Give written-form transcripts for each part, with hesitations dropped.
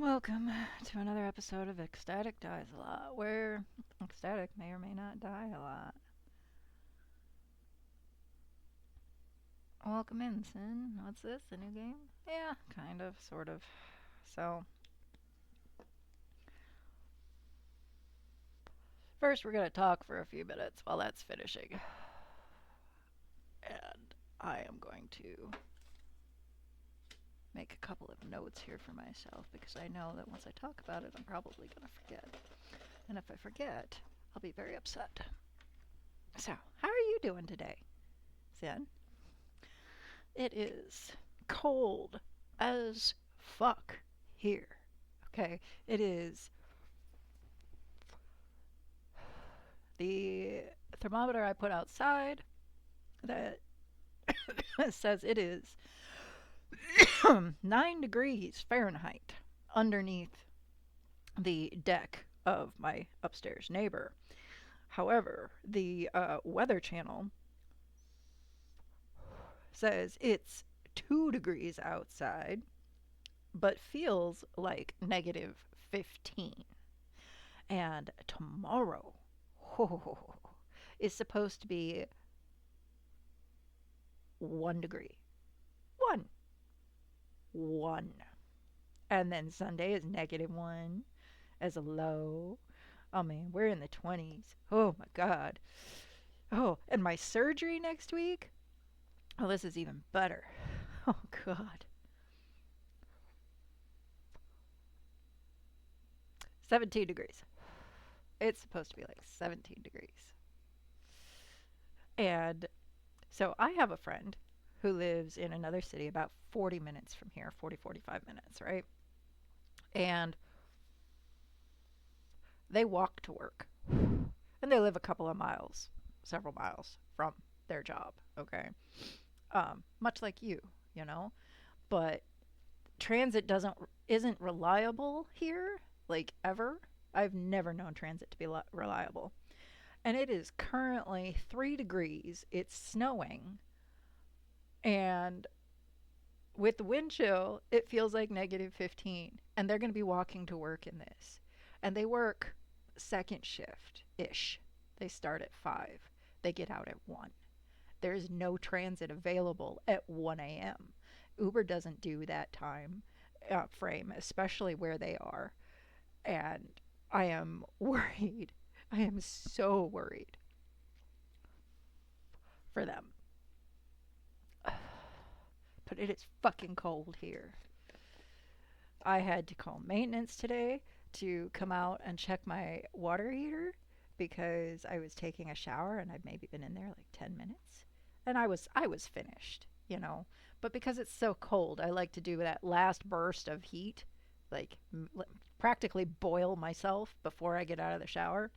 Welcome to another episode of Ecstatic Dies a Lot, where Ecstatic may or may not die a lot. Welcome in, Sin. What's this? A new game? Yeah, kind of, sort of. So, first we're going to talk for a few minutes while that's finishing. And I am going to make a couple of notes here for myself because I know that once I talk about it, I'm probably going to forget. And if I forget, I'll be very upset. So, how are you doing today, Sin? It is cold as fuck here. Okay? It is. The thermometer I put outside that says it is 9 degrees Fahrenheit underneath the deck of my upstairs neighbor. However, the Weather Channel says it's 2 degrees outside, but feels like negative 15. And tomorrow is supposed to be 1 degree. One. One. And then Sunday is -1 as a low. Oh man, we're in the 20s. Oh my god. Oh, and my surgery next week? Oh, this is even better. Oh god. 17 degrees. It's supposed to be like 17 degrees. And so I have a friend who lives in another city about 40 minutes from here, 45 minutes, right? And they walk to work. And they live a couple of miles, several miles from their job, okay? Much like you know? But transit isn't reliable here, like ever. I've never known transit to be reliable. And it is currently 3 degrees. It's snowing. And with the wind chill, it feels like -15. And they're going to be walking to work in this. And they work second shift ish. They start at 5, they get out at 1. There is no transit available at 1 a.m. Uber doesn't do that time frame, especially where they are. And I am worried. I am so worried for them. But it is fucking cold here. I had to call maintenance today to come out and check my water heater because I was taking a shower and I'd maybe been in there like 10 minutes. And I was finished, you know. But because it's so cold, I like to do that last burst of heat, like practically boil myself before I get out of the shower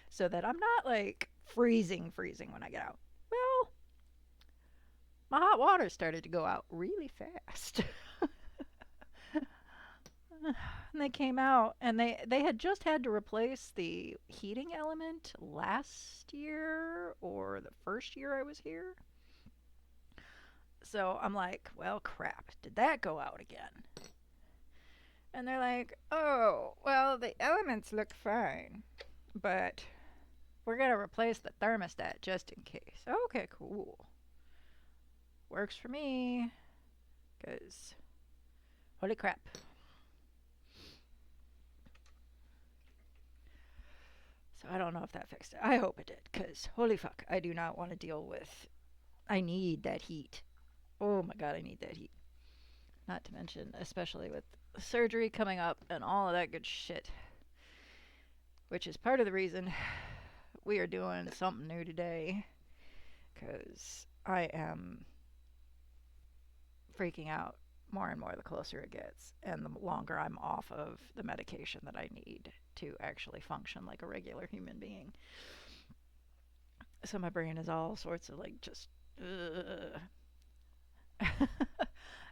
so that I'm not like freezing when I get out. Well, my hot water started to go out really fast. And they came out and they had just had to replace the heating element last year or the first year I was here. So I'm like, well, crap, did that go out again? And they're like, oh, well, the elements look fine, but we're going to replace the thermostat just in case. Okay, cool. Works for me, because holy crap. So I don't know if that fixed it. I hope it did, because holy fuck, I do not want to deal with. I need that heat. Oh my god, I need that heat. Not to mention, especially with surgery coming up and all of that good shit. Which is part of the reason we are doing something new today. Because I am freaking out more and more the closer it gets, and the longer I'm off of the medication that I need to actually function like a regular human being. So my brain is all sorts of like just.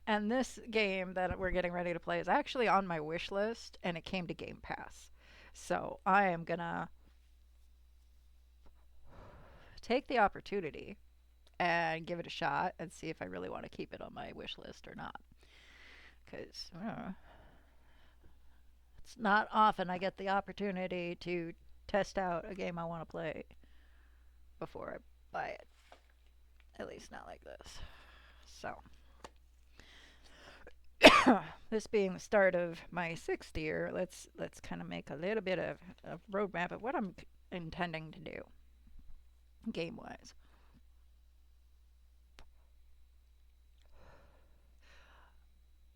And this game that we're getting ready to play is actually on my wish list, and it came to Game Pass. So I am gonna take the opportunity and give it a shot and see if I really want to keep it on my wish list or not. Because It's not often I get the opportunity to test out a game I want to play before I buy it. At least not like this. So, this being the start of my sixth year, let's kind of make a little bit of a roadmap of what I'm intending to do game wise.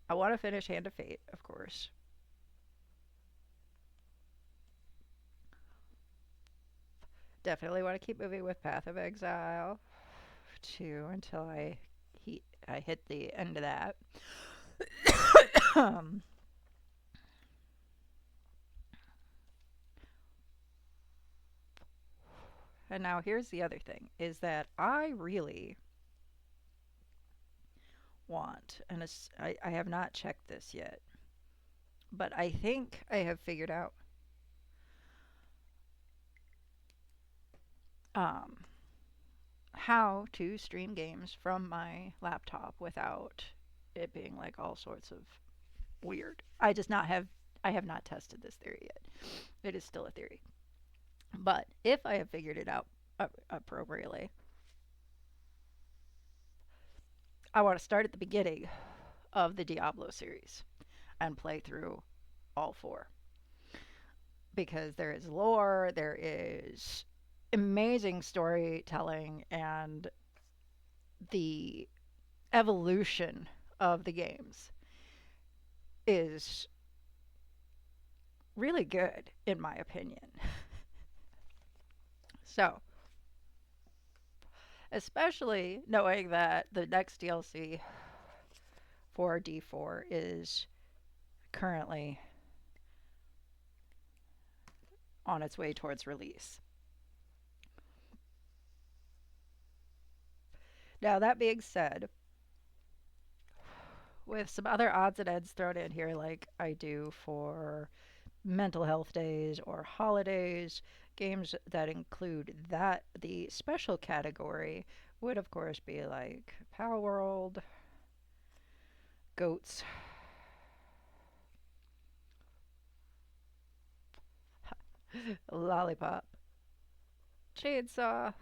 I want to finish Hand of Fate, of course. Definitely want to keep moving with Path of Exile 2 until I hit the end of that. um, and now here's the other thing is that I really want, and I have not checked this yet, but I think I have figured out um, how to stream games from my laptop without it being like all sorts of weird. I have not tested this theory yet. It is still a theory. But if I have figured it out appropriately, I want to start at the beginning of the Diablo series and play through all four because there is lore, there is amazing storytelling, and the evolution of the games is really good, in my opinion. So, especially knowing that the next DLC for D4 is currently on its way towards release. Now, that being said, with some other odds and ends thrown in here, like I do for mental health days or holidays, games that include that, the special category would, of course, be like Power World, Goats, Lollipop, Chainsaw,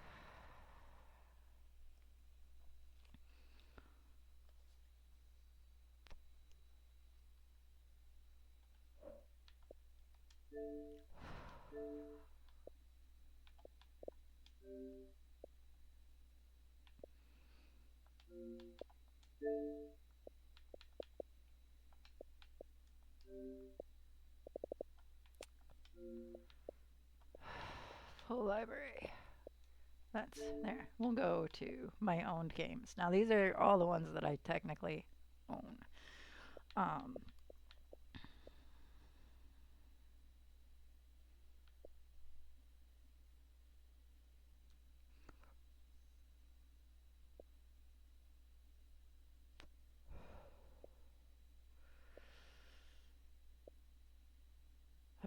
full library. That's there. We'll go to my owned games. Now, these are all the ones that I technically own. Um,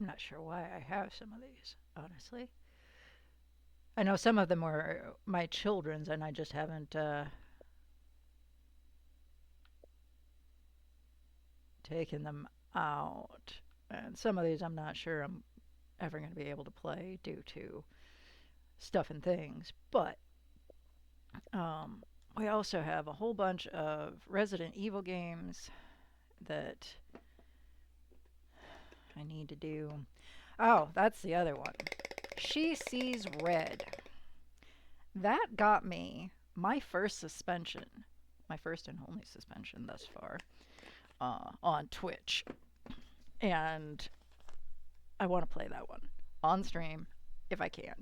I'm not sure why I have some of these, honestly. I know some of them were my children's, and I just haven't taken them out. And some of these I'm not sure I'm ever going to be able to play due to stuff and things. But um, we also have a whole bunch of Resident Evil games that I need to do. Oh, that's the other one. She Sees Red. That got me my first suspension, my first and only suspension thus far, on Twitch. And I want to play that one on stream if I can.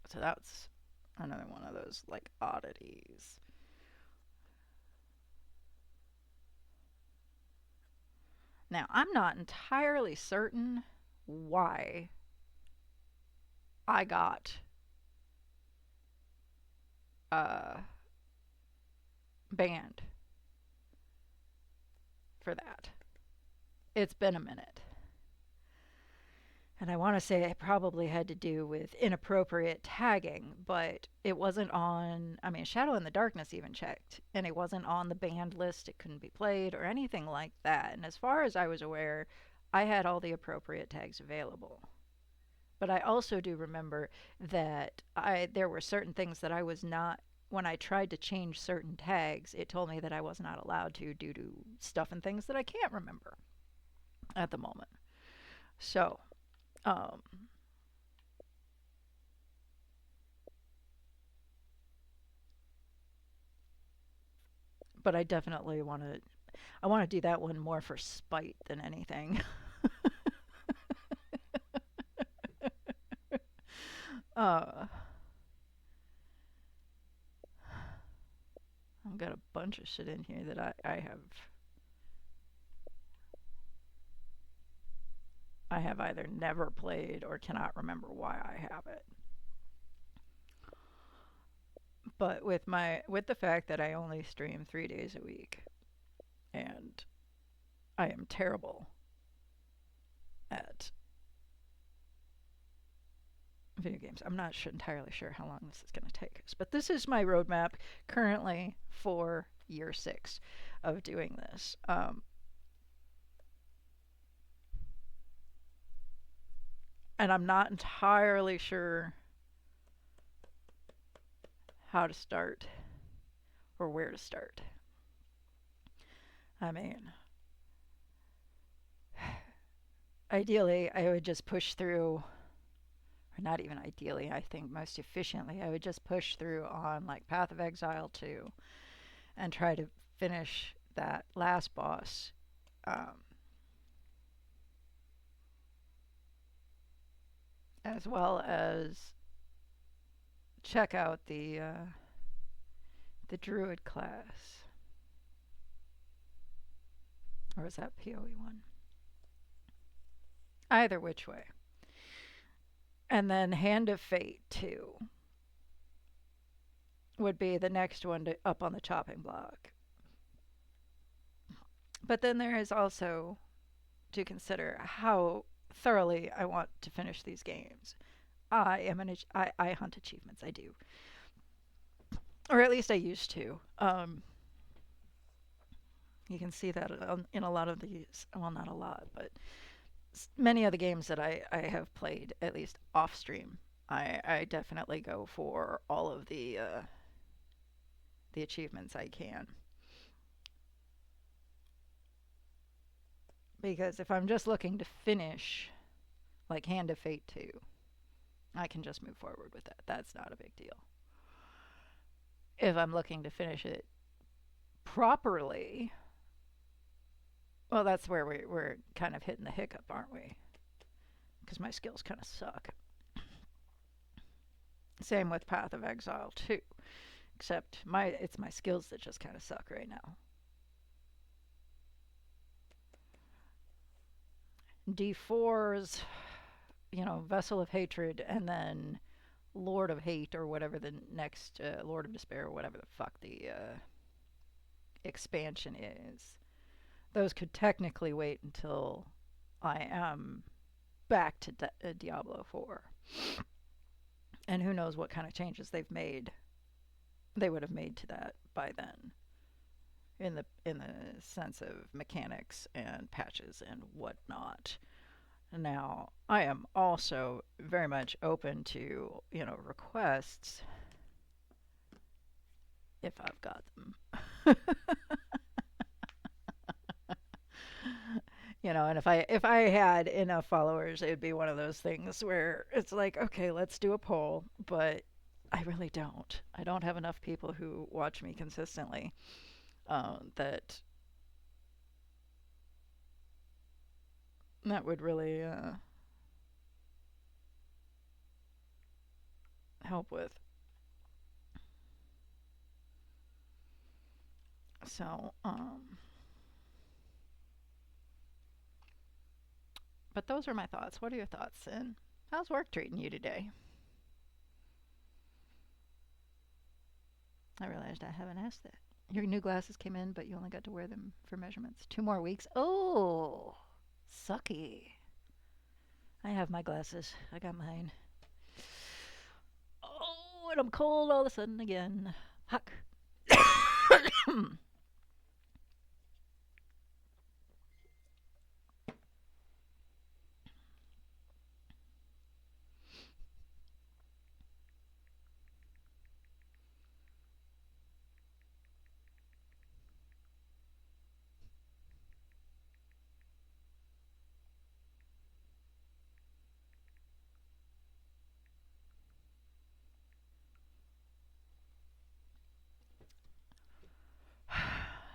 So that's another one of those like oddities. Now, I'm not entirely certain why I got uh, banned for that. It's been a minute. And I want to say it probably had to do with inappropriate tagging, but it wasn't on. I mean, Shadow in the Darkness even checked, and it wasn't on the banned list. It couldn't be played or anything like that. And as far as I was aware, I had all the appropriate tags available. But I also do remember that there were certain things that I was not, when I tried to change certain tags, it told me that I was not allowed to due to stuff and things that I can't remember at the moment. So, um, but I definitely I want to do that one more for spite than anything. uh, I've got a bunch of shit in here that I have either never played or cannot remember why I have it. But with the fact that I only stream 3 days a week and I am terrible at video games, I'm not entirely sure how long this is going to take us. But this is my roadmap currently for year 6 of doing this. And I'm not entirely sure how to start or where to start. I mean, ideally, I would just push through, or not even ideally, I think most efficiently, I would just push through on like Path of Exile 2 and try to finish that last boss. Um, as well as check out the druid class, or is that PoE one? Either which way. And then Hand of Fate 2 would be the next one up on the chopping block. But then there is also to consider how thoroughly I want to finish these games. I hunt achievements. I do, or at least I used to. You can see that in a lot of these. Well, not a lot, but many of the games that I have played, at least off stream, I definitely go for all of the achievements I can. Because if I'm just looking to finish, like Hand of Fate 2, I can just move forward with that. That's not a big deal. If I'm looking to finish it properly, well, that's where we're kind of hitting the hiccup, aren't we? Because my skills kind of suck. Same with Path of Exile 2, except it's my skills that just kind of suck right now. D4's, Vessel of Hatred, and then Lord of Hate, or whatever the next Lord of Despair, or whatever the fuck the expansion is. Those could technically wait until I am back to Diablo 4. And who knows what kind of changes they would have made to that by then, in the sense of mechanics and patches and whatnot. Now, I am also very much open to, requests if I've got them. And if I had enough followers, it'd be one of those things where it's like, okay, let's do a poll, but I really don't. I don't have enough people who watch me consistently that would really help with. So, but those are my thoughts. What are your thoughts, Sin? How's work treating you today? I realized I haven't asked that. Your new glasses came in, but you only got to wear them for measurements. 2 more weeks. Oh, sucky. I have my glasses. I got mine. Oh, and I'm cold all of a sudden again. Huck.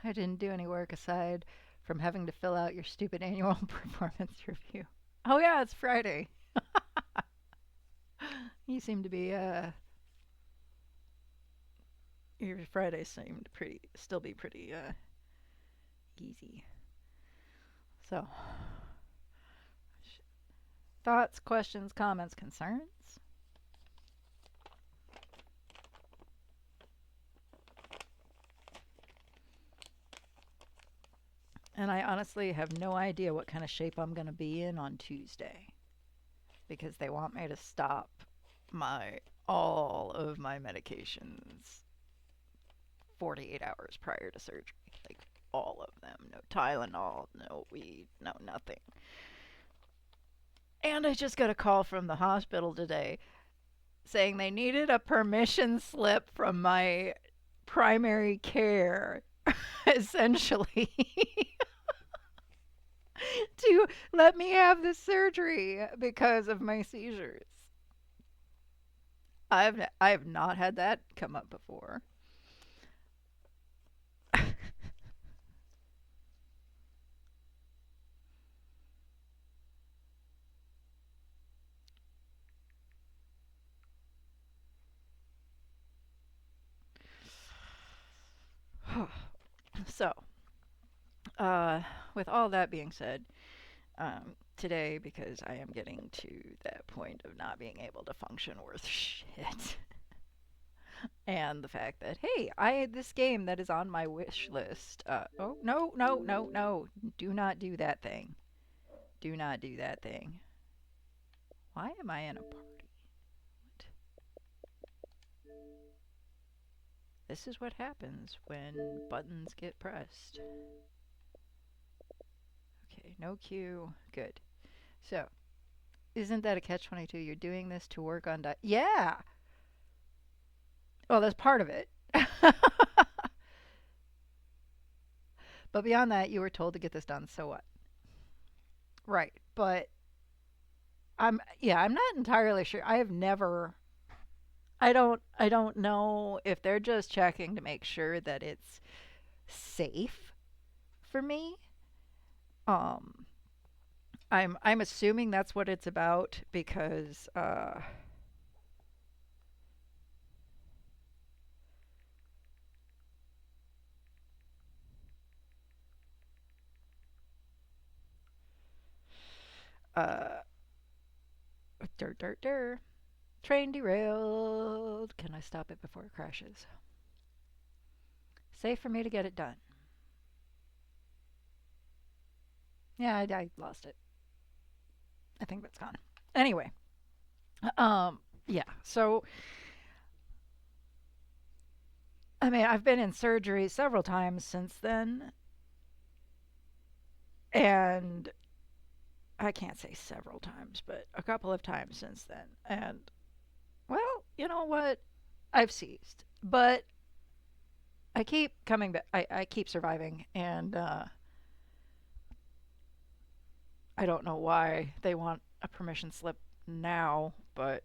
I didn't do any work aside from having to fill out your stupid annual performance review. Oh yeah, it's Friday. You seem to be your Fridays seem to pretty still be pretty easy. So, thoughts, questions, comments, concerns? And I honestly have no idea what kind of shape I'm going to be in on Tuesday because they want me to stop my all of my medications 48 hours prior to surgery. Like all of them. No Tylenol, no weed, no nothing. And I just got a call from the hospital today saying they needed a permission slip from my primary care, essentially, to let me have this surgery because of my seizures. I have not had that come up before. So, uh, with all that being said, today, because I am getting to that point of not being able to function worth shit, and the fact that hey, I had this game that is on my wish list. Oh no no no no! Do not do that thing. Do not do that thing. Why am I in a party? What? This is what happens when buttons get pressed. Okay, no cue. Good. So, isn't that a catch-22? You're doing this to work on yeah. Well, that's part of it. But beyond that, you were told to get this done. So what? Right. But I'm not entirely sure. I don't know if they're just checking to make sure that it's safe for me. Um I'm assuming that's what it's about because uh dirt dirt dirt train derailed. Can I stop it before it crashes? Safe for me to get it done. Yeah, I lost it. I think that's gone. Anyway, yeah. So I mean, I've been in surgery several times since then, and I can't say several times, but a couple of times since then. And well, you know what? I've seized, but I keep coming back. I keep surviving, and I don't know why they want a permission slip now, but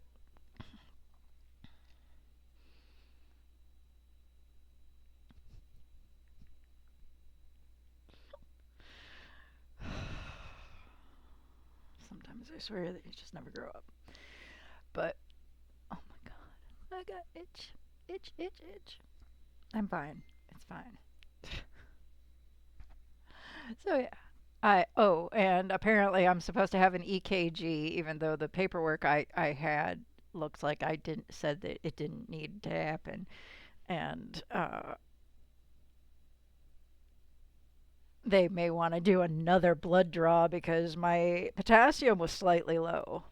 sometimes I swear that you just never grow up. But oh my god, I got itch, itch, itch, itch. I'm fine. It's fine. So yeah. And apparently I'm supposed to have an EKG even though the paperwork I had looks like I didn't said that it didn't need to happen. And they may want to do another blood draw because my potassium was slightly low.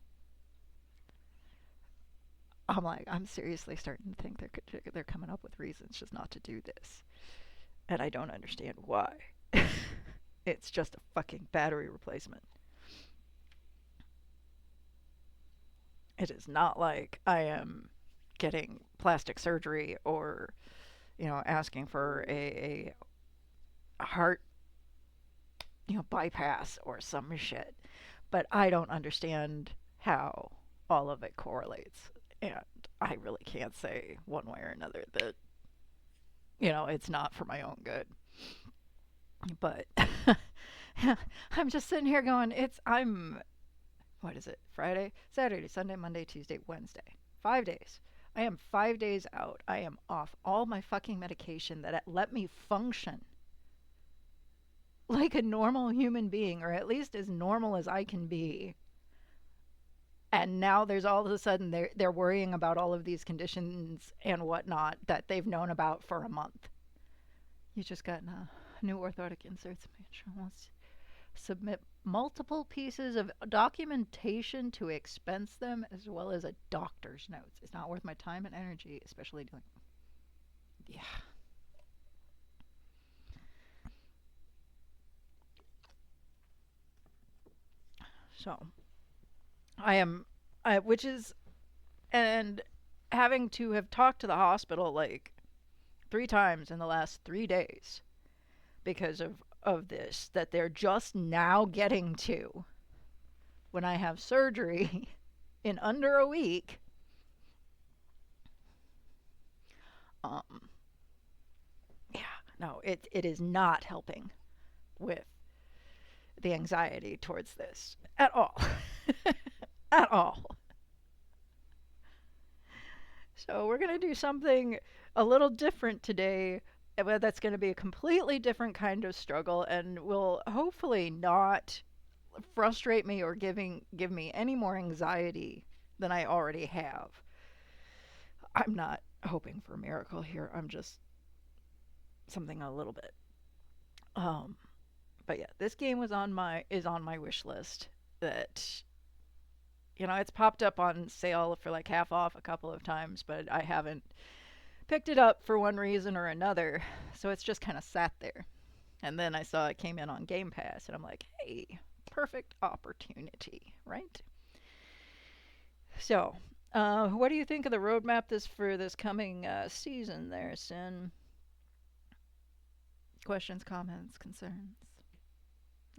I'm like, I'm seriously starting to think they're coming up with reasons just not to do this, and I don't understand why. It's just a fucking battery replacement. It is not like I am getting plastic surgery or asking for a heart bypass or some shit. But I don't understand how all of it correlates, and I really can't say one way or another that it's not for my own good. But I'm just sitting here going, what is it? Friday, Saturday, Sunday, Monday, Tuesday, Wednesday. 5 days. I am 5 days out. I am off all my fucking medication that let me function like a normal human being, or at least as normal as I can be. And now there's all of a sudden they're worrying about all of these conditions and whatnot that they've known about for a month. You just got new orthotic inserts. Wants to submit multiple pieces of documentation to expense them, as well as a doctor's notes. It's not worth my time and energy, especially doing. Yeah. So I am, which is, and having to have talked to the hospital like 3 times in the last 3 days because of this, that they're just now getting to when I have surgery in under a week. Yeah, no, it is not helping with the anxiety towards this at all. At all. So we're going to do something a little different today. That's going to be a completely different kind of struggle and will hopefully not frustrate me or give me any more anxiety than I already have. I'm not hoping for a miracle here. I'm just something a little bit. Um, but yeah, this game is on my wish list. That it's popped up on sale for like half off a couple of times, but I haven't picked it up for one reason or another. So it's just kind of sat there. And then I saw it came in on Game Pass, and I'm like, hey, perfect opportunity, right? So, what do you think of the roadmap for this coming season there, Sin? Questions, comments, concerns?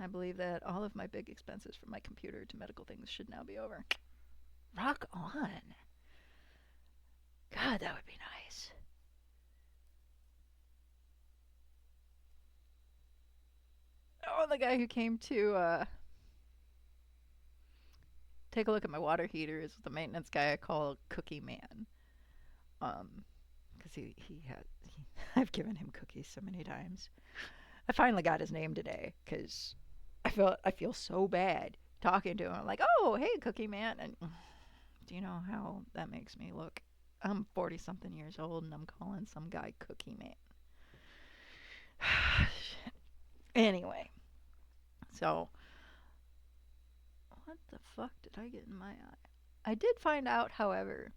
I believe that all of my big expenses from my computer to medical things should now be over. Rock on. God, that would be nice. Oh, the guy who came to take a look at my water heater is the maintenance guy I call Cookie Man. Because I've given him cookies so many times. I finally got his name today because I feel so bad talking to him. I'm like, oh, hey, Cookie Man, and do you know how that makes me look? I'm 40 something years old and I'm calling some guy Cookie Man. Anyway, so what the fuck did I get in my eye? I did find out, however,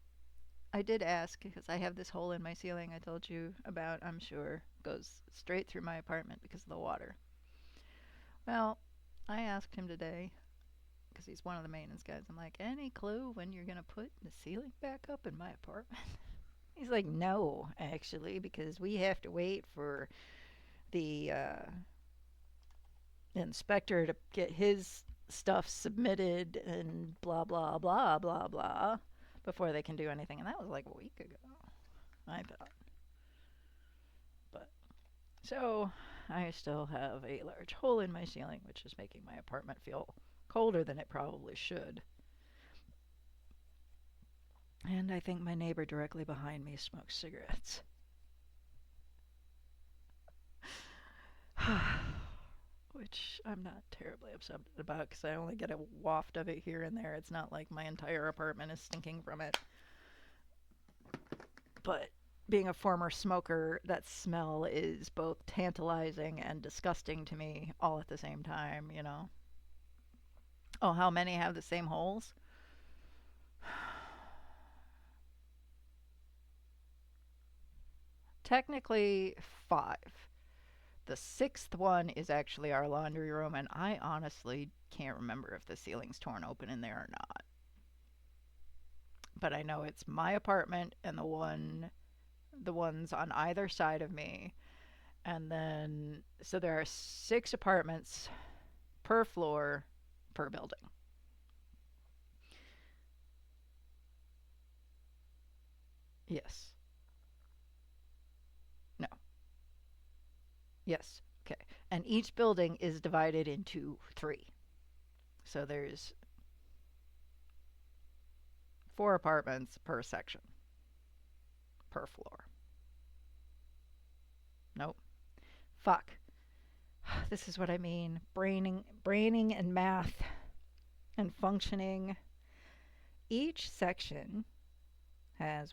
I did ask because I have this hole in my ceiling I told you about, I'm sure, goes straight through my apartment because of the water. Well, I asked him today because he's one of the maintenance guys. I'm like, any clue when you're going to put the ceiling back up in my apartment? He's like, no, actually, because we have to wait for the inspector to get his stuff submitted and blah, blah, blah, blah, blah before they can do anything. And that was like a week ago, I thought. But so I still have a large hole in my ceiling, which is making my apartment feel colder than it probably should. And I think my neighbor directly behind me smokes cigarettes. Which I'm not terribly upset about because I only get a waft of it here and there. It's not like my entire apartment is stinking from it. But being a former smoker, that smell is both tantalizing and disgusting to me all at the same time, you know? Oh, how many have the same holes? Technically, 5. The 6th one is actually our laundry room, and I honestly can't remember if the ceiling's torn open in there or not. But I know it's my apartment and the ones on either side of me. And then, so there are 6 apartments per floor per building. Yes. No. Yes. Okay. And each building is divided into three. So there's 4 apartments per section, per floor. Nope. Fuck. This is what I mean. Braining and math and functioning. Each section has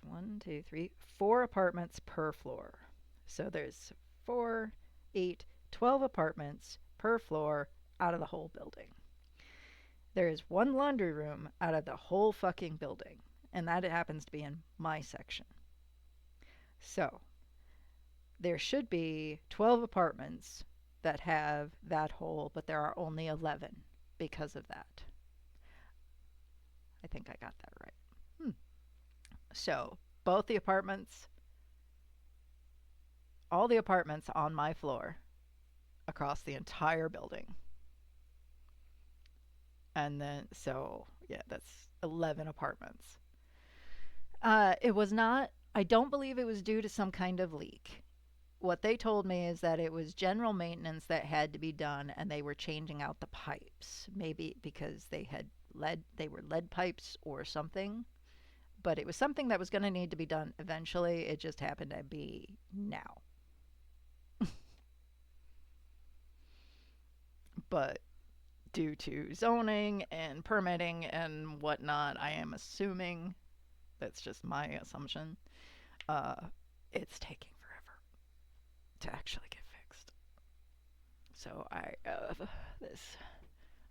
4 apartments per floor. So there's 4, 8, 12 apartments per floor out of the whole building. There is 1 laundry room out of the whole fucking building, and that happens to be in my section. So there should be 12 apartments that have that whole, but there are only 11 because of that. I think I got that right. So both the apartments, all the apartments on my floor across the entire building. And then, so yeah, that's 11 apartments. It was not, I don't believe it was due to some kind of leak. What they told me is that it was general maintenance that had to be done, and they were changing out the pipes. Maybe because they were lead pipes or something. But it was something that was going to need to be done eventually. It just happened to be now. But due to zoning and permitting and whatnot, I am assuming, that's just my assumption, uh, it's taking forever to actually get fixed. So I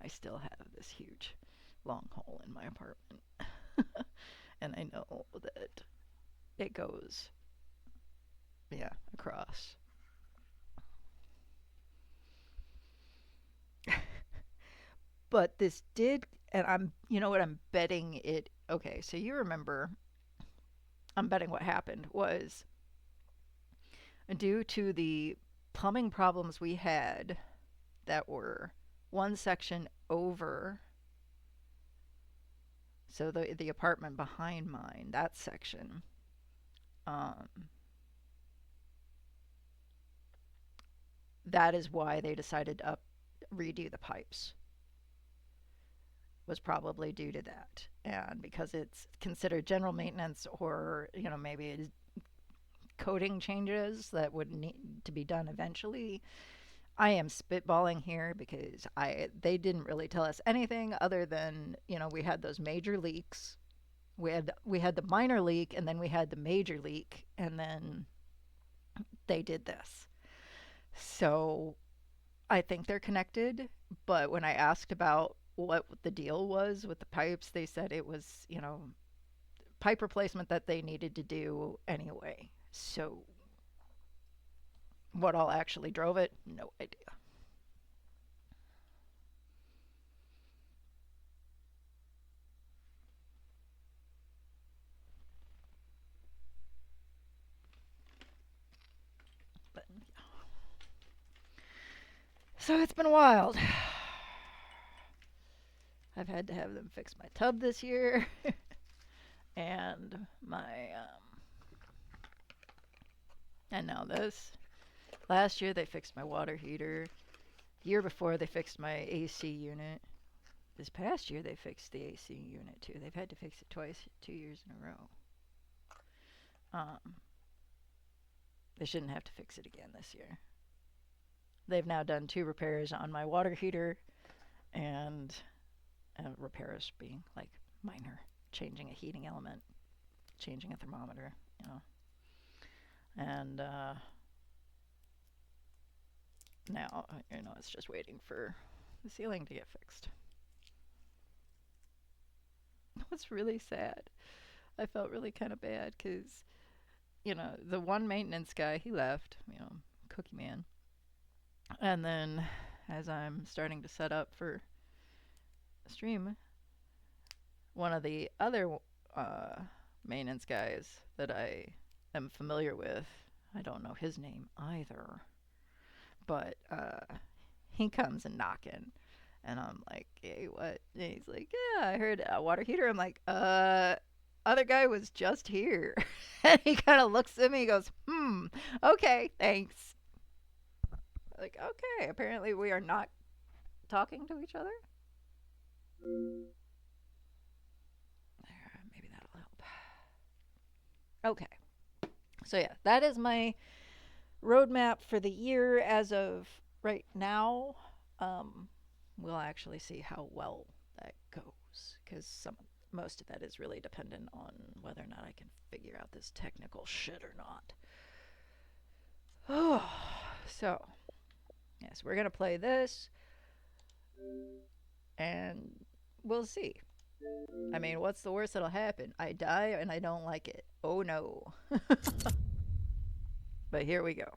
still have this huge long hole in my apartment. And I know that it goes, yeah, across. But this did, and you know what, I'm betting it, okay, so you remember, I'm betting what happened was due to the plumbing problems we had that were 1 section over, so the apartment behind mine, that section, um, that is why they decided to redo the pipes. Was probably due to that, and because it's considered general maintenance, or maybe it's coating changes that would need to be done eventually. I am spitballing here because they didn't really tell us anything other than we had those major leaks. We had the minor leak, and then we had the major leak, and then they did this. So I think they're connected, but when I asked about what the deal was with the pipes, they said it was, pipe replacement that they needed to do anyway. So what all actually drove it? No idea. But so it's been wild. I've had to have them fix my tub this year. And and now this. Last year they fixed my water heater. Year before they fixed my AC unit. This past year they fixed the AC unit too. They've had to fix it twice, 2 years in a row. They shouldn't have to fix it again this year. They've now done 2 repairs on my water heater, and repairs being like minor, changing a heating element, changing a thermometer, and now it's just waiting for the ceiling to get fixed. What's really sad, I felt really kind of bad because the one maintenance guy, he left, Cookie Man, and then as I'm starting to set up for a stream, one of the other maintenance guys that I am familiar with, I don't know his name either, but he comes and knocking, and I'm like, hey, what? And he's like, yeah, I heard a water heater. I'm like, other guy was just here. And he kind of looks at me, he goes, okay, thanks. Like, okay, apparently we are not talking to each other. There, maybe that'll help. Okay. So yeah, that is my roadmap for the year as of right now. Um, we'll actually see how well that goes because most of that is really dependent on whether or not I can figure out this technical shit or not. Oh, so yes, we're gonna play this, and we'll see. I mean, what's the worst that'll happen? I die and I don't like it. Oh no. But here we go.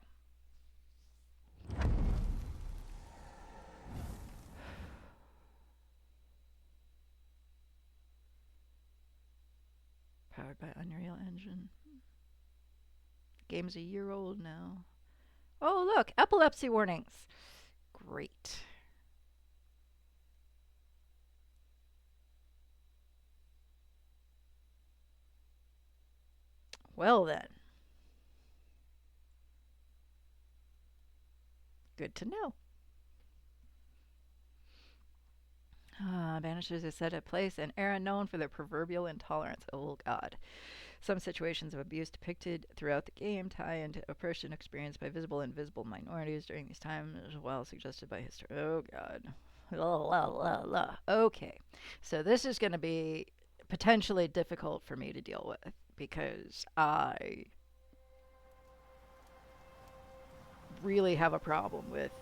Powered by Unreal Engine. Game's a year old now. Oh, look, epilepsy warnings. Great. Well then. Good to know. Banishers is set at place and era known for their proverbial intolerance. Oh, God. Some situations of abuse depicted throughout the game tie into oppression experienced by visible and invisible minorities during these times, as well as suggested by history. Oh, God. La, la, la, la. Okay. So this is going to be potentially difficult for me to deal with because I really have a problem with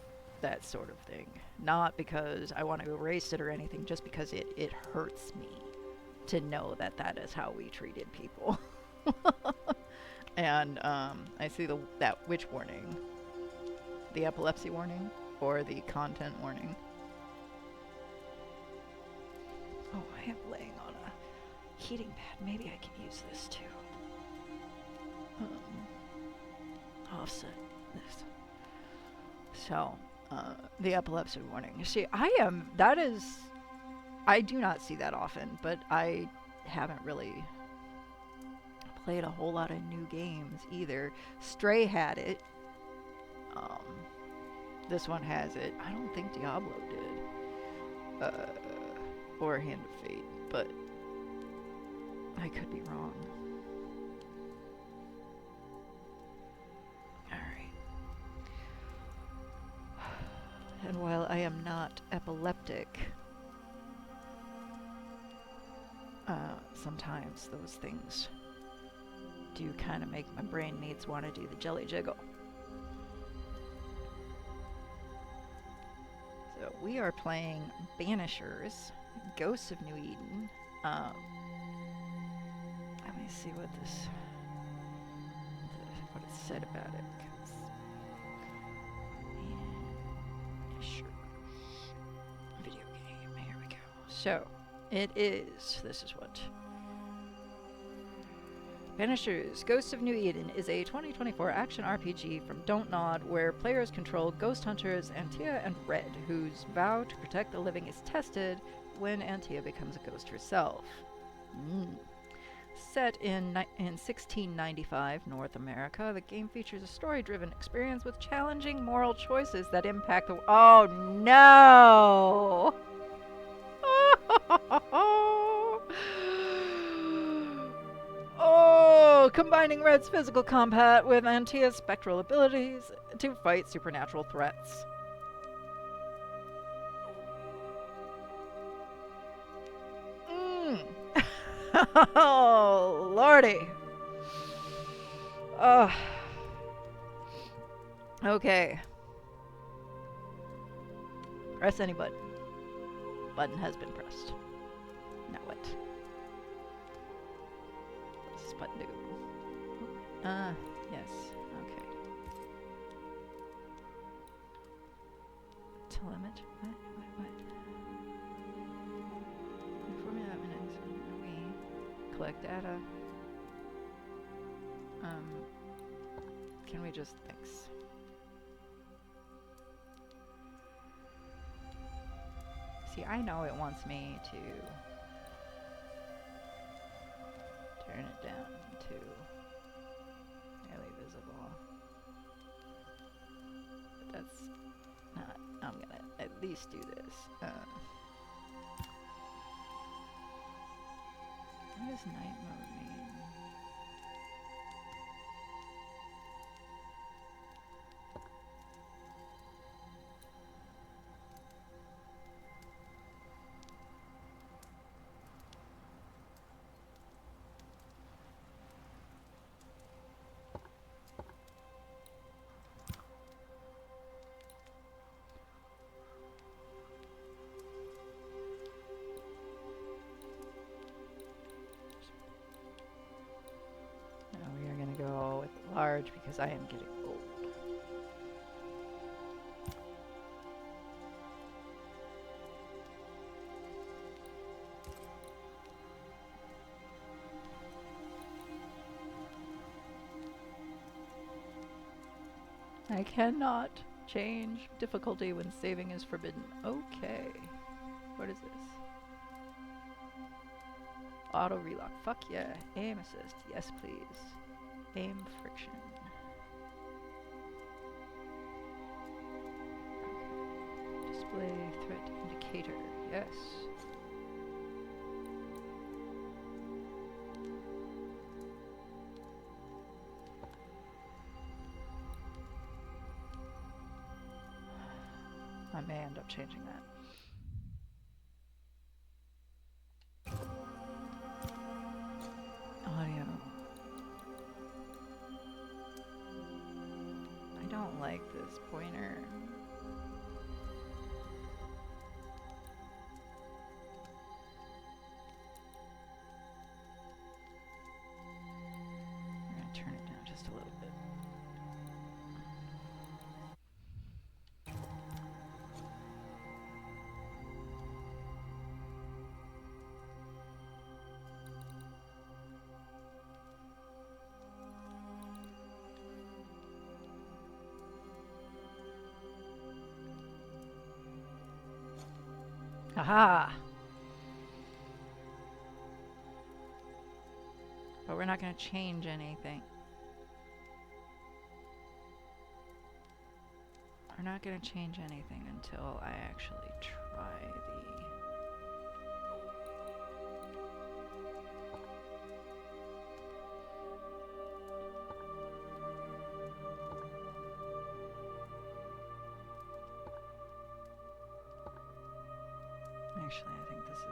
that sort of thing. Not because I want to erase it or anything, just because it hurts me to know that that is how we treated people. And I see that which warning? The epilepsy warning or the content warning? Oh, I am laying on a heating pad. Maybe I can use this too. Offset this. So, the epilepsy warning. You see, I do not see that often, but I haven't really played a whole lot of new games either. Stray had it. This one has it. I don't think Diablo did. Or Hand of Fate, but I could be wrong. And while I am not epileptic, sometimes those things do kind of make my brain needs want to do the jelly jiggle. So we are playing Banishers, Ghosts of New Eden. Let me see what it said about it. Video game. Here we go. So, this is what. Banishers, Ghosts of New Eden is a 2024 action RPG from Don't Nod where players control ghost hunters Antea and Red, whose vow to protect the living is tested when Antea becomes a ghost herself. Set in 1695 North America, the game features a story-driven experience with challenging moral choices that impact the... Oh, no! Oh, combining Red's physical combat with Antea's spectral abilities to fight supernatural threats. Oh, lordy. Okay. Press any button. Button has been pressed. Now what? What's this button do? Yes. Okay. To limit? What? Formula minutes. We collect data. Can we just fix? See, I know it wants me to turn it down to nearly visible. But that's I'm gonna at least do this. What does night mode mean? We are going to go with large because I am getting old. I cannot change difficulty when saving is forbidden. Okay. What is this? Auto relock. Fuck yeah. Aim assist. Yes, please. Aim friction. Okay. Display threat indicator. Yes. I may end up changing that. Audio. I don't like this pointer. I'm gonna turn it down just a little bit. Aha! But we're not going to change anything. We're not going to change anything until I actually try the... Actually, I think this is...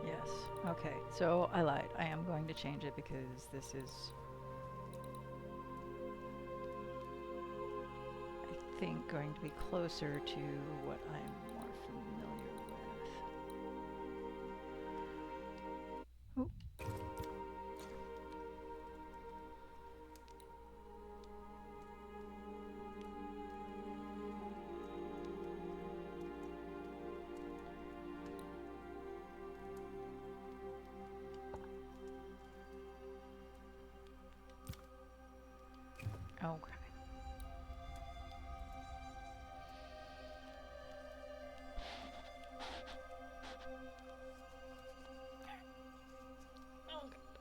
Yes. Okay, so I lied. I am going to change it because this is... I think going to be closer to what I'm more familiar with. Oop. Okay.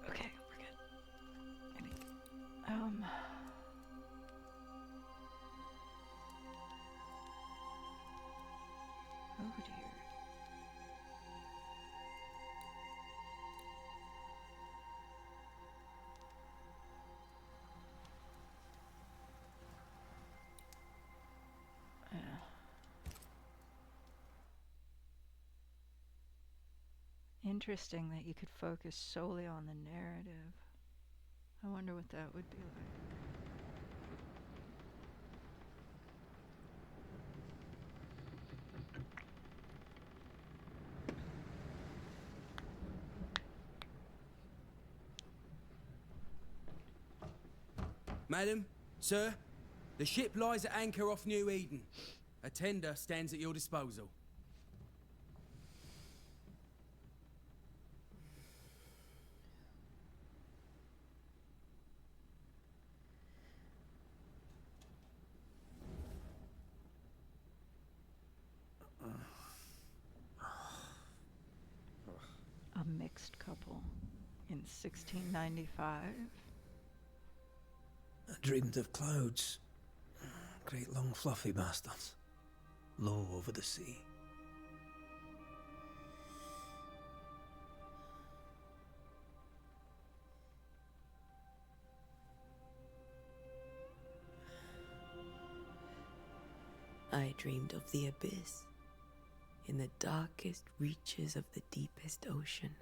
Okay, we're good. Maybe. Oh dear. Yeah. Interesting that you could focus solely on the narrative. I wonder what that would be like. Madam, sir, the ship lies at anchor off New Eden. A tender stands at your disposal. A mixed couple. In 1695. I dreamed of clouds. Great long fluffy bastards. Low over the sea. I dreamed of the abyss, in the darkest reaches of the deepest ocean.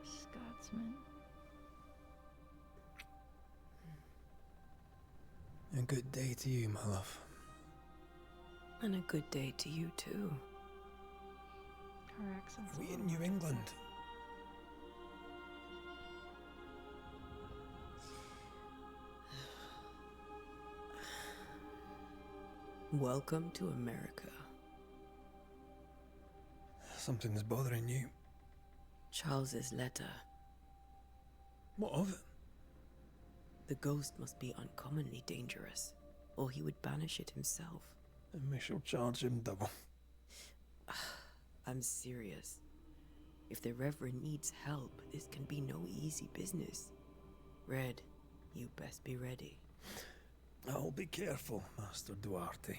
A Scotsman. A good day to you, my love. And a good day to you, too. Her accent's Are we a in little New England? Welcome to America. Something's bothering you. Charles's letter. What of it? The ghost must be uncommonly dangerous, or he would banish it himself. And we shall charge him double. I'm serious. If the Reverend needs help, this can be no easy business. Red, you best be ready. I'll be careful, Master Duarte.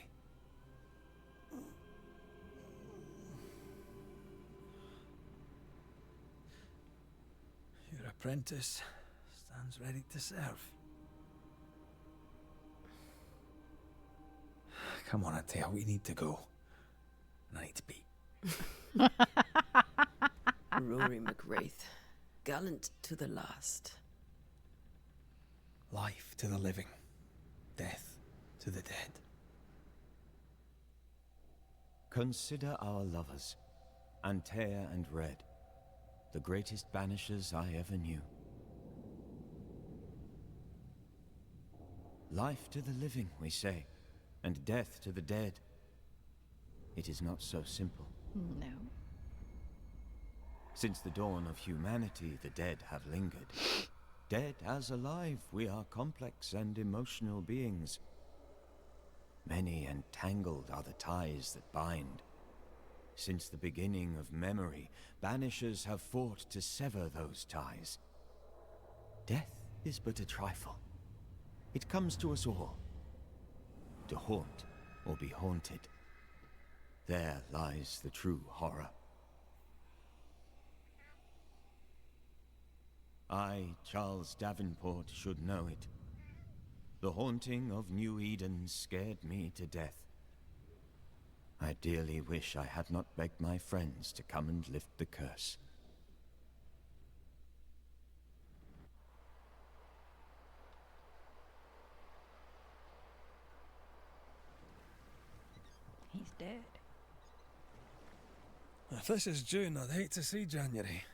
Your apprentice stands ready to serve. Come on, Atea, we need to go. And I need to pee. Rory McWraith, gallant to the last. Life to the living, death to the dead. Consider our lovers, Antea and Red, the greatest banishers I ever knew. Life to the living, we say, and death to the dead. It is not so simple. No. Since the dawn of humanity, the dead have lingered. Dead as alive, we are complex and emotional beings. Many and tangled are the ties that bind. Since the beginning of memory, banishers have fought to sever those ties. Death is but a trifle. It comes to us all. To haunt or be haunted. There lies the true horror. I, Charles Davenport, should know it. The haunting of New Eden scared me to death. I dearly wish I had not begged my friends to come and lift the curse. He's dead. If this is June, I'd hate to see January.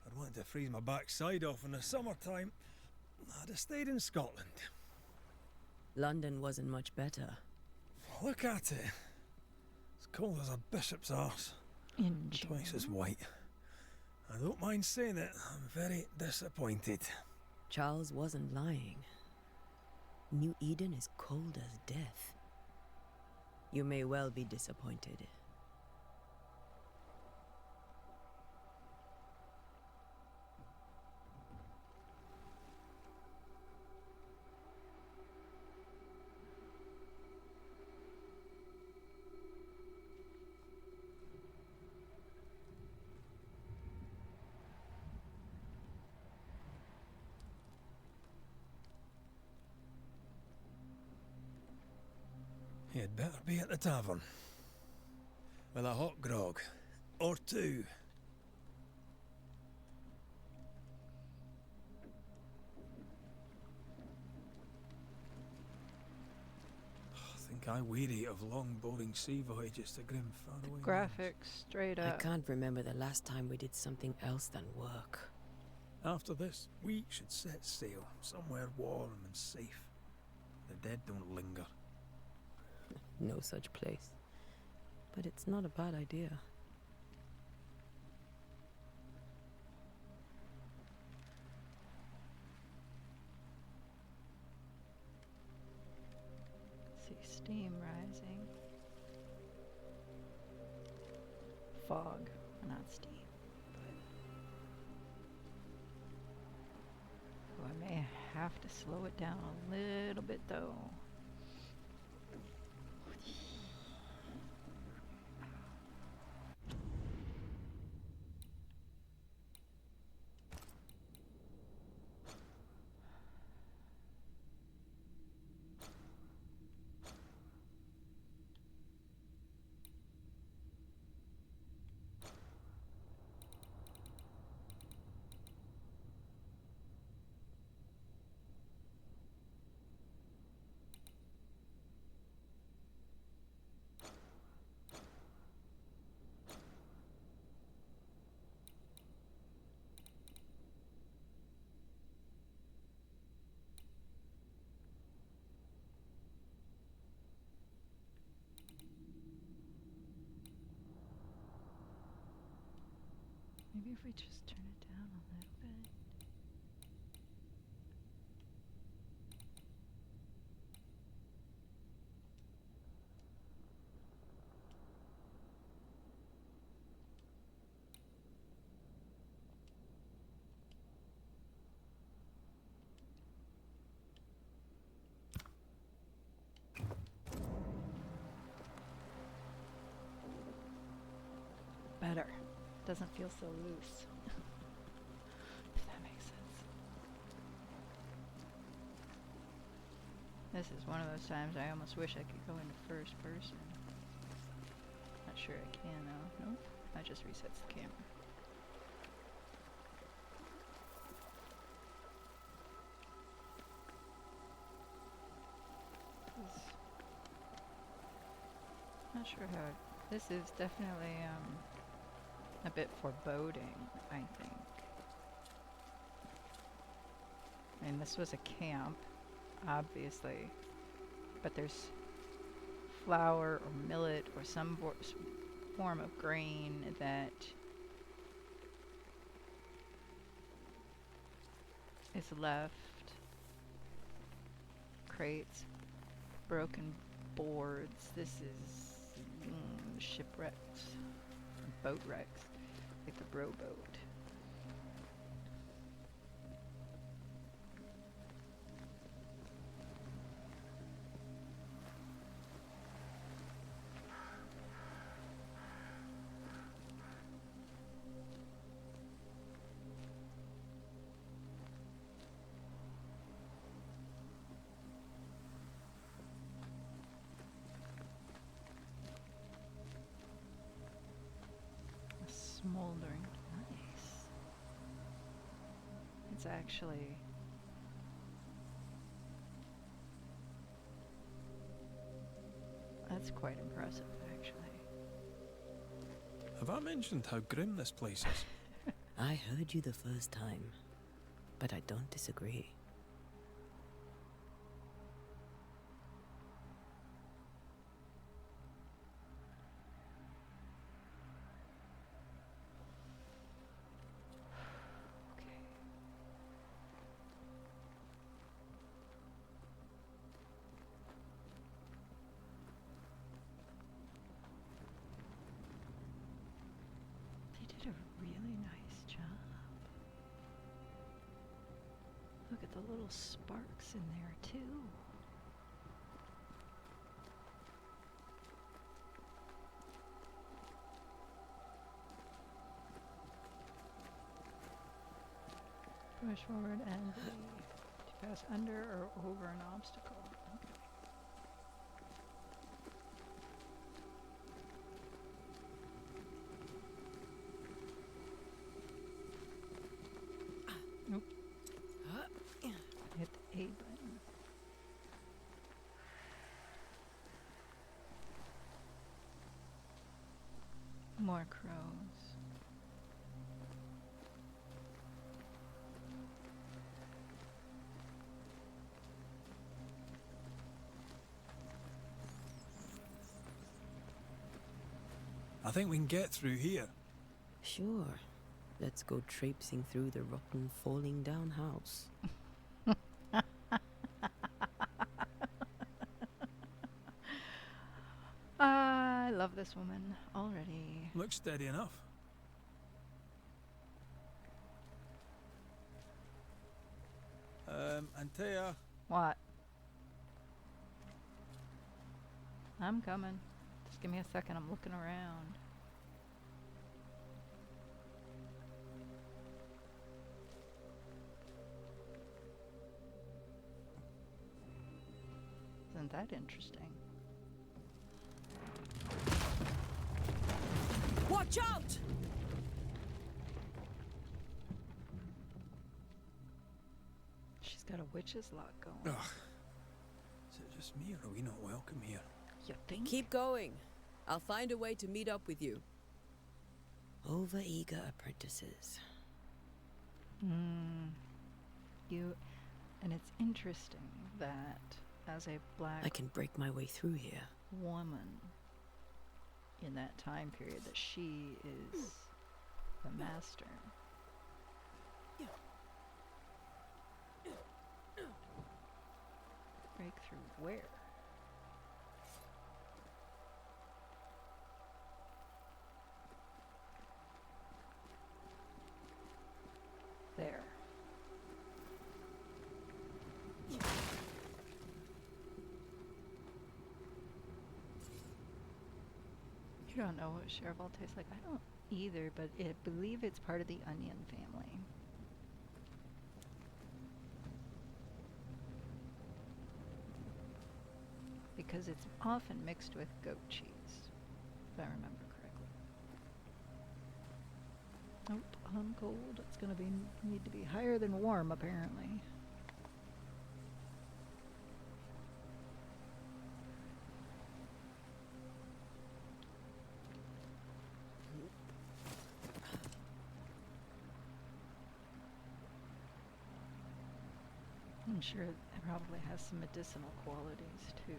I'd want to freeze my backside off in the summertime. I'd have stayed in Scotland. London wasn't much better. Look at it. As cold as a bishop's arse. In Twice as June. white. I don't mind saying it, I'm very disappointed. Charles wasn't lying. New Eden is cold as death. You may well be disappointed. You'd better be at the tavern. With a hot grog. Or two. I think I weary of long, boring sea voyages to grim, faraway Graphics, straight I up. can't remember the last time we did something else than work. lands. After this, we should set sail somewhere warm and safe. The dead don't linger. No such place. But it's not a bad idea. See steam rising. fog, not steam. But I may have to slow it down a little bit though. Maybe if we just turn it down a little bit. Better. Doesn't feel so loose. If that makes sense. This is one of those times I almost wish I could go into first person. Not sure I can though. Nope. That just resets the camera. Not sure how this is definitely a bit foreboding, I think. I mean, this was a camp, obviously, but there's flour or millet or some form of grain that is left. Crates, broken boards. This is shipwrecks, boat wrecks, like the rowboat. Smoldering. Nice. It's actually that's quite impressive, actually. Have I mentioned how grim this place is? I heard you the first time, but I don't disagree. They did a really nice job. Look at the little sparks in there, too. Push forward and B to pass under or over an obstacle. Okay. Nope. Hit the A button. More crows. I think we can get through here. Sure. Let's go traipsing through the rotten, falling down house. I love this this woman already. Looks steady enough. Antea, What? I'm coming. Just give me a second. I'm looking around. Isn't that interesting? Watch out! She's got a witch's lock going. ugh. Is it just me or are we not welcome here? You think? Keep going. I'll find a way to meet up with you. Overeager apprentices. And it's interesting that as a black I can break my way through here. woman in that time period, that she is the master. Breakthrough where? There. You don't know what Chervil tastes like? I don't either, but I believe it's part of the onion family. Because it's often mixed with goat cheese, if I remember correctly. Nope, I'm cold. It's gonna need to be higher than warm, apparently. I'm sure it probably has some medicinal qualities too.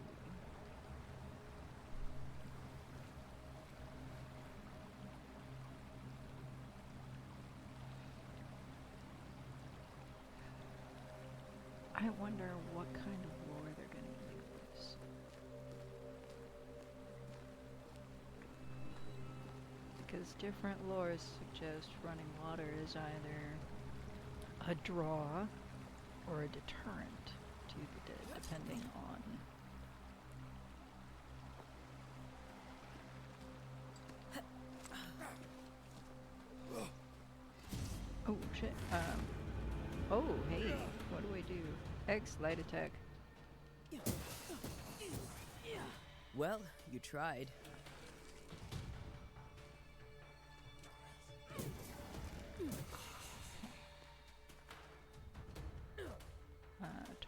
I wonder what kind of lore they're going to use. Because different lores suggest running water is either a draw or a deterrent to the dead, depending on oh shit. Oh hey, what do I do? X light attack. Well, you tried.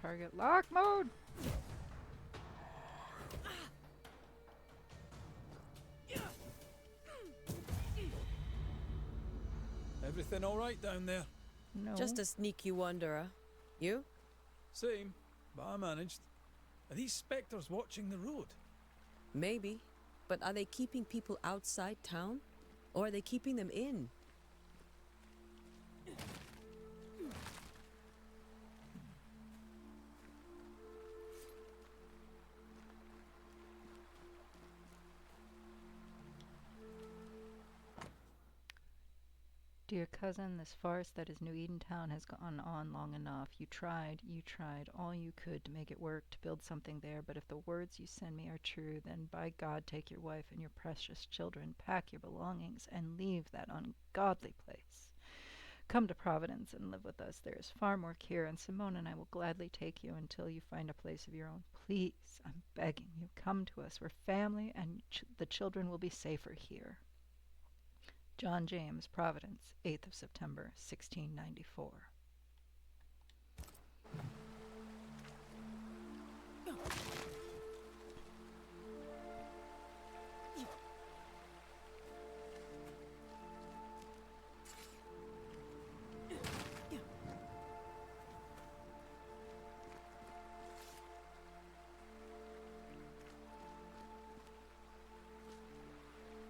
Target lock mode. Everything all right down there? No. Just a sneaky wanderer. You? Same, but I managed. Are these spectres watching the road? Maybe. But are they keeping people outside town? Or are they keeping them in? Dear cousin, this farce that is New Edentown has gone on long enough. You tried all you could to make it work, to build something there, but if the words you send me are true, then by God take your wife and your precious children, pack your belongings, and leave that ungodly place. Come to Providence and live with us. There is far more care, and Simone and I will gladly take you until you find a place of your own. Please, I'm begging you, come to us. We're family, and the children will be safer here. John James, Providence, 8th of September, 1694.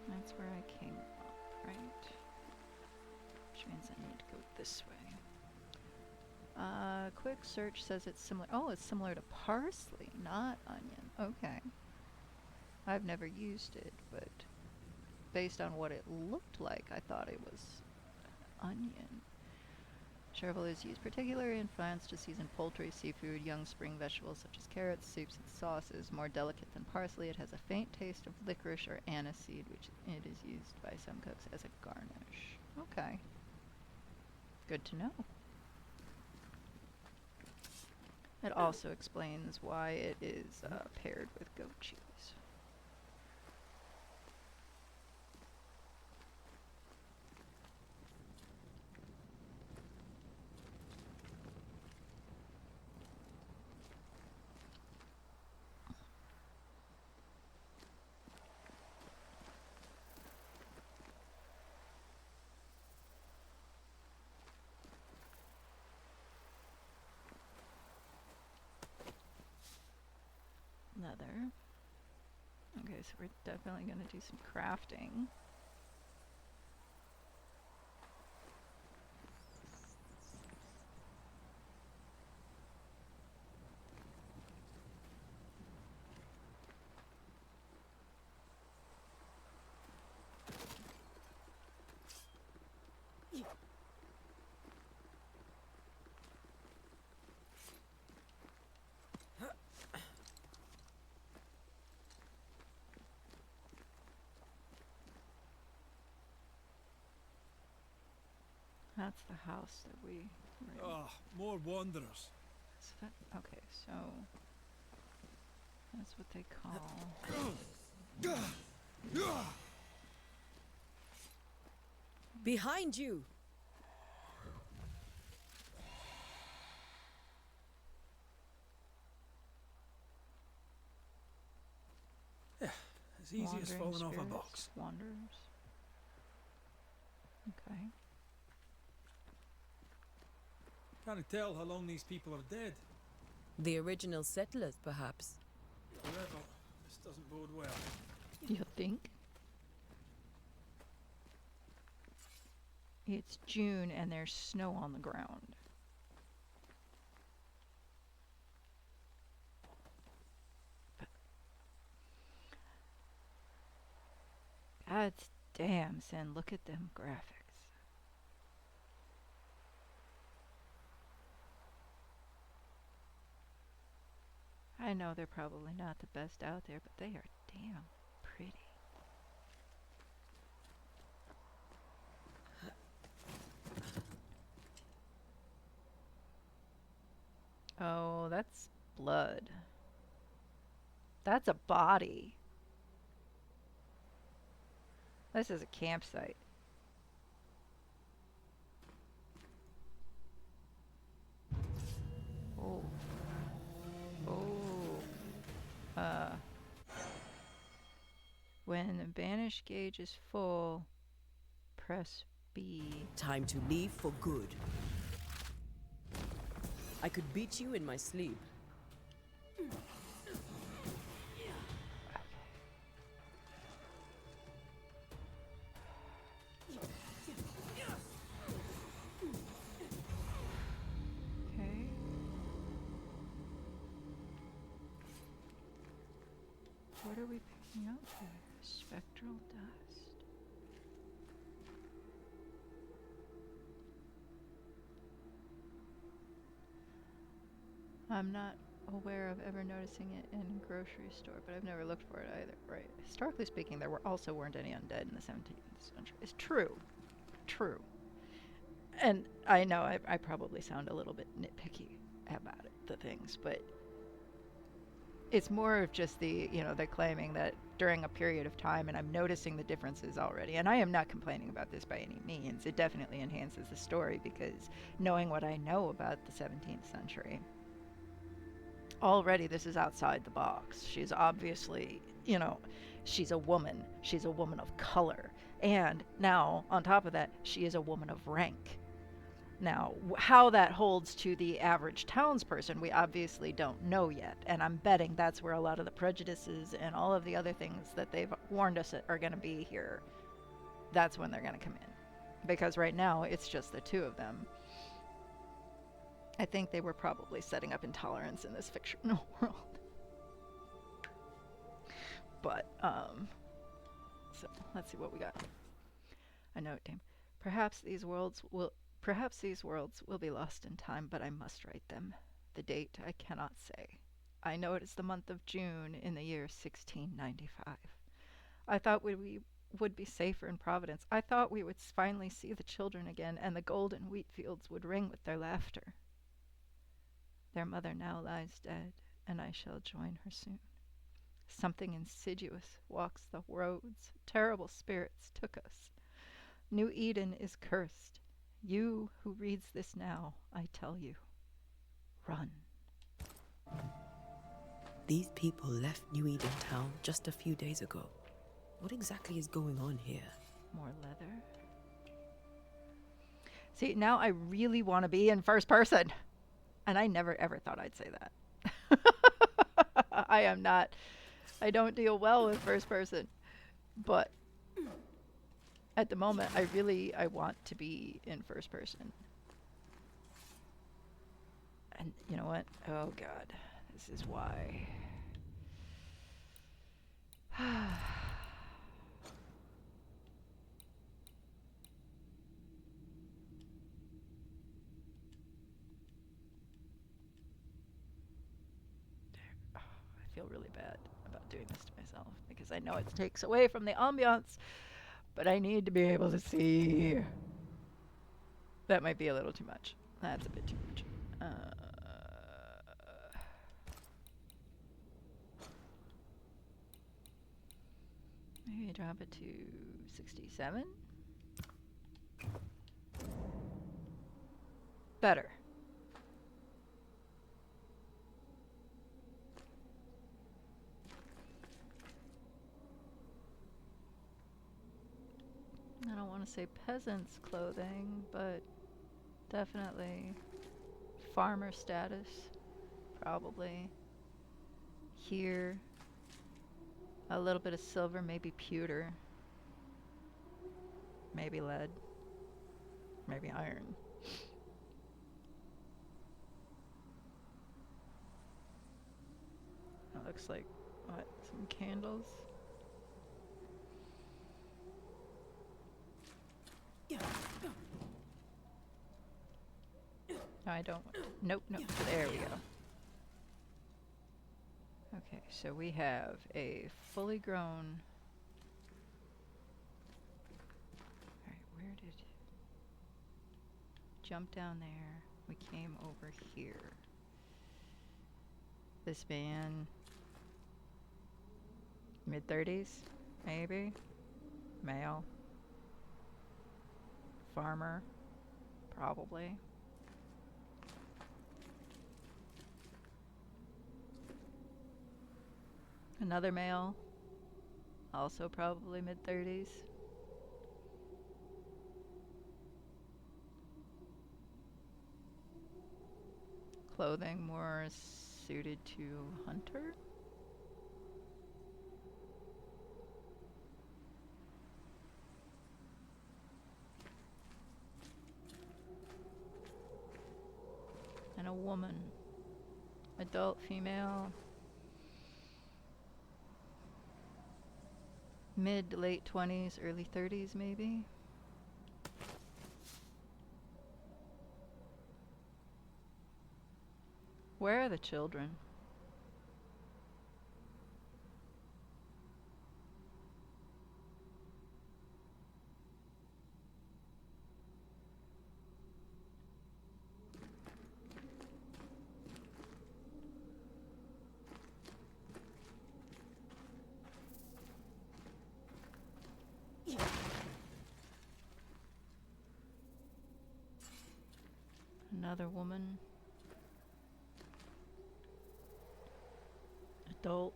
That's where I came up, right? Which means I need to go this way. Quick search says it's similar. Oh, it's similar to parsley, not onion. Okay. I've never used it, but based on what it looked like, I thought it was onion. Chervil is used particularly in France to season poultry, seafood, young spring vegetables such as carrots, soups, and sauces. More delicate than parsley, it has a faint taste of licorice or aniseed, which it is used by some cooks as a garnish. Okay. Good to know. It also explains why it is paired with goat cheese. Leather. Okay, so we're definitely going to do some crafting. That's the house that we were in. Ah, more wanderers. So that, okay, so that's what they call. Behind you! As easy as Wandering falling off a spirits, box. Wanderers. Okay. Can't tell how long these people are dead. The original settlers, perhaps. However, this doesn't bode well. You think? It's June and there's snow on the ground. God damn, Sen, look at them graphics. I know they're probably not the best out there, but they are damn pretty. Oh, that's blood. That's a body. This is a campsite. Oh. Oh. When the banish gauge is full, press B. Time to leave for good. I could beat you in my sleep. Okay. What are we picking up here? Spectral dust. I'm not aware of ever noticing it in a grocery store, but I've never looked for it either. Right. Historically speaking, there also weren't any undead in the 17th century. It's true. True. And I know I probably sound a little bit nitpicky about it, the things, but it's more of just they're claiming that during a period of time, and I'm noticing the differences already, and I am not complaining about this by any means. It definitely enhances the story because knowing what I know about the 17th century, already this is outside the box. She's obviously, she's a woman. She's a woman of color. And now, on top of that, she is a woman of rank. Now, how that holds to the average townsperson, we obviously don't know yet. And I'm betting that's where a lot of the prejudices and all of the other things that they've warned us are going to be here. That's when they're going to come in. Because right now, it's just the two of them. I think they were probably setting up intolerance in this fictional world. But, so let's see what we got. A note, Dame. Perhaps these worlds will be lost in time, but I must write them. The date I cannot say. I know it is the month of June in the year 1695. I thought we would be safer in Providence. I thought we would finally see the children again, and the golden wheat fields would ring with their laughter. Their mother now lies dead, and I shall join her soon. Something insidious walks the roads. Terrible spirits took us. New Eden is cursed. You who reads this now, I tell you, run. These people left New Eden Town just a few days ago. What exactly is going on here? More leather. See, now I really want to be in first person. And I never ever thought I'd say that. I don't deal well with first person. But at the moment, I want to be in first person. And you know what? Oh God, this is why. I feel really bad about doing this to myself because I know it takes away from the ambiance, but I need to be able to see. That might be a little too much. That's a bit too much. Maybe drop it to 67. Better. I don't want to say peasant's clothing, but definitely farmer status. Probably. Here. A little bit of silver, maybe pewter. Maybe lead. Maybe iron. That looks like, what, some candles? No, I don't. Nope, nope. There we go. Okay, so we have a fully grown. Alright, where did. Jump down there. We came over here. This man. Mid-30s, maybe. Male. Farmer. Probably. Another male, also probably mid-30s. Clothing more suited to hunter. And a woman, adult female. Mid to late 20s, early 30s maybe. Where are the children? Another woman. Adult.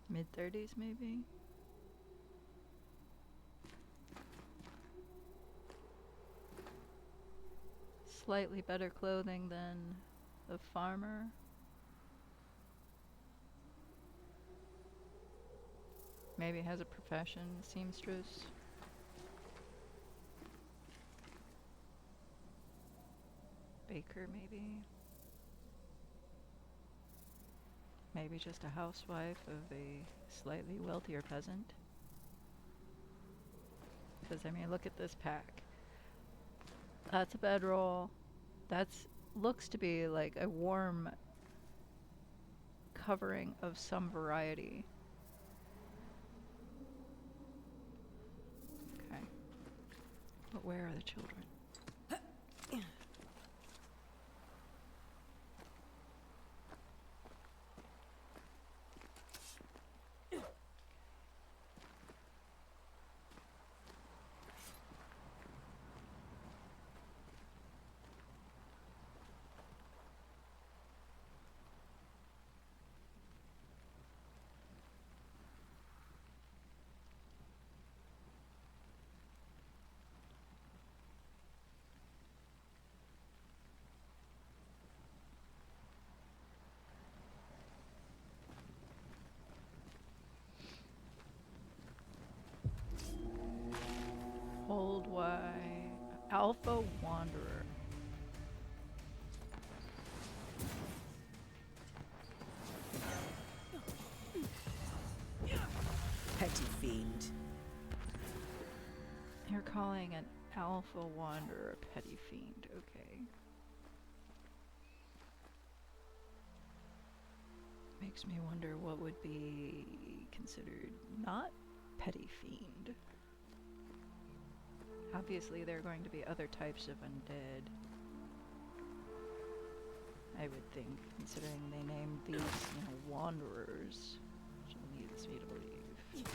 Mid-30s maybe. Slightly better clothing than the farmer. Maybe has a profession, seamstress. Baker, maybe. Maybe just a housewife of a slightly wealthier peasant. Because, I mean, look at this pack. That's a bedroll. That's looks to be like a warm covering of some variety. Okay. But where are the children? Old Y. Alpha Wanderer. Petty fiend. You're calling an Alpha Wanderer a petty fiend. Okay. Makes me wonder what would be considered not petty fiend. Obviously, there are going to be other types of undead. I would think, considering they named these, wanderers, which leads me to believe.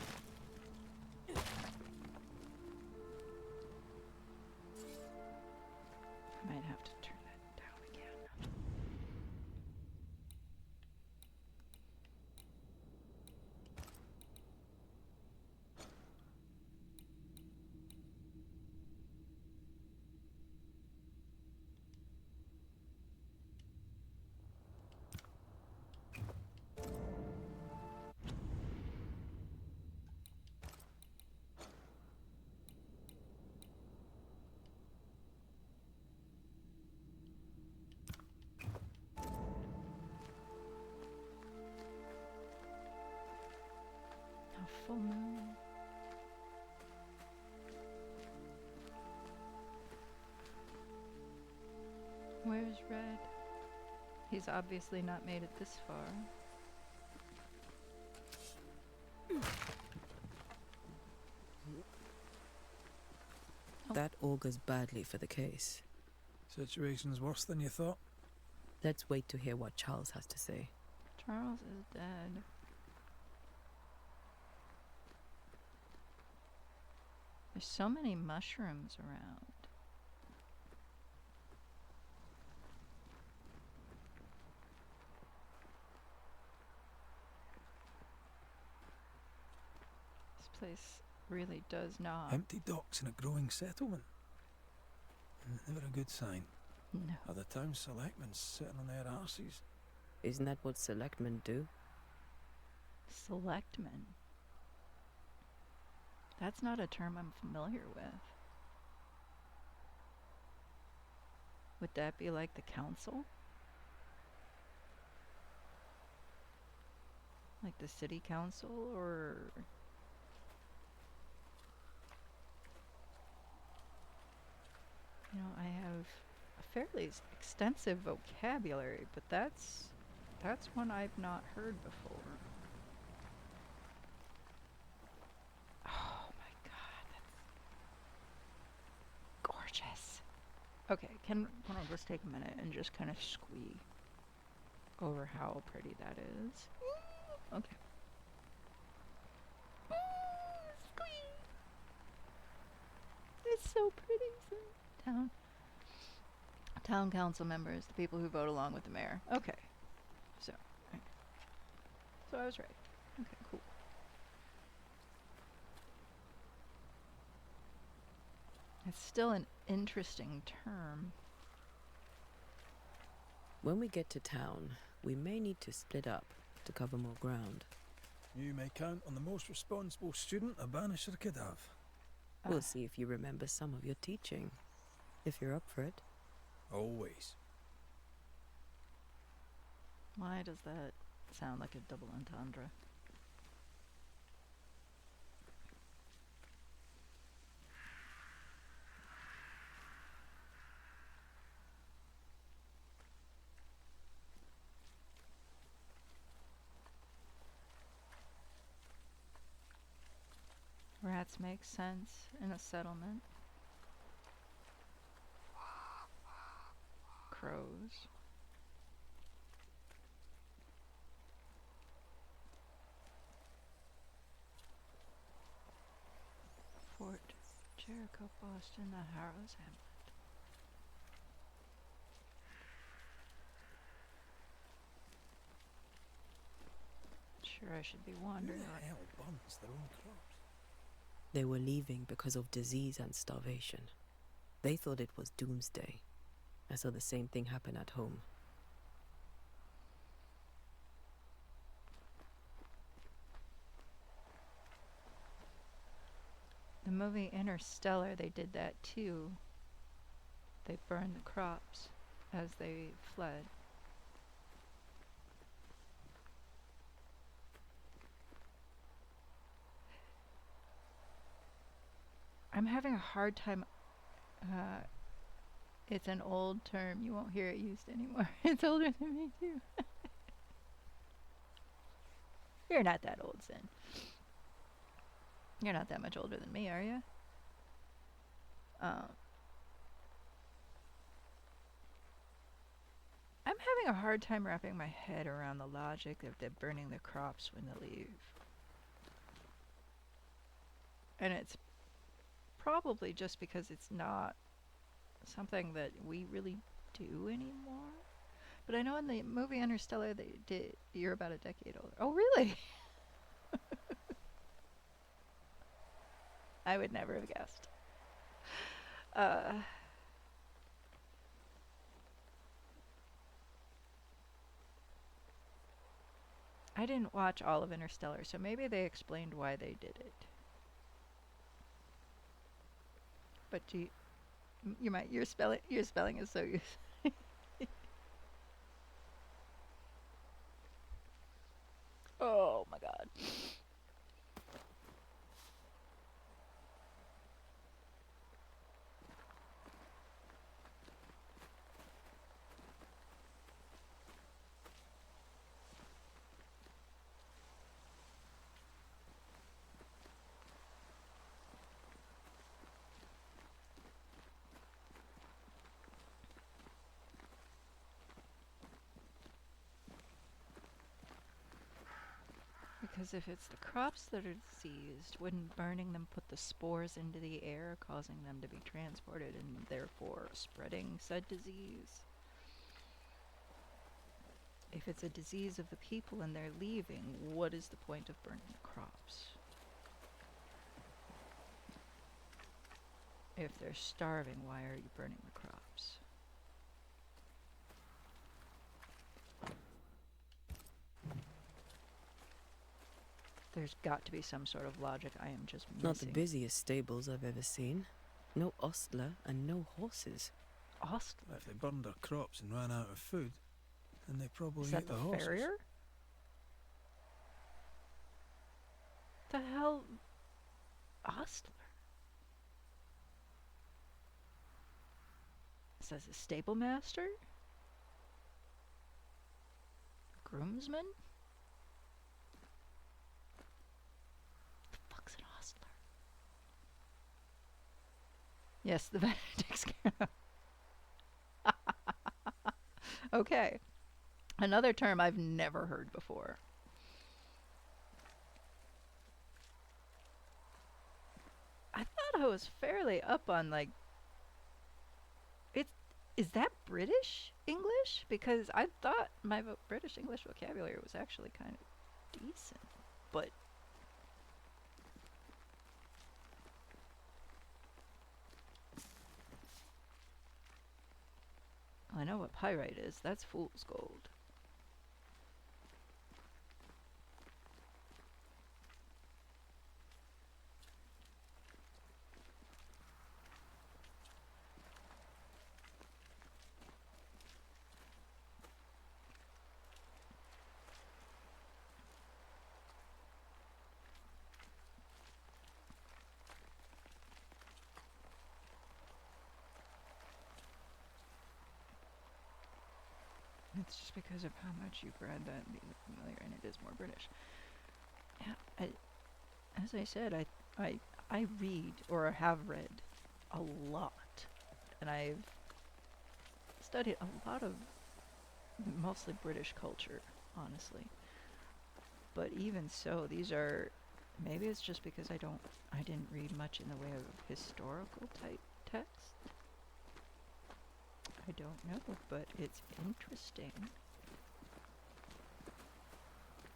I might have to turn that down again. A full moon. Where's Red? He's obviously not made it this far. That augurs badly for the case. Situation's worse than you thought. Let's wait to hear what Charles has to say. Charles is dead. There's so many mushrooms around. This place really does not. Empty docks in a growing settlement. Never a good sign. No. Are the town selectmen sitting on their arses? Isn't that what selectmen do? Selectmen. That's not a term I'm familiar with. Would that be like the council? Like the city council, or... I have a fairly extensive vocabulary, but that's one I've not heard before. Oh my god, that's gorgeous. Okay, can I just take a minute and just kind of squee over how pretty that is? Okay. Squee! It's so pretty. Town council members, the people who vote along with the mayor. Okay. So I was right. Okay, cool. It's still an interesting term. When we get to town, we may need to split up to cover more ground. You may count on the most responsible student a Banisher could have. We'll see if you remember some of your teaching, if you're up for it. Always. Why does that sound like a double entendre. Rats make sense in a settlement. Crows. Fort Jericho, Boston, the Harrows Hamlet. Sure, I should be Who wandering the on. hell burns their own crops? They were leaving because of disease and starvation. They thought it was doomsday. I saw the same thing happen at home. The movie Interstellar, they did that too. They burned the crops as they fled. I'm having a hard time. It's an old term. You won't hear it used anymore. It's older than me, too. You're not that old, Sin. You're not that much older than me, are you? I'm having a hard time wrapping my head around the logic of them burning the crops when they leave. And it's probably just because it's not something that we really do anymore. But I know in the movie Interstellar they did. You're about a decade older. Oh, really? I would never have guessed. I didn't watch all of Interstellar, so maybe they explained why they did it. But your spelling is so useful. Oh my god. Because if it's the crops that are diseased, wouldn't burning them put the spores into the air, causing them to be transported and therefore spreading said disease? If it's a disease of the people and they're leaving, what is the point of burning the crops? If they're starving, why are you burning the crops? There's got to be some sort of logic I am just missing. Not the busiest stables I've ever seen. No ostler and no horses. Ostler? If they burned their crops and ran out of food, then they probably Is that ate the the horses. farrier? The hell? Ostler? Says a stable master? Groomsman? The fuck's an ostler? Yes, the Benedict's Okay. Another term I've never heard before. I thought I was fairly up on, like, is that British English? Because I thought my British English vocabulary was actually kind of decent, but I know what pyrite is. That's fool's gold. just because of how much you've read that these are familiar, and it is more British. Yeah, as I said, I read or have read a lot, and I've studied a lot of mostly British culture, honestly. But even so, these are, maybe it's just because I didn't read much in the way of historical type text. I don't know, but it's interesting.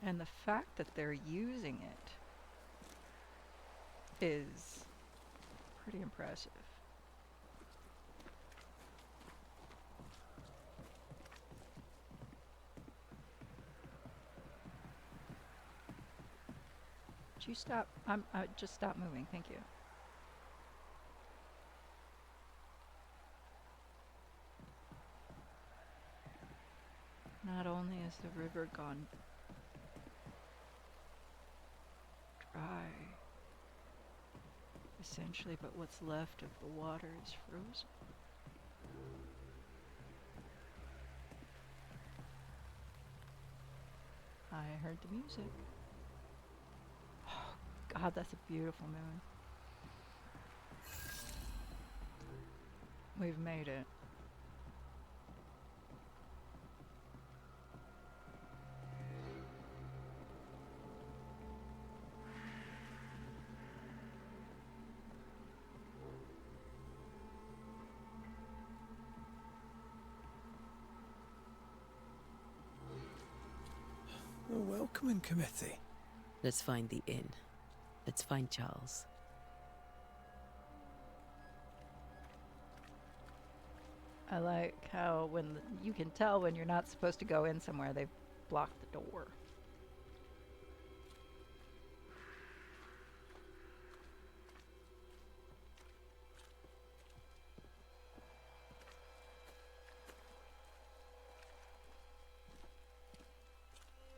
And the fact that they're using it is pretty impressive. Would you stop? Just stop moving. Thank you. Not only is the river gone dry, essentially, but what's left of the water is frozen. I heard the music. Oh, God, that's a beautiful moon. We've made it. The welcoming committee. Let's find the inn. Let's find Charles. I like how you can tell when you're not supposed to go in somewhere, they've blocked the door.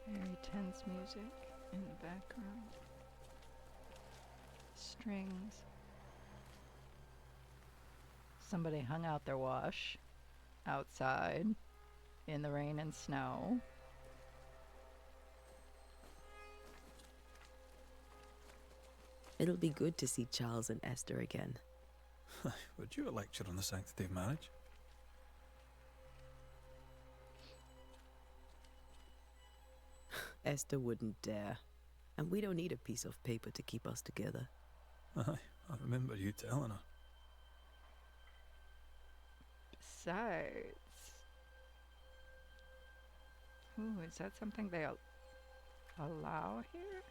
Very tense music in the background. Strings. Somebody hung out their wash outside in the rain and snow. It'll be good to see Charles and Esther again. Would you a lecture on the sanctity of marriage? Esther wouldn't dare. And we don't need a piece of paper to keep us together. Aye, I remember you telling her. Besides, ooh, is that something they allow here?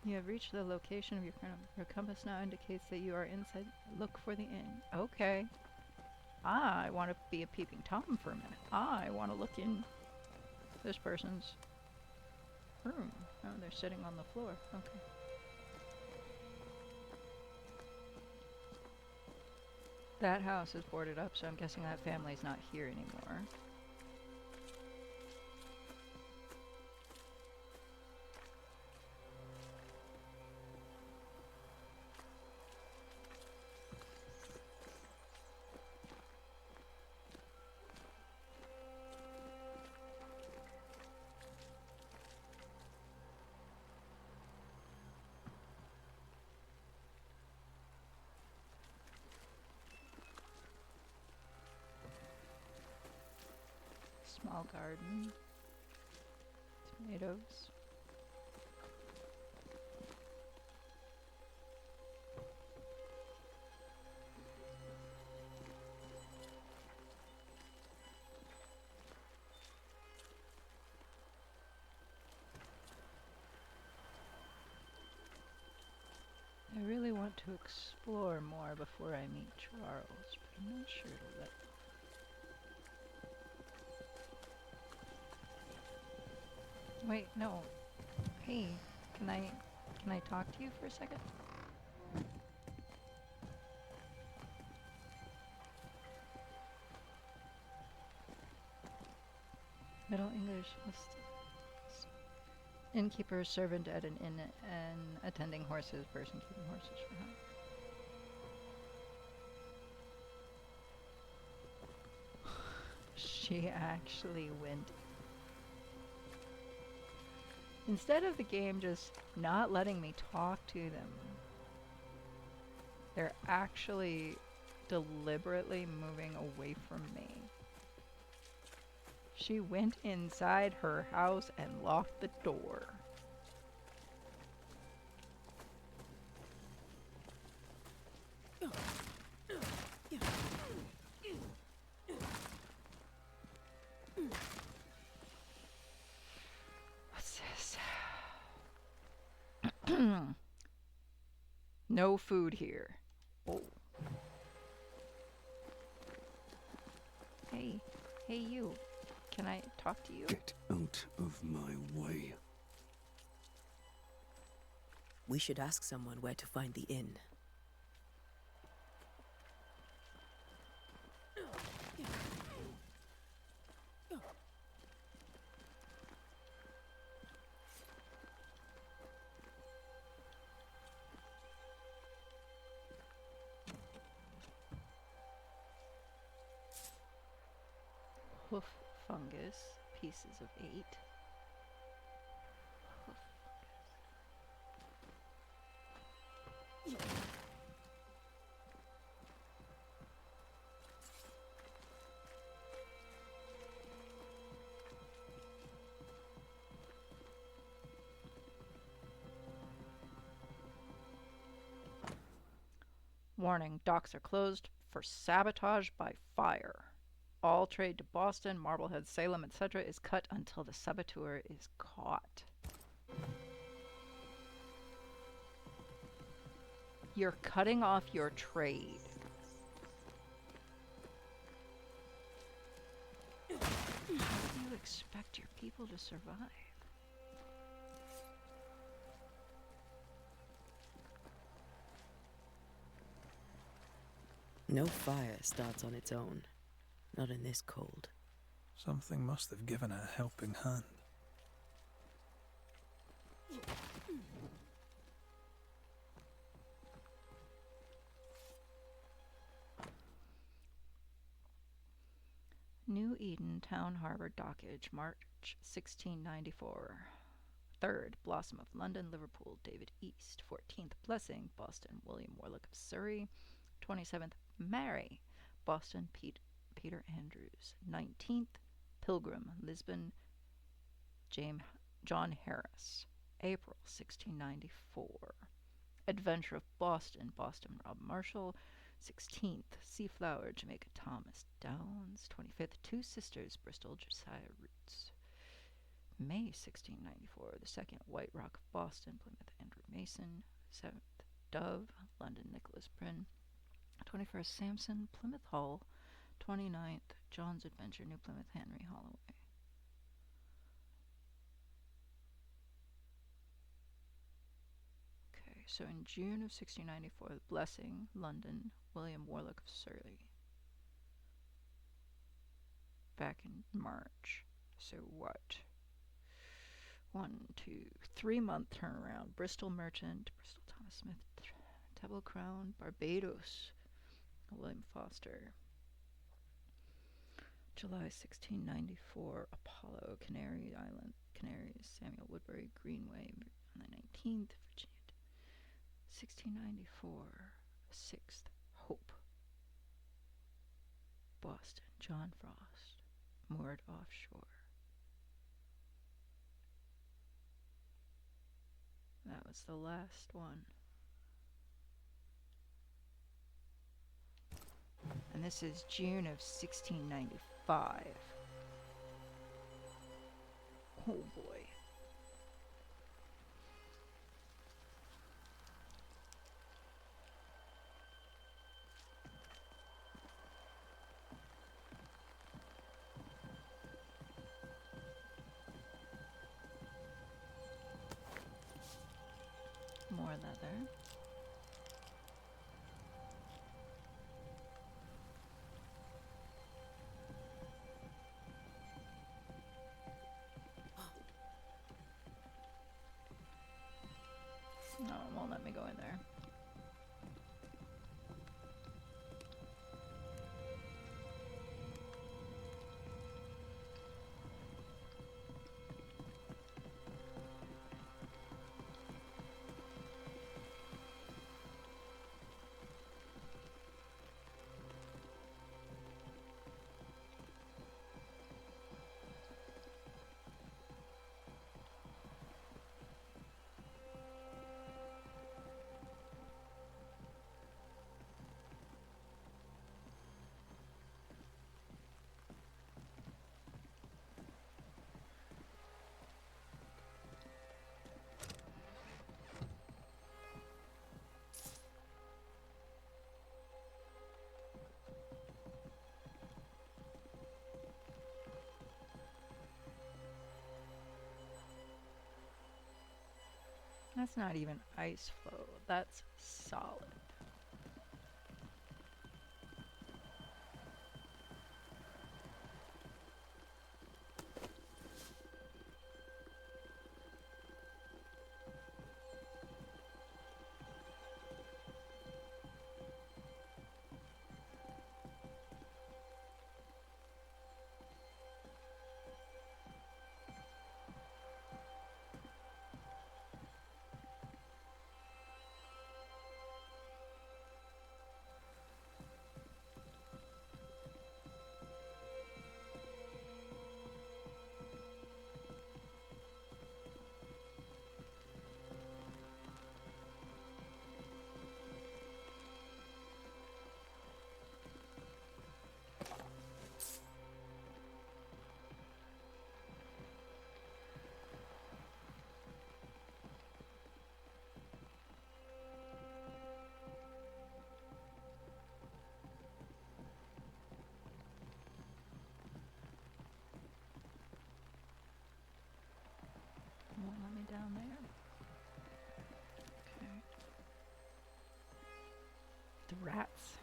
You have reached the location of your compass now indicates that you are inside. Look for the inn. Okay. I want to be a peeping Tom for a minute. I want to look in this person's room. Oh, they're sitting on the floor. Okay. That house is boarded up, so I'm guessing that family's not here anymore. Small garden. Tomatoes. I really want to explore more before I meet Charles, but I'm not sure to let. Wait, no. Hey, can I talk to you for a second? Middle English. Innkeeper, servant at an inn, and attending horses, person keeping horses for hire. She actually went. Instead of the game just not letting me talk to them, they're actually deliberately moving away from me. She went inside her house and locked the door. What's this? No food here. Oh. Hey, you. Can I talk to you? Get out of my way. We should ask someone where to find the inn. Hoof fungus, pieces of 8. Hoof Warning, docks are closed for sabotage by fire. All trade to Boston, Marblehead, Salem, etc. is cut until the saboteur is caught. You're cutting off your trade. How do you expect your people to survive? No fire starts on its own. Not in this cold. Something must have given it a helping hand. New Eden Town Harbour Dockage, March 1694. 3rd, Blossom of London, Liverpool, David East. 14th, Blessing, Boston, William Warlock of Surrey. 27th, Mary, Boston, Peter Andrews. 19th, Pilgrim, Lisbon, John Harris. April 1694. Adventure of Boston, Boston, Rob Marshall. 16th, Seaflower, Jamaica, Thomas Downs. 25th, Two Sisters, Bristol, Josiah Roots. May 1694, the 2nd, White Rock of Boston, Plymouth, Andrew Mason. 7th, Dove, London, Nicholas Prynne. 21st, Samson, Plymouth Hull. 29th, John's Adventure, New Plymouth, Henry Holloway. Okay, so in June of 1694, The Blessing, London, William Warlock of Surrey. Back in March. So what? 1, 2, 3 month turnaround. Bristol Merchant, Bristol Thomas Smith, Table Crown, Barbados, William Foster. July 1694, Apollo, Canary Island, Canaries, Samuel Woodbury, Greenway, on the 19th, Virginia. 1694, 6th, Hope, Boston, John Frost, moored offshore. That was the last one. And this is June of 1695. Oh boy. More leather. No, it won't let me go in there. That's not even ice flow. That's solid. Won't let me down there. Okay. The rats.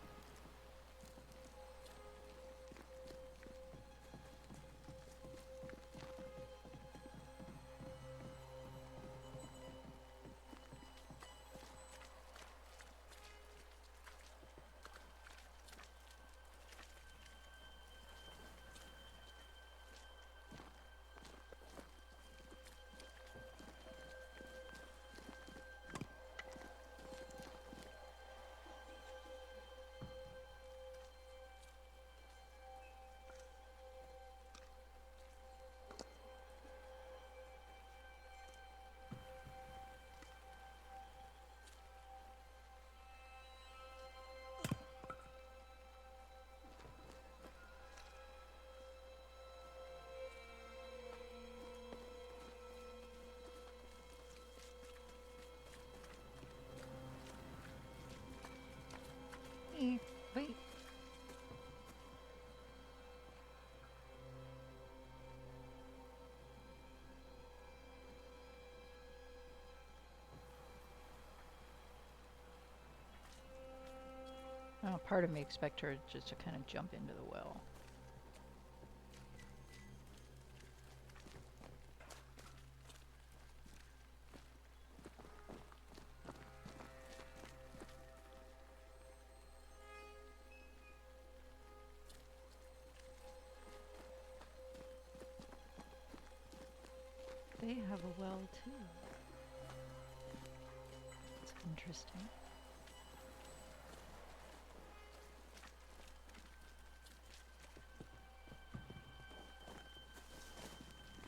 Wait. Oh, part of me expect her just to kind of jump into the well. They have a well too. It's interesting.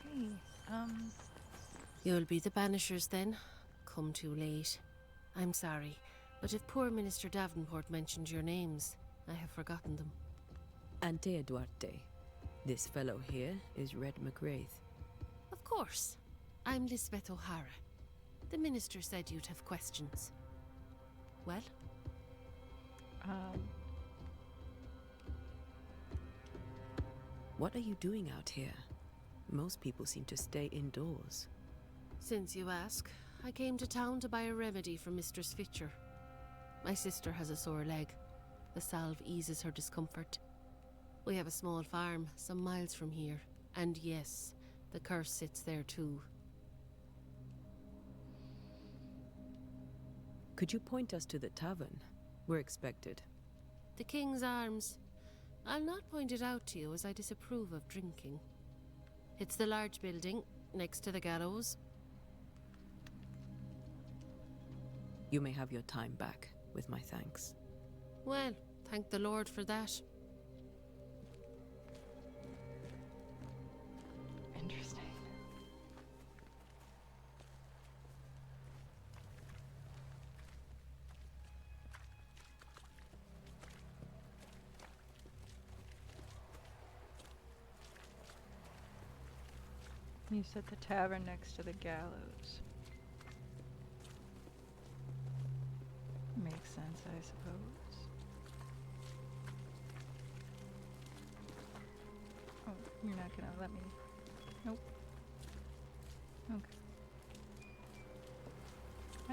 Hey, You'll be the Banishers then? Come too late. I'm sorry, but if poor Minister Davenport mentioned your names, I have forgotten them. Ante Duarte. This fellow here is Red McGrath. Of course. I'm Lisbeth O'Hara. The minister said you'd have questions. Well? What are you doing out here? Most people seem to stay indoors. Since you ask, I came to town to buy a remedy for Mistress Fitcher. My sister has a sore leg. The salve eases her discomfort. We have a small farm, some miles from here. And yes, the curse sits there too. Could you point us to the tavern? We're expected. The King's Arms. I'll not point it out to you as I disapprove of drinking. It's the large building, next to the gallows. You may have your time back, with my thanks. Well, thank the Lord for that. interesting. You said the tavern next to the gallows. Makes sense, I suppose. Oh, you're not gonna let me... Nope. Okay.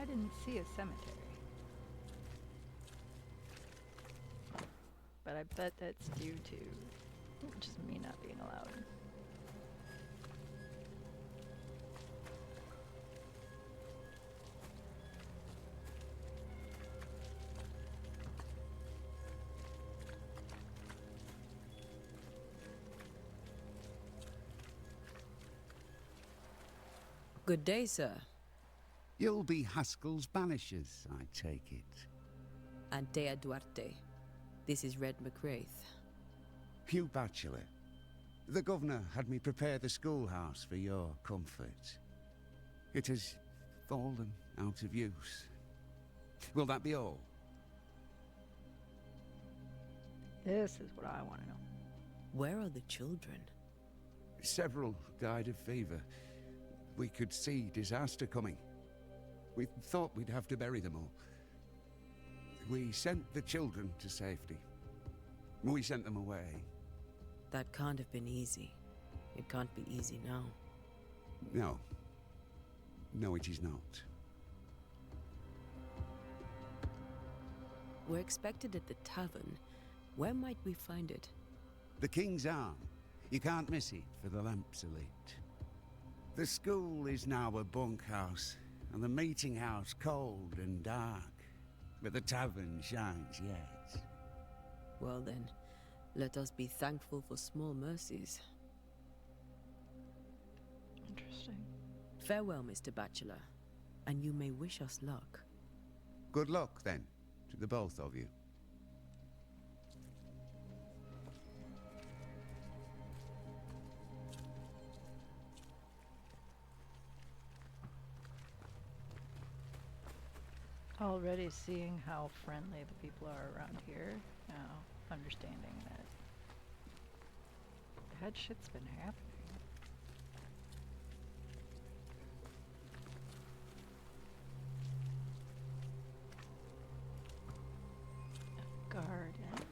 I didn't see a cemetery. But I bet that's due to just me not being allowed. Good day, sir. You'll be Haskell's Banishers, I take it. Antea Duarte. This is Red McWraith. Hugh Bachelor. The governor had me prepare the schoolhouse for your comfort. It has fallen out of use. Will that be all? This is what I want to know. Where are the children? Several died of fever. We could see disaster coming. We thought we'd have to bury them all. We sent the children to safety. We sent them away. That can't have been easy. It can't be easy now. No. No, it is not. We're expected at the tavern. Where might we find it? The King's Arm. You can't miss it, for the lamps are lit. The school is now a bunkhouse, and the meeting house cold and dark. But the tavern shines yet. Well then, let us be thankful for small mercies. Interesting. Farewell, Mr. Bachelor, and you may wish us luck. Good luck, then, to the both of you. Already seeing how friendly the people are around here, now understanding that bad shit's been happening. A garden.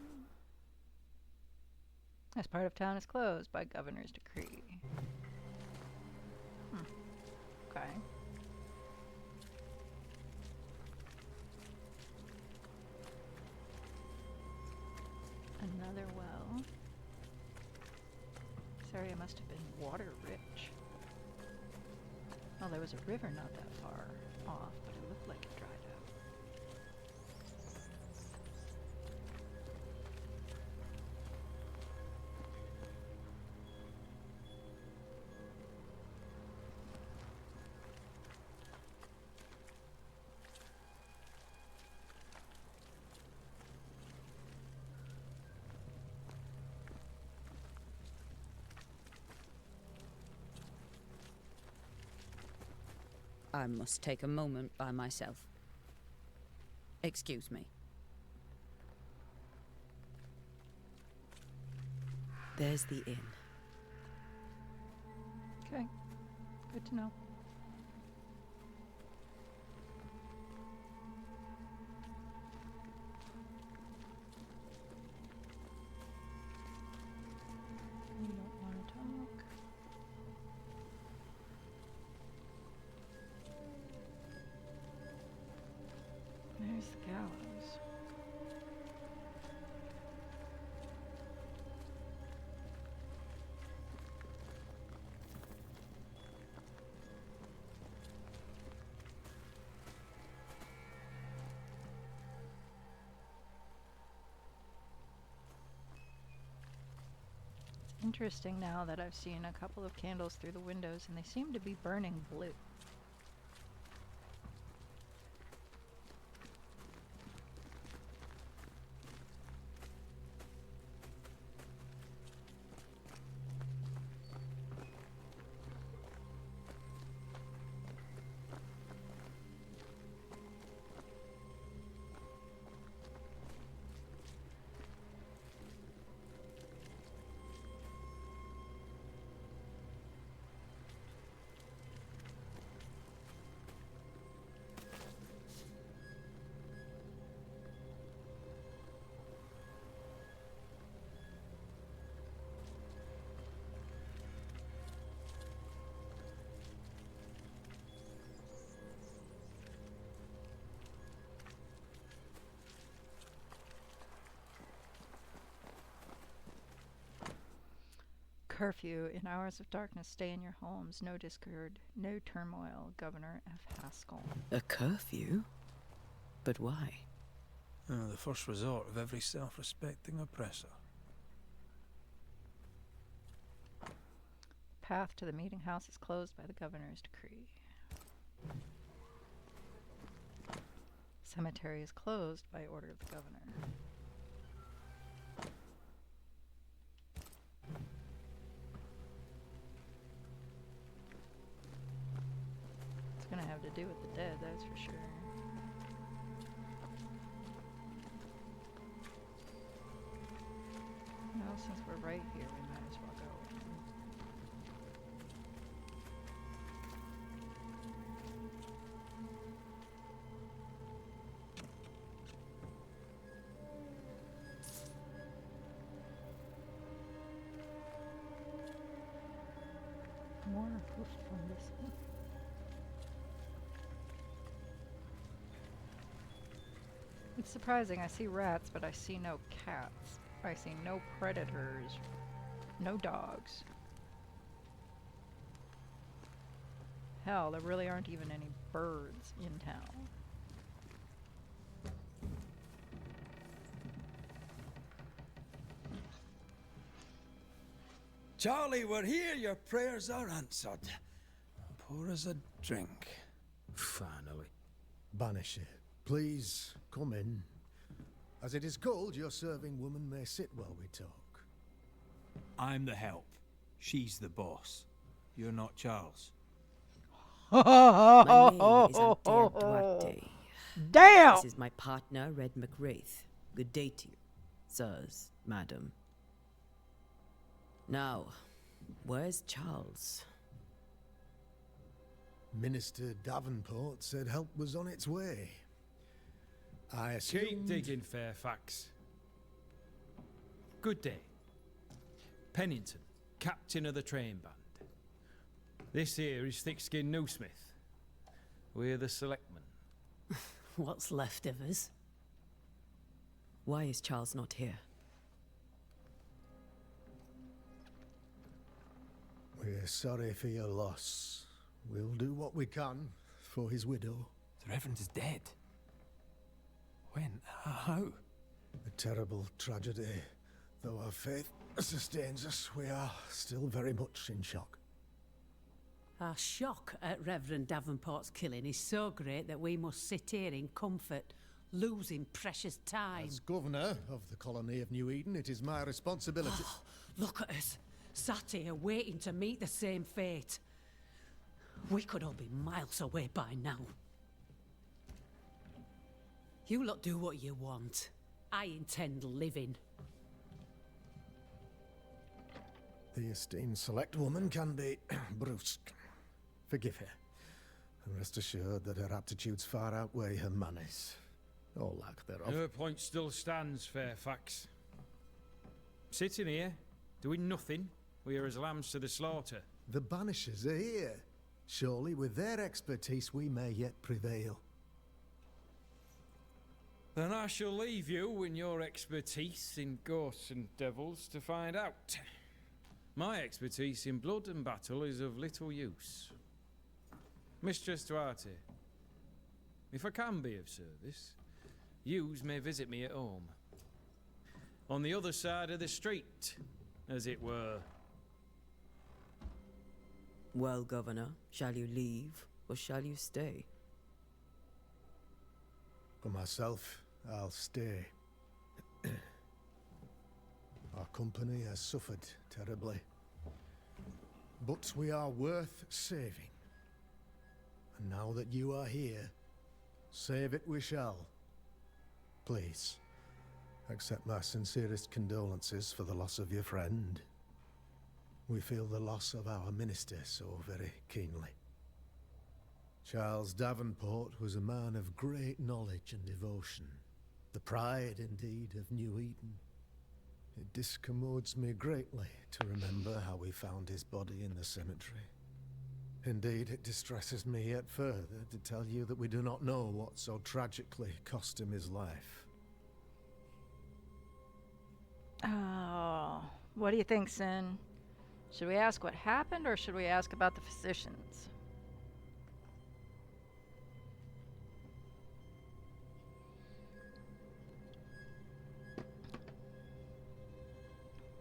This part of town is closed by governor's decree. Okay. Another well. This area must have been water rich. Well, there was a river not that far off, but it looked like it dried up. I must take a moment by myself. Excuse me. There's the inn. Okay, good to know. You don't want to talk. There's the gallows. Interesting now that I've seen a couple of candles through the windows and they seem to be burning blue. Curfew. In hours of darkness, stay in your homes. No discord, no turmoil. Governor F. Haskell. A curfew? But why? The first resort of every self-respecting oppressor. Path to the meeting house is closed by the governor's decree. Cemetery is closed by order of the governor. It's gonna have to do with the dead, that's for sure. Well, since we're right here, we might as well go. More hoof from this one. It's surprising. I see rats, but I see no cats. I see no predators. No dogs. Hell, there really aren't even any birds in town. Charlie, we're here. Your prayers are answered. Pour us a drink. Finally. Banisher, please come in. As it is cold, your serving woman may sit while we talk. I'm the help. She's the boss. You're not Charles. My name is Ante Duarte. Damn! This is my partner, Red McWraith. Good day to you, sirs, madam. Now, where's Charles? Minister Davenport said help was on its way. I assumed... Keep digging, Fairfax. Good day. Pennington, captain of the train band. This here is Thick-Skinned Newsmith. We're the selectmen. What's left of us? Why is Charles not here? We're sorry for your loss. We'll do what we can for his widow. The Reverend is dead. When? How? A terrible tragedy. Though our faith sustains us, we are still very much in shock. Our shock at Reverend Davenport's killing is so great that we must sit here in comfort, losing precious time. As governor of the colony of New Eden, it is my responsibility... Look at us, sat here waiting to meet the same fate. We could all be miles away by now. You lot do what you want. I intend living. The esteemed select woman can be brusque. Forgive her, and rest assured that her aptitudes far outweigh her manners, or lack thereof. Her point still stands, Fairfax. Sitting here, doing nothing, we are as lambs to the slaughter. The Banishers are here. Surely with their expertise we may yet prevail. Then I shall leave you and your expertise in ghosts and devils to find out. My expertise in blood and battle is of little use. Mistress Duarte, if I can be of service, yous may visit me at home. On the other side of the street, as it were. Well, Governor, shall you leave or shall you stay? For myself, I'll stay. Our company has suffered terribly. But we are worth saving. And now that you are here, save it we shall. Please, accept my sincerest condolences for the loss of your friend. We feel the loss of our minister so very keenly. Charles Davenport was a man of great knowledge and devotion, the pride indeed of New Eden. It discommodes me greatly to remember how we found his body in the cemetery. Indeed, it distresses me yet further to tell you that we do not know what so tragically cost him his life. Oh, what do you think, Sin? Should we ask what happened, or should we ask about the physicians?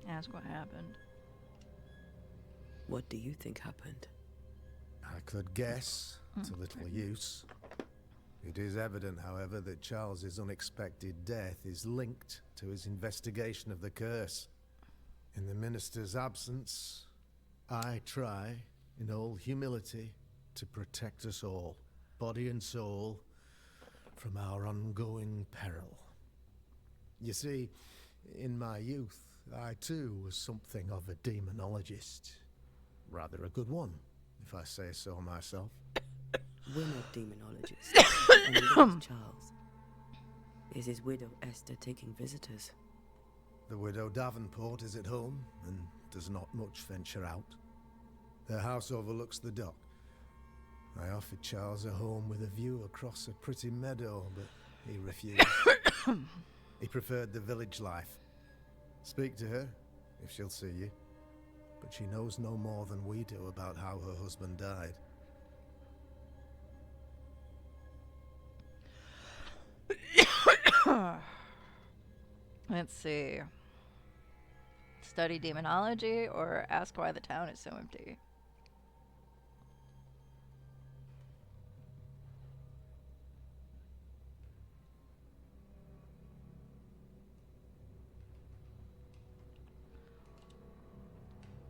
Ask what happened. What do you think happened? I could guess. To little use. It is evident, however, that Charles's unexpected death is linked to his investigation of the curse. In the minister's absence, I try, in all humility, to protect us all, body and soul, from our ongoing peril. You see, in my youth, I too was something of a demonologist. Rather a good one, if I say so myself. We're not demonologists. Only there's Charles. Is his widow Esther taking visitors? The widow Davenport is at home and does not much venture out. Their house overlooks the dock. I offered Charles a home with a view across a pretty meadow, but he refused. He preferred the village life. Speak to her, if she'll see you. But she knows no more than we do about how her husband died. Let's see. Study demonology or ask why the town is so empty?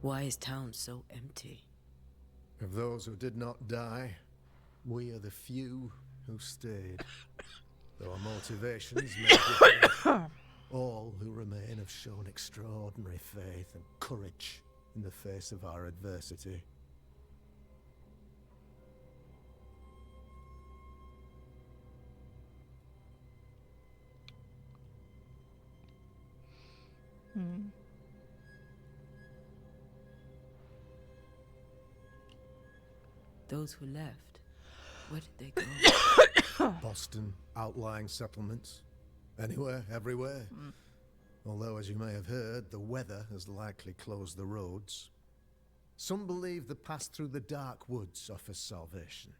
Why is town so empty? Of those who did not die, we are the few who stayed. Though our motivations may differ, all who remain have shown extraordinary faith and courage in the face of our adversity. Those who left, where did they go? Boston, outlying settlements. Anywhere, everywhere. Although, as you may have heard, the weather has likely closed the roads. Some believe the path through the dark woods offers salvation.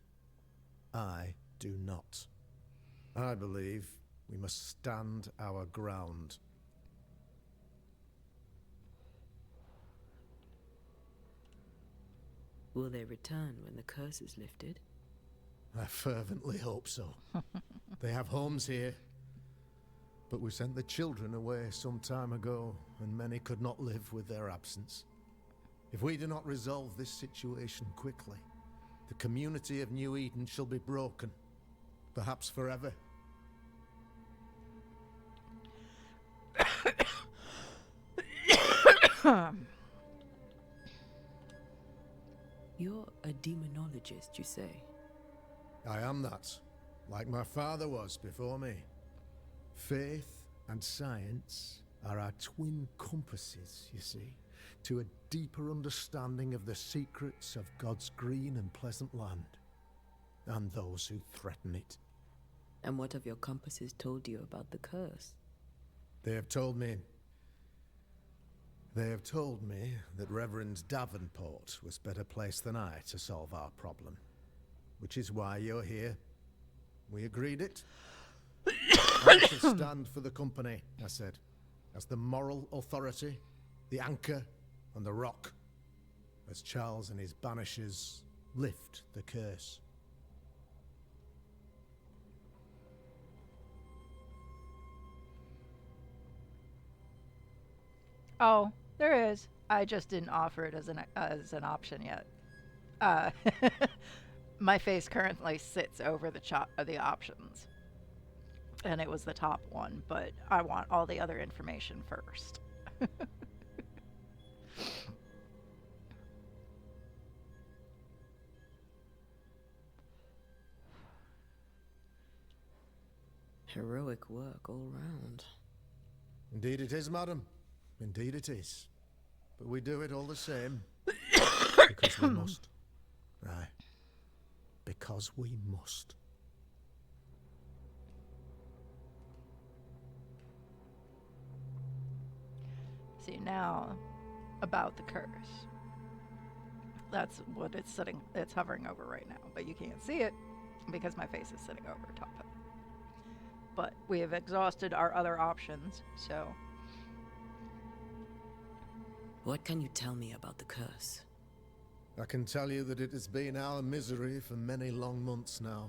I do not. I believe we must stand our ground. Will they return when the curse is lifted? I fervently hope so. They have homes here. But we sent the children away some time ago, and many could not live with their absence. If we do not resolve this situation quickly, the community of New Eden shall be broken, perhaps forever. You're a demonologist, you say? I am that, like my father was before me. Faith and science are our twin compasses, you see, to a deeper understanding of the secrets of God's green and pleasant land, and those who threaten it. And what have your compasses told you about the curse? They have told me that Reverend Davenport was better placed than I to solve our problem, which is why you're here. We agreed it. I shall stand for the company, I said, as the moral authority, the anchor, and the rock, as Charles and his Banishers lift the curse. Oh, there is. I just didn't offer it as an option yet. My face currently sits over the options, and it was the top one, but I want all the other information first. Heroic work all round. Indeed it is, madam. Indeed it is. But we do it all the same. Because we must. Aye. Because we must. See, now, about the curse. That's what it's hovering over right now. But you can't see it because my face is sitting over top of it. But we have exhausted our other options, so... What can you tell me about the curse? I can tell you that it has been our misery for many long months now.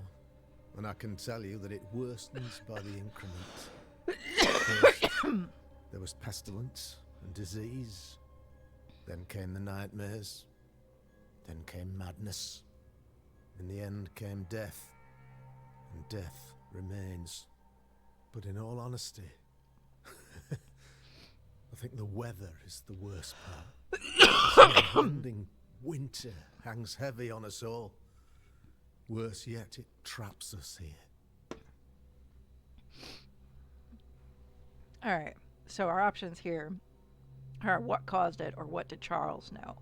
And I can tell you that it worsens by the increment. First, there was pestilence and disease. Then came the nightmares. Then came madness. In the end came death. And death remains. But in all honesty, I think the weather is the worst part. The impending winter hangs heavy on us all. Worse yet, it traps us here. Alright, so our options here are what caused it or what did Charles know.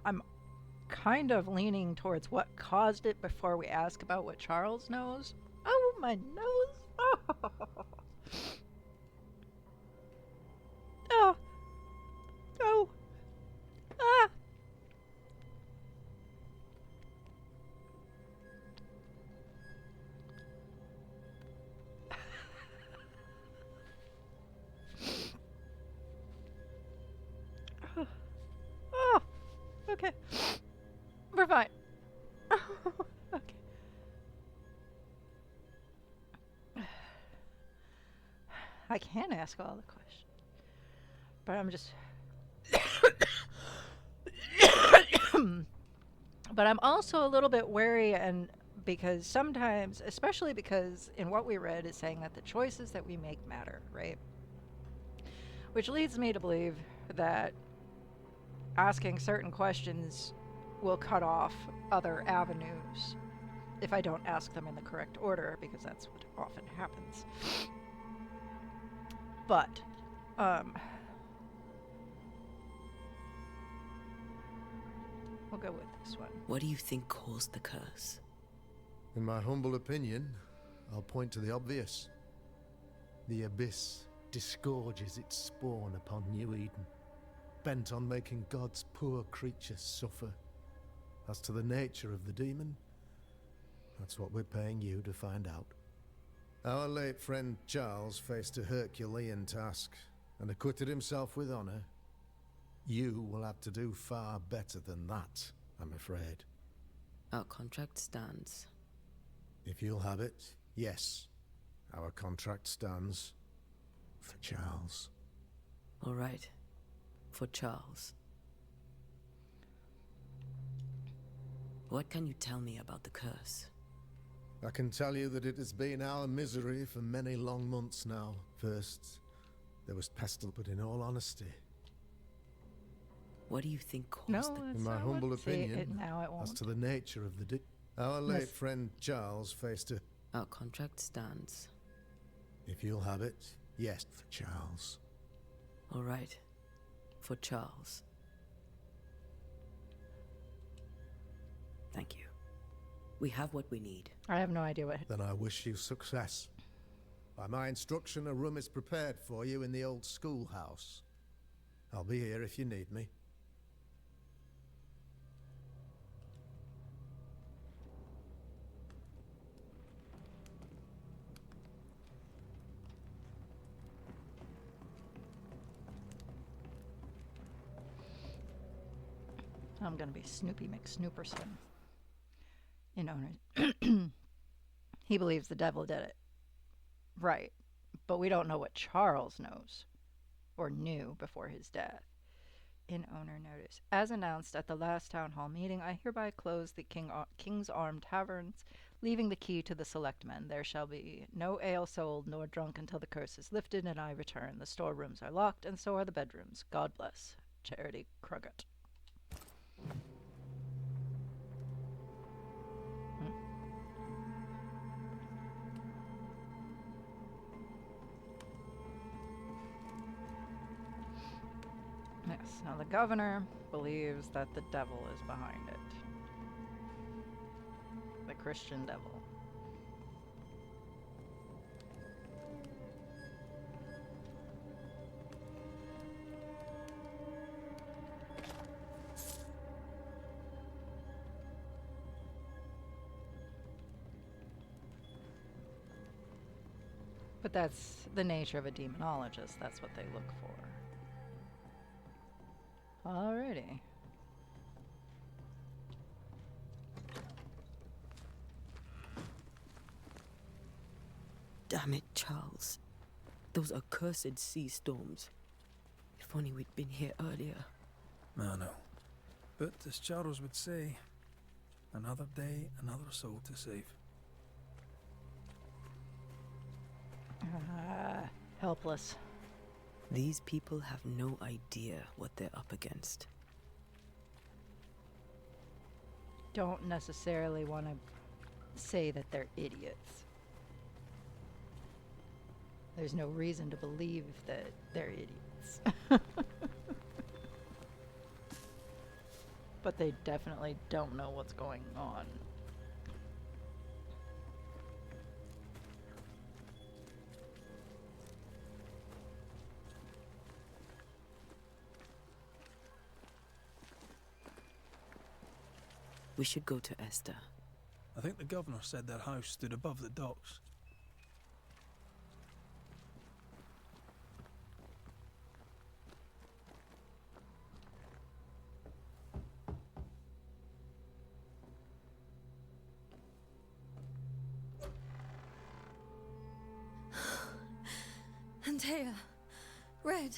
I'm kind of leaning towards what caused it before we ask about what Charles knows. Oh, my nose! Oh! Oh! Oh! Ah! Oh! Okay. We're fine. Okay. I can ask all the questions, but I'm just... But I'm also a little bit wary, and because sometimes, especially because in what we read is saying that the choices that we make matter, right? Which leads me to believe that asking certain questions will cut off other avenues if I don't ask them in the correct order, because that's what often happens. But, we'll go with this one. What do you think caused the curse? In my humble opinion, I'll point to the obvious. The abyss disgorges its spawn upon New Eden, bent on making God's poor creatures suffer. As to the nature of the demon, that's what we're paying you to find out. Our late friend Charles faced a Herculean task and acquitted himself with honor. You will have to do far better than that, I'm afraid. Our contract stands. If you'll have it, yes. Our contract stands for Charles. All right. For Charles. What can you tell me about the curse? I can tell you that it has been our misery for many long months now. First, there was pestilence, but in all honesty... What do you think caused No, the... that's In my not humble what- see, opinion, now it as won't. to the nature of the our late Yes. friend Charles faced a... Our contract stands. If you'll have it, yes, for Charles. All right. For Charles. Thank you. We have what we need. I have no idea what... Then I wish you success. By my instruction, a room is prepared for you in the old schoolhouse. I'll be here if you need me. I'm gonna be Snoopy McSnooperson. You know, he believes the devil did it. Right. But we don't know what Charles knows or knew before his death. In owner notice. As announced at the last town hall meeting, I hereby close the King's Arm taverns, leaving the key to the selectmen. There shall be no ale sold nor drunk until the curse is lifted and I return. The storerooms are locked, and so are the bedrooms. God bless. Charity Crugget. Yes, now the governor believes that the devil is behind it. The Christian devil. But that's the nature of a demonologist. That's what they look for. Alrighty. Damn it, Charles. Those accursed sea storms. If only we'd been here earlier. I know. But as Charles would say, another day, another soul to save. Helpless. These people have no idea what they're up against. Don't necessarily want to say that they're idiots. There's no reason to believe that they're idiots. But they definitely don't know what's going on. We should go to Esther. I think the governor said their house stood above the docks. Antea. Red.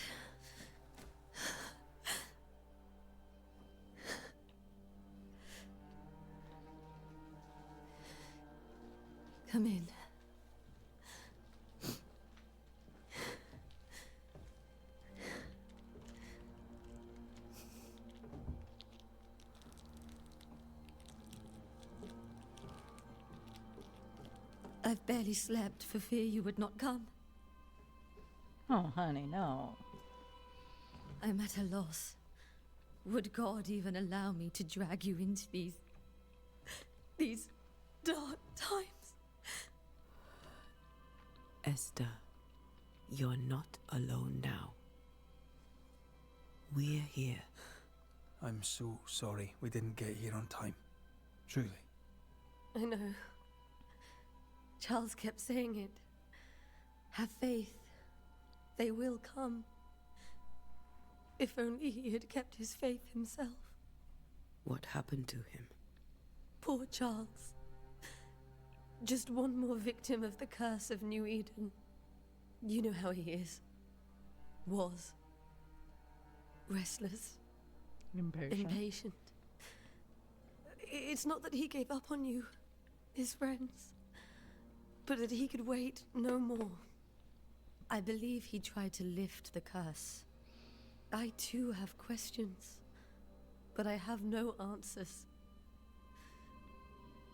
Come in. I've barely slept for fear you would not come. Oh, honey, no. I'm at a loss. Would God even allow me to drag you into these dark times? Esther, you're not alone now. We're here. I'm so sorry we didn't get here on time. Truly. I know. Charles kept saying it. Have faith. They will come. If only he had kept his faith himself. What happened to him? Poor Charles. Just one more victim of the curse of New Eden. You know how he is. Was. Restless. Impatient. It's not that he gave up on you, his friends, but that he could wait no more. I believe he tried to lift the curse. I too have questions, but I have no answers.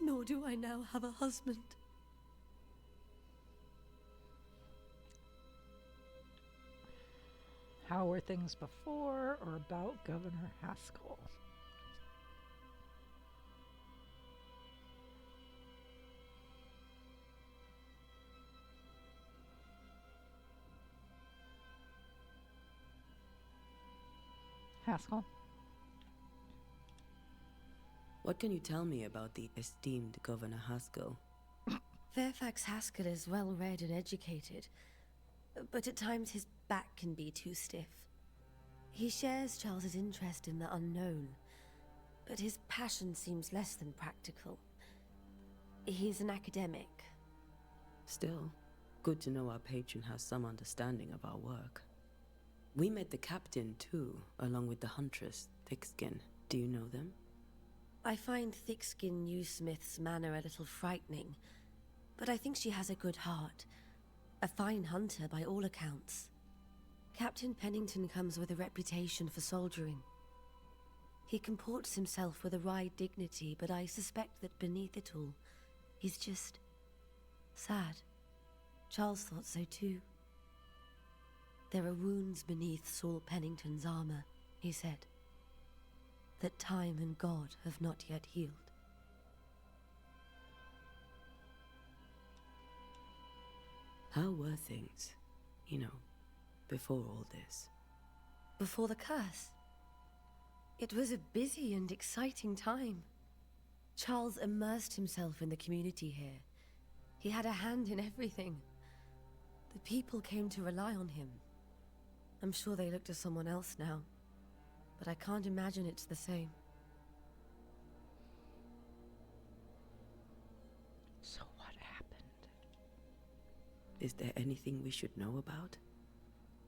Nor do I now have a husband. How were things before or about Governor Haskell? Haskell? What can you tell me about the esteemed Governor Haskell? Fairfax Haskell is well read and educated, but at times his back can be too stiff. He shares Charles's interest in the unknown, but his passion seems less than practical. He's an academic. Still, good to know our patron has some understanding of our work. We met the captain too, along with the huntress, Thickskin. Do you know them? I find Thickskin Newsmith's manner a little frightening, but I think she has a good heart. A fine hunter by all accounts. Captain Pennington comes with a reputation for soldiering. He comports himself with a wry dignity, but I suspect that beneath it all, he's just sad. Charles thought so too. There are wounds beneath Saul Pennington's armor, he said, that time and God have not yet healed. How were things, before all this? Before the curse? It was a busy and exciting time. Charles immersed himself in the community here. He had a hand in everything. The people came to rely on him. I'm sure they look to someone else now, but I can't imagine it's the same. So what happened? Is there anything we should know about?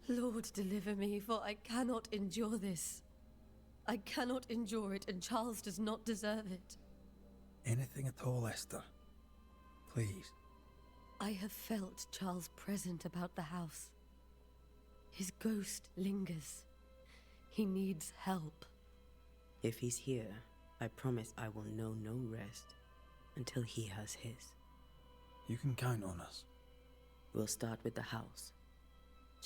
Lord, deliver me, for I cannot endure this. I cannot endure it, and Charles does not deserve it. Anything at all, Esther. Please. I have felt Charles' present about the house. His ghost lingers. He needs help. If he's here, I promise I will know no rest until he has his. You can count on us. We'll start with the house.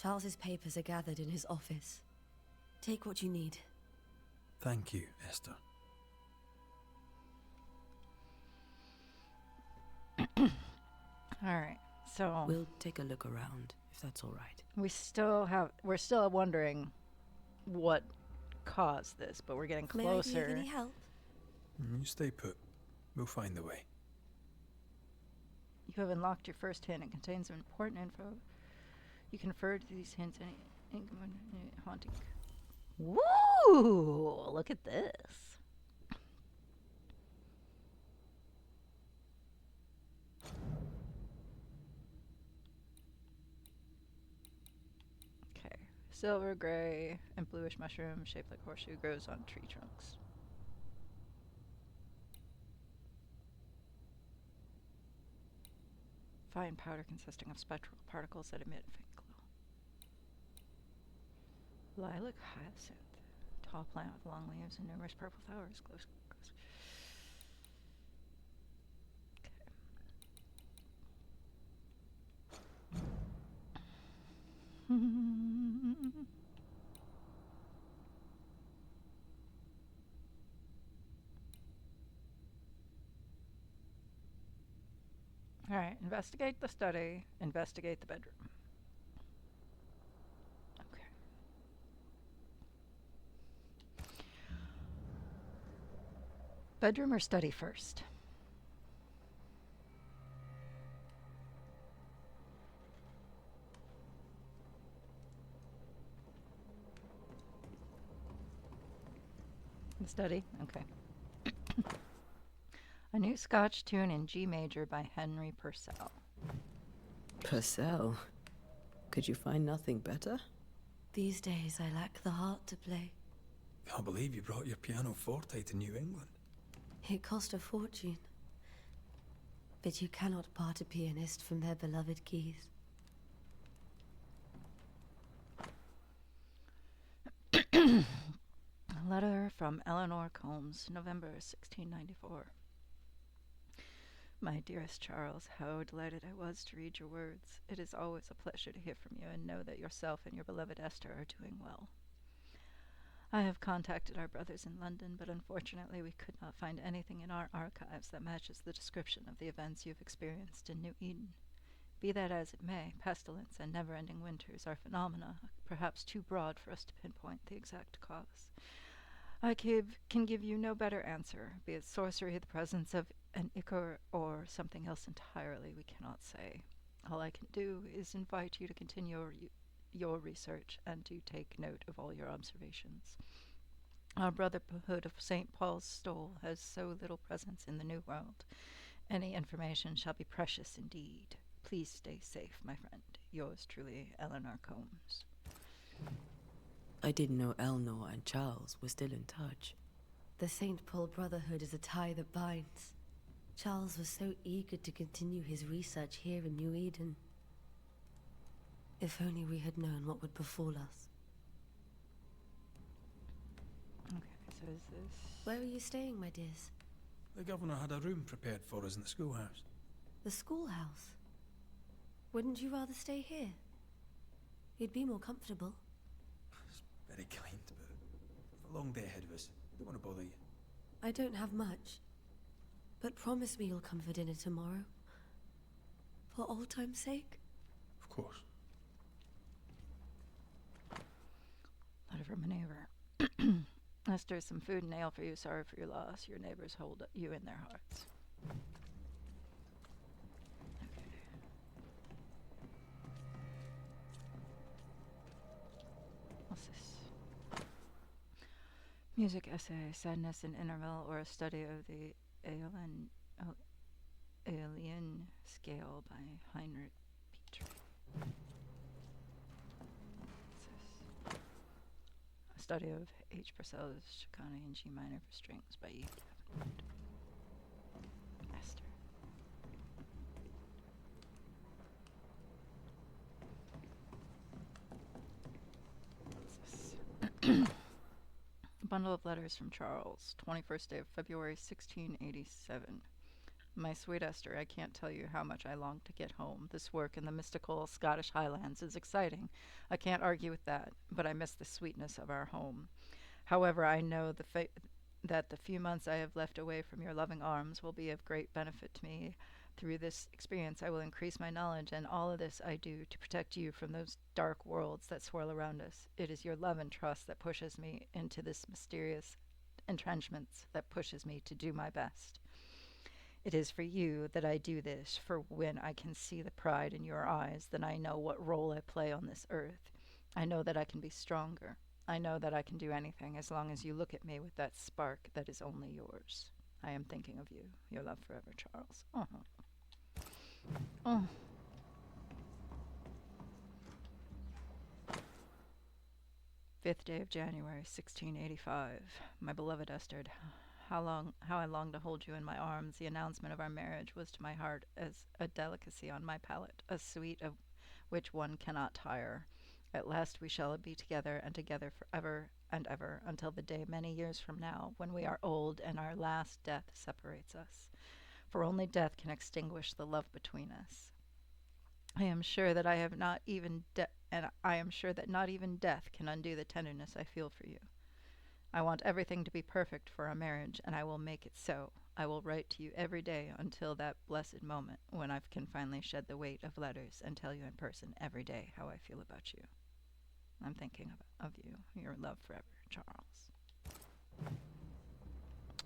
Charles's papers are gathered in his office. Take what you need. Thank you, Esther. Alright, so We'll take a look around, if that's all right. we're still wondering what caused this, but we're getting May I be of closer. any help? You stay put. We'll find a way. You have unlocked your first hint. It contains some important info. You can refer to these hints any haunting. Woo! Look at this. Okay. Silver, gray, and bluish mushroom shaped like horseshoe grows on tree trunks. Fine powder consisting of spectral particles that emit faint glow. Lilac hyacinth. Tall plant with long leaves and numerous purple flowers. Glows. Okay. Alright, investigate the study, investigate the bedroom. Okay. Bedroom or study first? The study? Okay. A new Scotch tune in G major by Henry Purcell. Purcell? Could you find nothing better? These days I lack the heart to play. Can't believe you brought your pianoforte to New England. It cost a fortune. But you cannot part a pianist from their beloved keys. A letter from Eleanor Combs, November 1694. My dearest Charles, how delighted I was to read your words. It is always a pleasure to hear from you and know that yourself and your beloved Esther are doing well. I have contacted our brothers in London, but unfortunately we could not find anything in our archives that matches the description of the events you have experienced in New Eden. Be that as it may, pestilence and never-ending winters are phenomena, perhaps too broad for us to pinpoint the exact cause. I can give you no better answer, be it sorcery, the presence of an ichor, or something else entirely we cannot say. All I can do is invite you to continue your research and to take note of all your observations. Our Brotherhood of St. Paul's Stole has so little presence in the New World. Any information shall be precious indeed. Please stay safe, my friend. Yours truly, Eleanor Combs. I didn't know Eleanor and Charles were still in touch. The St. Paul Brotherhood is a tie that binds. Charles was so eager to continue his research here in New Eden. If only we had known what would befall us. Okay, so is this... Where are you staying, my dears? The governor had a room prepared for us in the schoolhouse. The schoolhouse? Wouldn't you rather stay here? You'd be more comfortable. It's very kind, but we've a long day ahead of us. Don't want to bother you. I don't have much. But promise me you'll come for dinner tomorrow. For old time's sake. Of course. Letter from a neighbor. Esther, some food and ale for you. Sorry for your loss. Your neighbors hold you in their hearts. Okay. What's this? Music essay, sadness in interval, or a study of the alien scale by Heinrich Petrie. What's this? A study of H. Purcell's Chicane in G minor for strings by E. Davenport. Esther. What's this? A bundle of letters from Charles, 21st day of February, 1687. My sweet Esther, I can't tell you how much I long to get home. This work in the mystical Scottish Highlands is exciting. I can't argue with that, but I miss the sweetness of our home. However, I know that the few months I have left away from your loving arms will be of great benefit to me. Through this experience, I will increase my knowledge, and all of this I do to protect you from those dark worlds that swirl around us. It is your love and trust that pushes me into this mysterious entrenchments, that pushes me to do my best. It is for you that I do this, for when I can see the pride in your eyes, then I know what role I play on this earth. I know that I can be stronger. I know that I can do anything as long as you look at me with that spark that is only yours. I am thinking of you. Your love forever, Charles. Oh. 5th day of January, 1685. My beloved Esther, how I long to hold you in my arms. The announcement of our marriage was to my heart as a delicacy on my palate, a sweet of which one cannot tire. At last we shall be together, and together forever and ever, until the day many years from now, when we are old and our last death separates us. For only death can extinguish the love between us. I am sure that not even death can undo the tenderness I feel for you. I want everything to be perfect for our marriage, and I will make it so. I will write to you every day until that blessed moment when I can finally shed the weight of letters and tell you in person every day how I feel about you. I'm thinking of you. Your love forever, Charles.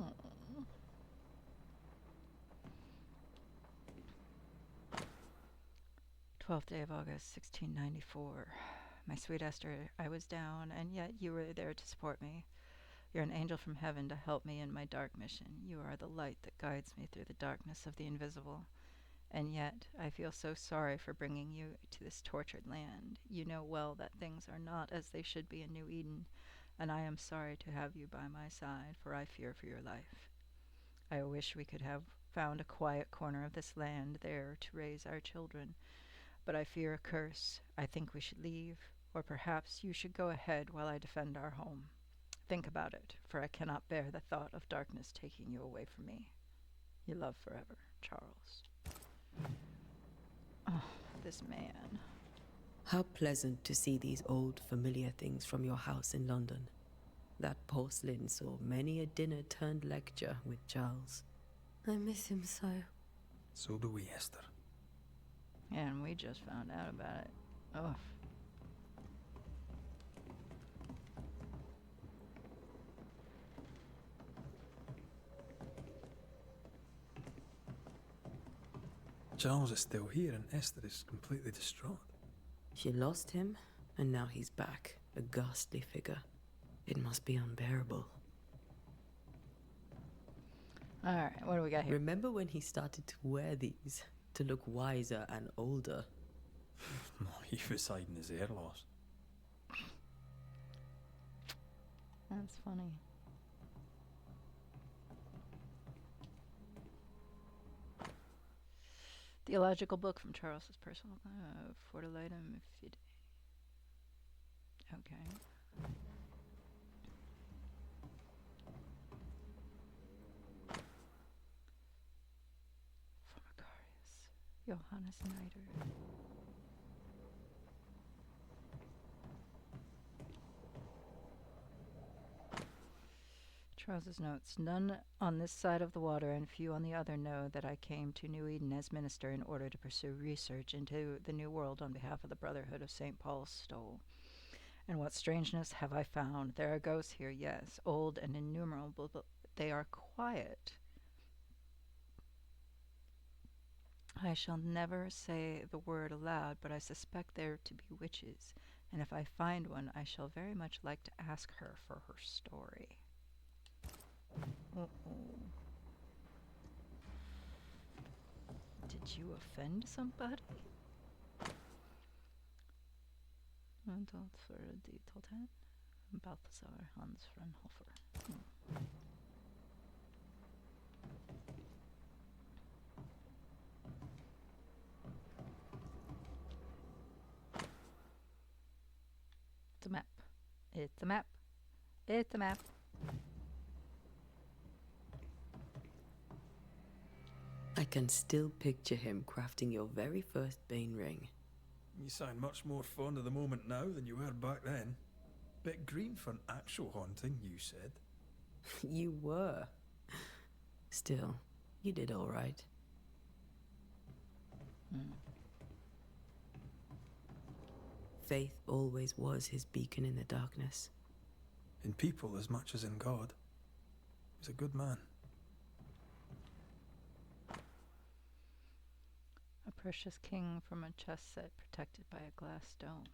Aww. 12th day of August, 1694. My sweet Esther, I was down, and yet you were there to support me. You're an angel from heaven to help me in my dark mission. You are the light that guides me through the darkness of the invisible. And yet, I feel so sorry for bringing you to this tortured land. You know well that things are not as they should be in New Eden, and I am sorry to have you by my side, for I fear for your life. I wish we could have found a quiet corner of this land there to raise our children, but I fear a curse. I think we should leave, or perhaps you should go ahead while I defend our home. Think about it, for I cannot bear the thought of darkness taking you away from me. Your love forever, Charles. Oh, this man. How pleasant to see these old familiar things from your house in London. That porcelain saw many a dinner-turned-lecture with Charles. I miss him so. So do we, Esther. And we just found out about it. Oh. Charles is still here and Esther is completely distraught. She lost him, and now he's back, a ghastly figure. It must be unbearable. Alright, what do we got here? Remember when he started to wear these to look wiser and older? He was hiding his hair loss. That's funny. Theological book from Charles's personal Fortalitum. Okay. Formicarius. Johannes Nider. Charles's notes. None on this side of the water and few on the other know that I came to New Eden as minister in order to pursue research into the New World on behalf of the Brotherhood of St. Paul's Stole. And what strangeness have I found? There are ghosts here, yes, old and innumerable, but they are quiet. I shall never say the word aloud, but I suspect there to be witches, and if I find one, I shall very much like to ask her for her story. Uh-oh. Did you offend somebody? Adult for die Toten. Balthasar Hans Fraunhofer. It's a map. It's a map. It's a map. I can still picture him crafting your very first Bane ring. You sound much more fond of the moment now than you were back then. Bit green for an actual haunting, you said. You were. Still, you did all right. Faith always was his beacon in the darkness. In people as much as in God. He's a good man. A precious king from a chess set protected by a glass dome.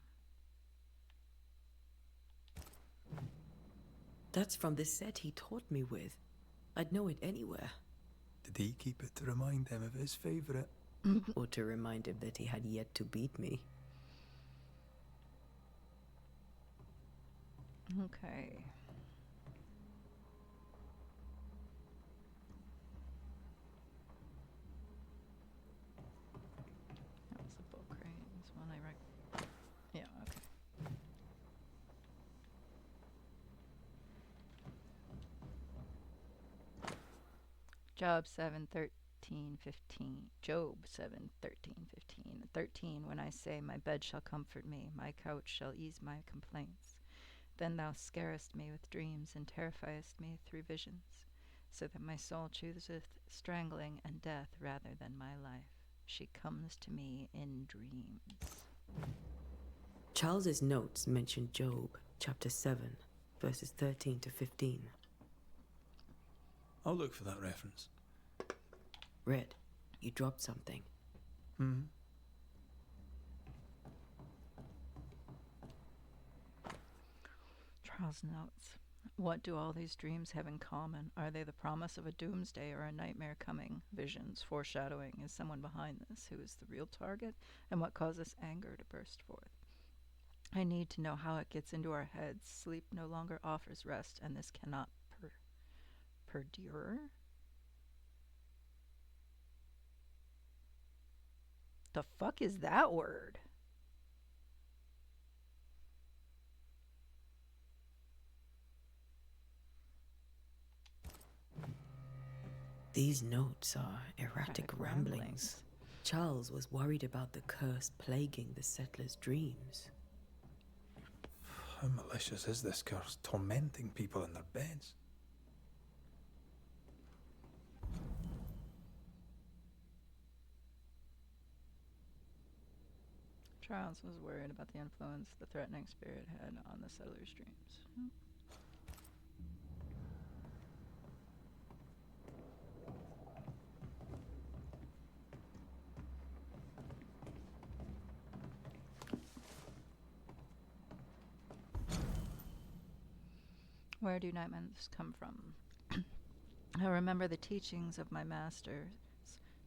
That's from the set he taught me with. I'd know it anywhere. Did he keep it to remind him of his favourite? Or to remind him that he had yet to beat me. Okay. That was a book, right? This one I read. Yeah, okay. Job 7:13-15. Job 7:13-15. 13. When I say, my bed shall comfort me, my couch shall ease my complaints. Then thou scarest me with dreams, and terrifiest me through visions, so that my soul chooseth strangling and death rather than my life. She comes to me in dreams. Charles's notes mention Job, chapter 7, verses 13 to 15. I'll look for that reference. Red, you dropped something. Charles notes, what do all these dreams have in common? Are they the promise of a doomsday or a nightmare coming? Visions, foreshadowing. Is someone behind this? Who is the real target? And what causes anger to burst forth? I need to know how it gets into our heads. Sleep no longer offers rest, and this cannot perdure. The fuck is that word? These notes are erratic ramblings. Charles was worried about the curse plaguing the settlers' dreams. How malicious is this curse, tormenting people in their beds? Charles was worried about the influence the threatening spirit had on the settlers' dreams. Where do nightmares come from? I remember the teachings of my masters.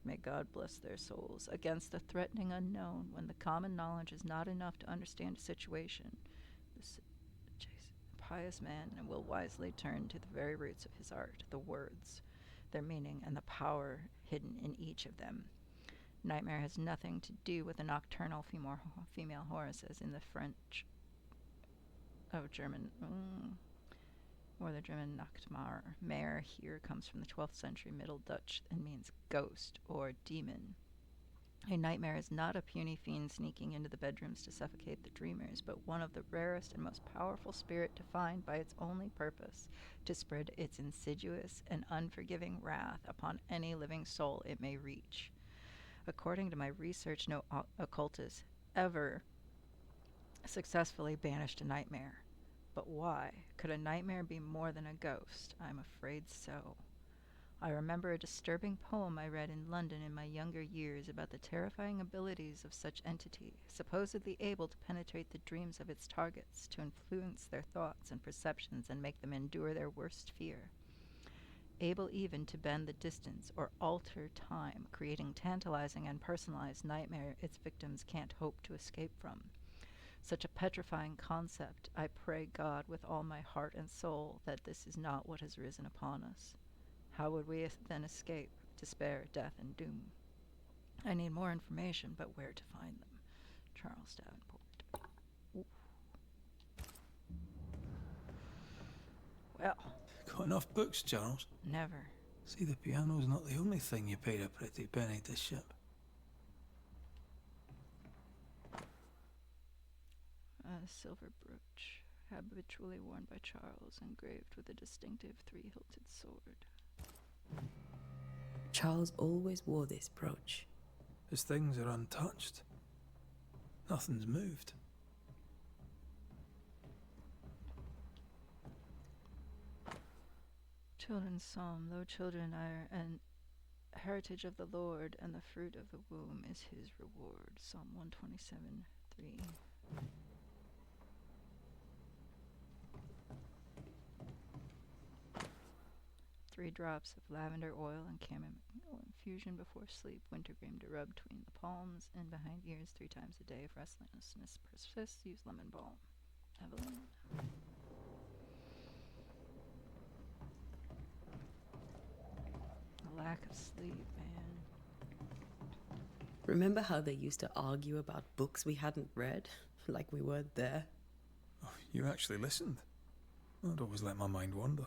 May God bless their souls. Against the threatening unknown, when the common knowledge is not enough to understand a situation, the pious man will wisely turn to the very roots of his art, the words, their meaning, and the power hidden in each of them. Nightmare has nothing to do with a nocturnal female Horus, as in the French of German, or the German Nachtmar. Mare here comes from the 12th century Middle Dutch and means ghost or demon. A nightmare is not a puny fiend sneaking into the bedrooms to suffocate the dreamers, but one of the rarest and most powerful spirit defined by its only purpose, to spread its insidious and unforgiving wrath upon any living soul it may reach. According to my research, no occultist ever successfully banished a nightmare. But why? Could a nightmare be more than a ghost? I'm afraid so. I remember a disturbing poem I read in London in my younger years about the terrifying abilities of such entity, supposedly able to penetrate the dreams of its targets, to influence their thoughts and perceptions and make them endure their worst fear. Able even to bend the distance or alter time, creating tantalizing and personalized nightmare its victims can't hope to escape from. Such a petrifying concept, I pray God with all my heart and soul that this is not what has risen upon us. How would we then escape despair, death, and doom? I need more information, but where to find them? Charles Davenport. Ooh. Well, Got enough books, Charles? never. See, the piano's not the only thing you paid a pretty penny to ship. A silver brooch, habitually worn by Charles, engraved with a distinctive three-hilted sword. Charles always wore this brooch. His things are untouched. Nothing's moved. Children's Psalm, though children are an heritage of the Lord, and the fruit of the womb is his reward. Psalm 127:3. Three drops of lavender oil and chamomile infusion before sleep. Wintergreen to rub between the palms and behind ears 3 times a day. If restlessness persists, use lemon balm. Evelyn. A lack of sleep, man. Remember how they used to argue about books we hadn't read? Like we weren't there? Oh, you actually listened? I'd always let my mind wander.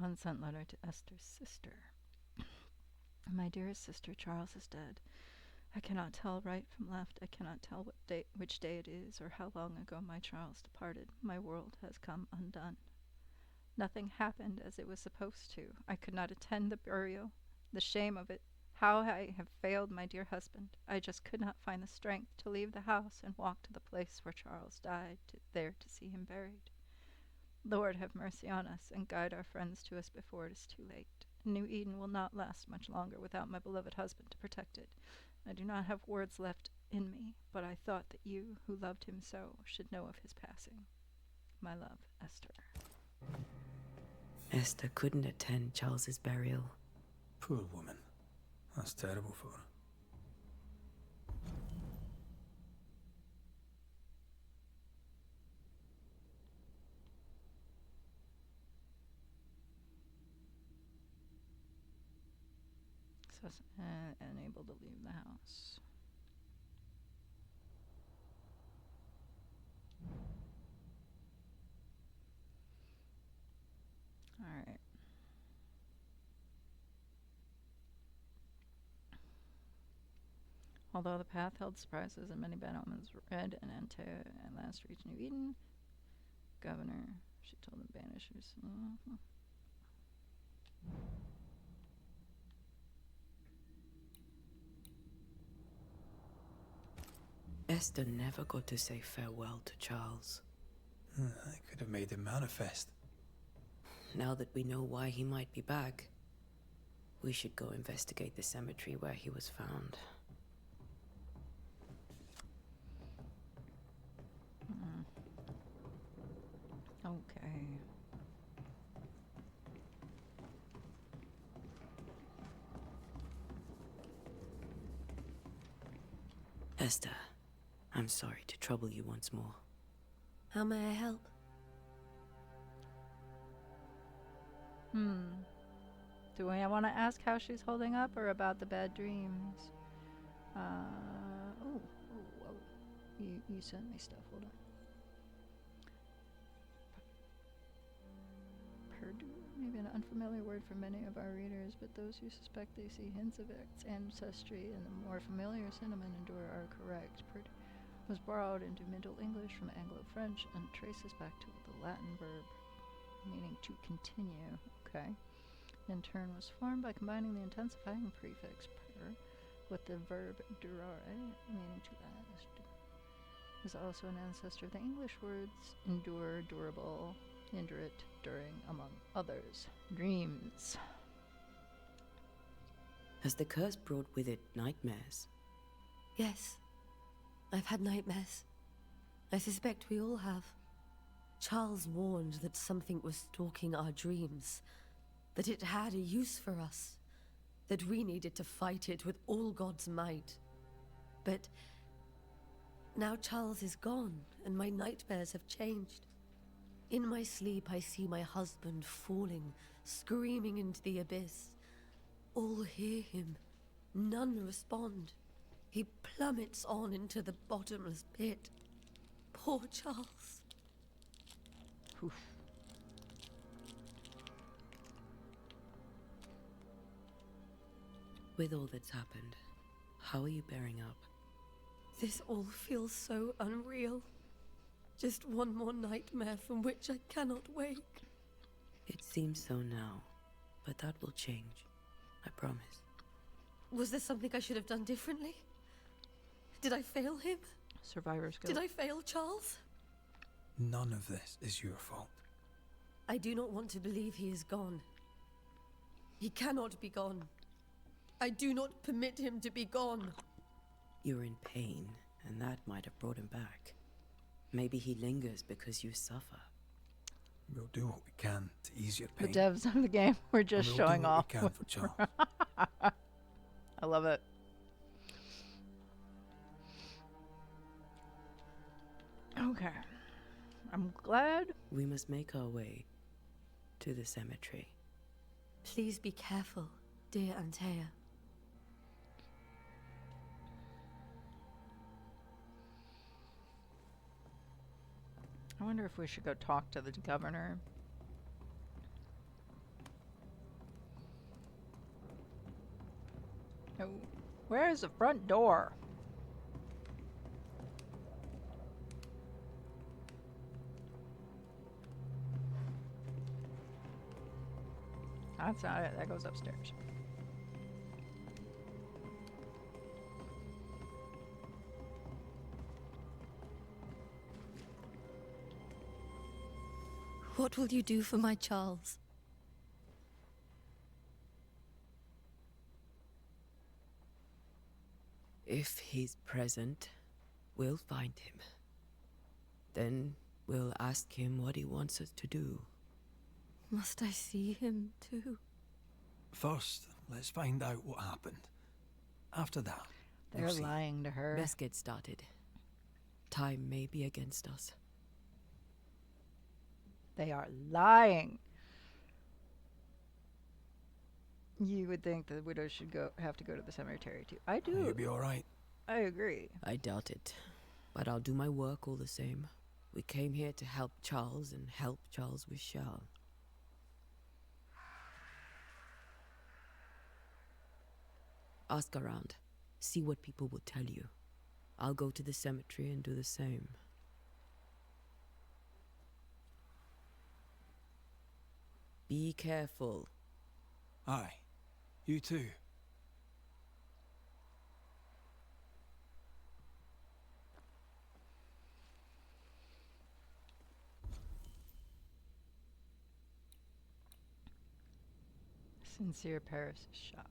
Unsent letter to Esther's sister. My dearest sister, Charles is dead. I cannot tell right from left. I cannot tell which day it is, or how long ago my Charles departed. My world has come undone. Nothing happened as it was supposed to. I could not attend the burial. The shame of it. How I have failed my dear husband. I just could not find the strength to leave the house and walk to the place where Charles died, there to see him buried. Lord, have mercy on us, and guide our friends to us before it is too late. New Eden will not last much longer without my beloved husband to protect it. I do not have words left in me, but I thought that you, who loved him so, should know of his passing. My love, Esther. Esther couldn't attend Charles's burial. Poor woman. That's terrible for her. So, unable to leave the house. Alright. Although the path held surprises and many bad omens, Red and Ante at last reached New Eden. Governor, she told the Banishers. Esther never got to say farewell to Charles. I could have made him manifest. Now that we know why he might be back, we should go investigate the cemetery where he was found. Okay. Esther, I'm sorry to trouble you once more. How may I help? Do we want to ask how she's holding up or about the bad dreams? You sent me stuff, hold on. Purdue, maybe an unfamiliar word for many of our readers, but those who suspect they see hints of its ancestry in the more familiar cinnamon endure are correct. Purdue was borrowed into Middle English from Anglo-French and traces back to the Latin verb meaning to continue. Okay. In turn was formed by combining the intensifying prefix per with the verb durare, meaning to last. is also an ancestor of the English words endure, durable, indurate, during, among others. Dreams. Has the curse brought with it nightmares? Yes. I've had nightmares. I suspect we all have. Charles warned that something was stalking our dreams, that it had a use for us, that we needed to fight it with all God's might. But now Charles is gone, and my nightmares have changed. In my sleep, I see my husband falling, screaming into the abyss. All hear him. None respond. He plummets on into the bottomless pit. Poor Charles. Oof. With all that's happened, how are you bearing up? This all feels so unreal. Just one more nightmare from which I cannot wake. It seems so now, but that will change. I promise. Was there something I should have done differently? Did I fail him? Survivor's guilt. Did I fail Charles? None of this is your fault. I do not want to believe he is gone. He cannot be gone. I do not permit him to be gone. You're in pain, and that might have brought him back. Maybe he lingers because you suffer. We'll do what we can to ease your The pain. devs of the game were just We'll showing do what off. we can for Charles. I love it. Okay. I'm glad. We must make our way to the cemetery. Please be careful, dear Antea. I wonder if we should go talk to the governor. Oh, where is the front door? That's not it. That goes upstairs. What will you do for my Charles? If he's present, we'll find him. Then we'll ask him what he wants us to do. Must I see him too? First, let's find out what happened. After that, They're we'll see. lying to her. Best get started. Time may be against us. They are lying. You would think the widow should have to go to the cemetery too. I do. You'll be all right. I agree. I doubt it. But I'll do my work all the same. We came here to help Charles, and help Charles we shall. Ask around. See what people will tell you. I'll go to the cemetery and do the same. Be careful. Aye. You too. Sincere Paris shop.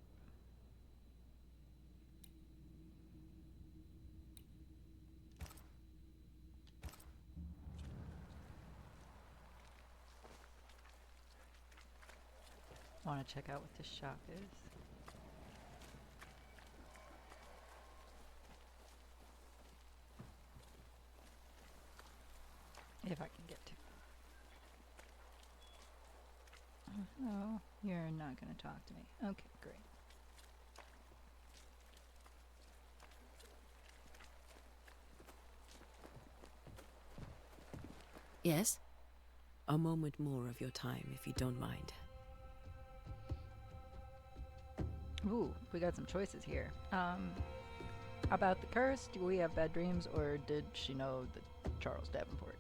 Want to check out what this shop is? If I can get to. Oh, you're not going to talk to me. Okay, great. Yes? A moment more of your time, if you don't mind. Ooh, we got some choices here. About the curse, do we have bad dreams, or did she know the Charles Davenport?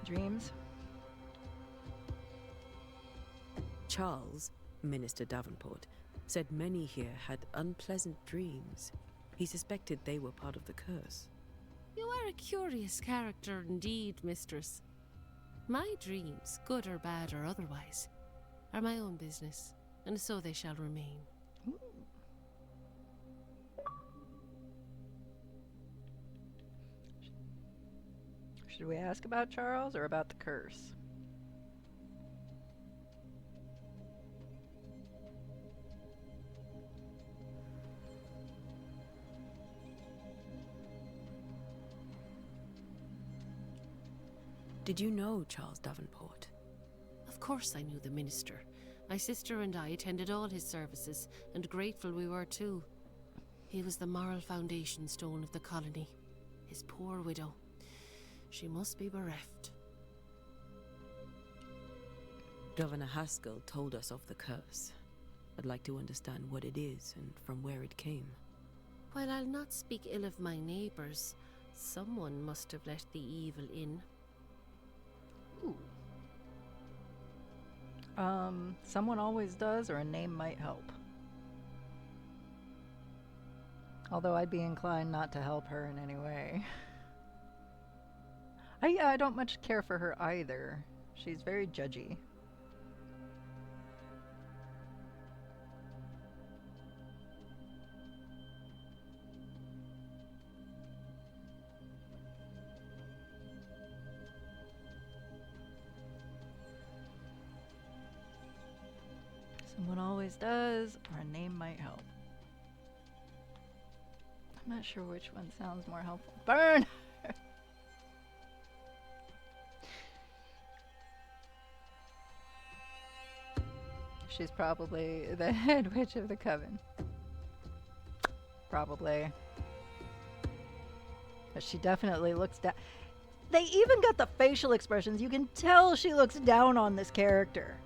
Dreams? Charles, Minister Davenport, said many here had unpleasant dreams. He suspected they were part of the curse. You are a curious character indeed, mistress. My dreams, good or bad or otherwise, are my own business, and so they shall remain. Should we ask about Charles or about the curse? Did you know Charles Davenport? Of course I knew the minister. My sister and I attended all his services, and grateful we were too. He was the moral foundation stone of the colony. His poor widow. She must be bereft. Governor Haskell told us of the curse. I'd like to understand what it is and from where it came. While I'll not speak ill of my neighbours, someone must have let the evil in. Ooh. Someone always does, or a name might help. Although I'd be inclined not to help her in any way. I don't much care for her either. She's very judgy. Someone always does, or a name might help. I'm not sure which one sounds more helpful. Burn! She's probably the head witch of the coven. Probably. But she definitely looks down. They even got the facial expressions. You can tell she looks down on this character.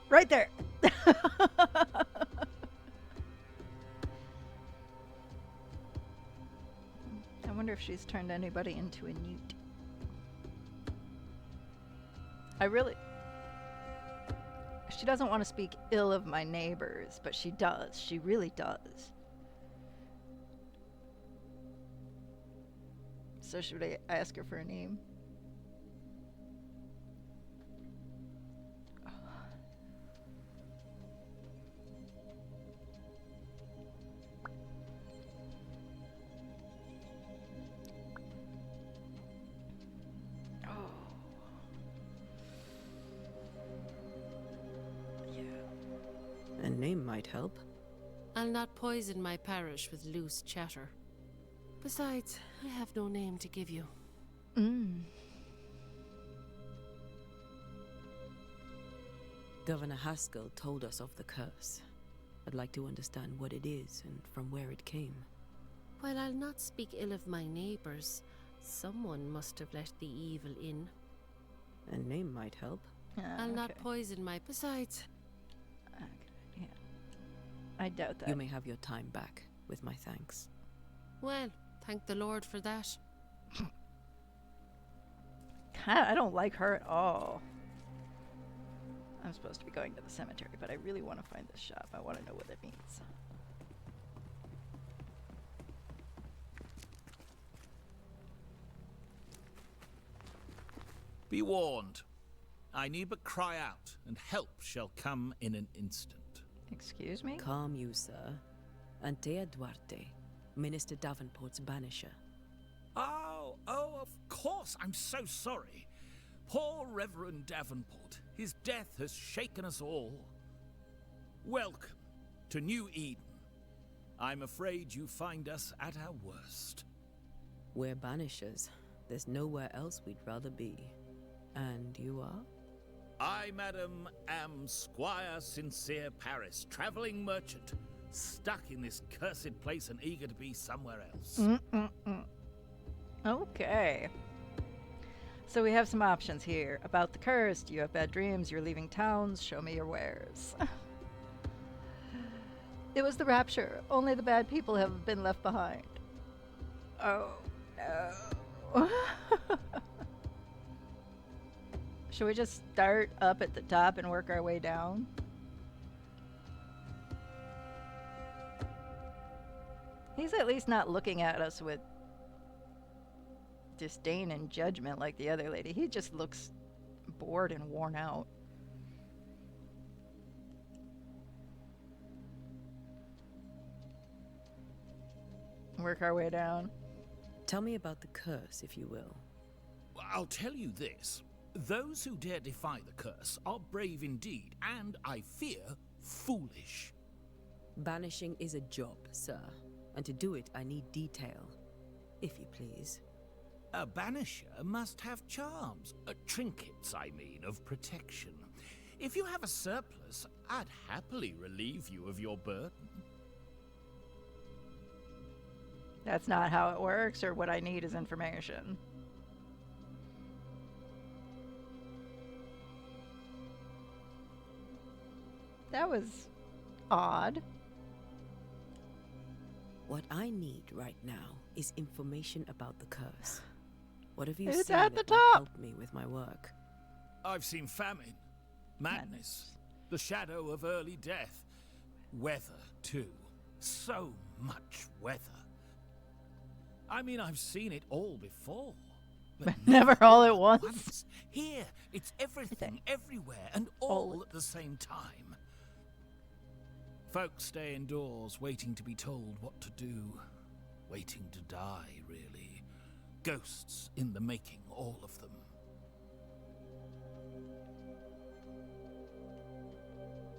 Right there. I wonder if she's turned anybody into a newt. She doesn't want to speak ill of my neighbors, but she does. She really does. So should I ask her for a name? A name might help. I'll not poison my parish with loose chatter. Besides, I have no name to give you. Governor Haskell told us of the curse. I'd like to understand what it is and from where it came. While I'll not speak ill of my neighbours, someone must have let the evil in. A name might help. I'll not poison my... Besides... Okay, yeah. I doubt that. You may have your time back, with my thanks. Well, thank the Lord for that. I don't like her at all. I'm supposed to be going to the cemetery, but I really want to find this shop. I want to know what it means. Be warned. I need but cry out, and help shall come in an instant. Excuse me? Calm you, sir. Antea Duarte, Minister Davenport's banisher. Oh, of course. I'm so sorry. Poor Reverend Davenport. His death has shaken us all. Welcome to New Eden. I'm afraid you find us at our worst. We're banishers. There's nowhere else we'd rather be. And you are? I, madam, am Squire Sincere Paris, travelling merchant, stuck in this cursed place and eager to be somewhere else. Okay. So we have some options here. About the curse, you have bad dreams, you're leaving towns, show me your wares. It was the rapture. Only the bad people have been left behind. Oh, no. Should we just start up at the top and work our way down? He's at least not looking at us with disdain and judgment like the other lady. He just looks bored and worn out. Work our way down. Tell me about the curse, if you will. I'll tell you this. Those who dare defy the curse are brave indeed, and, I fear, foolish. Banishing is a job, sir. And to do it, I need detail. If you please. A banisher must have charms. Trinkets, I mean, of protection. If you have a surplus, I'd happily relieve you of your burden. That's not how it works, or what I need is information. That was odd. What I need right now is information about the curse. What have you It's seen at the that might top. help me with my work? I've seen famine, madness, the shadow of early death, weather, too. So much weather. I mean, I've seen it all before. But Never all at once. Here, it's everything, everywhere, and all at the same time. Folks stay indoors, waiting to be told what to do. Waiting to die, really. Ghosts in the making, all of them.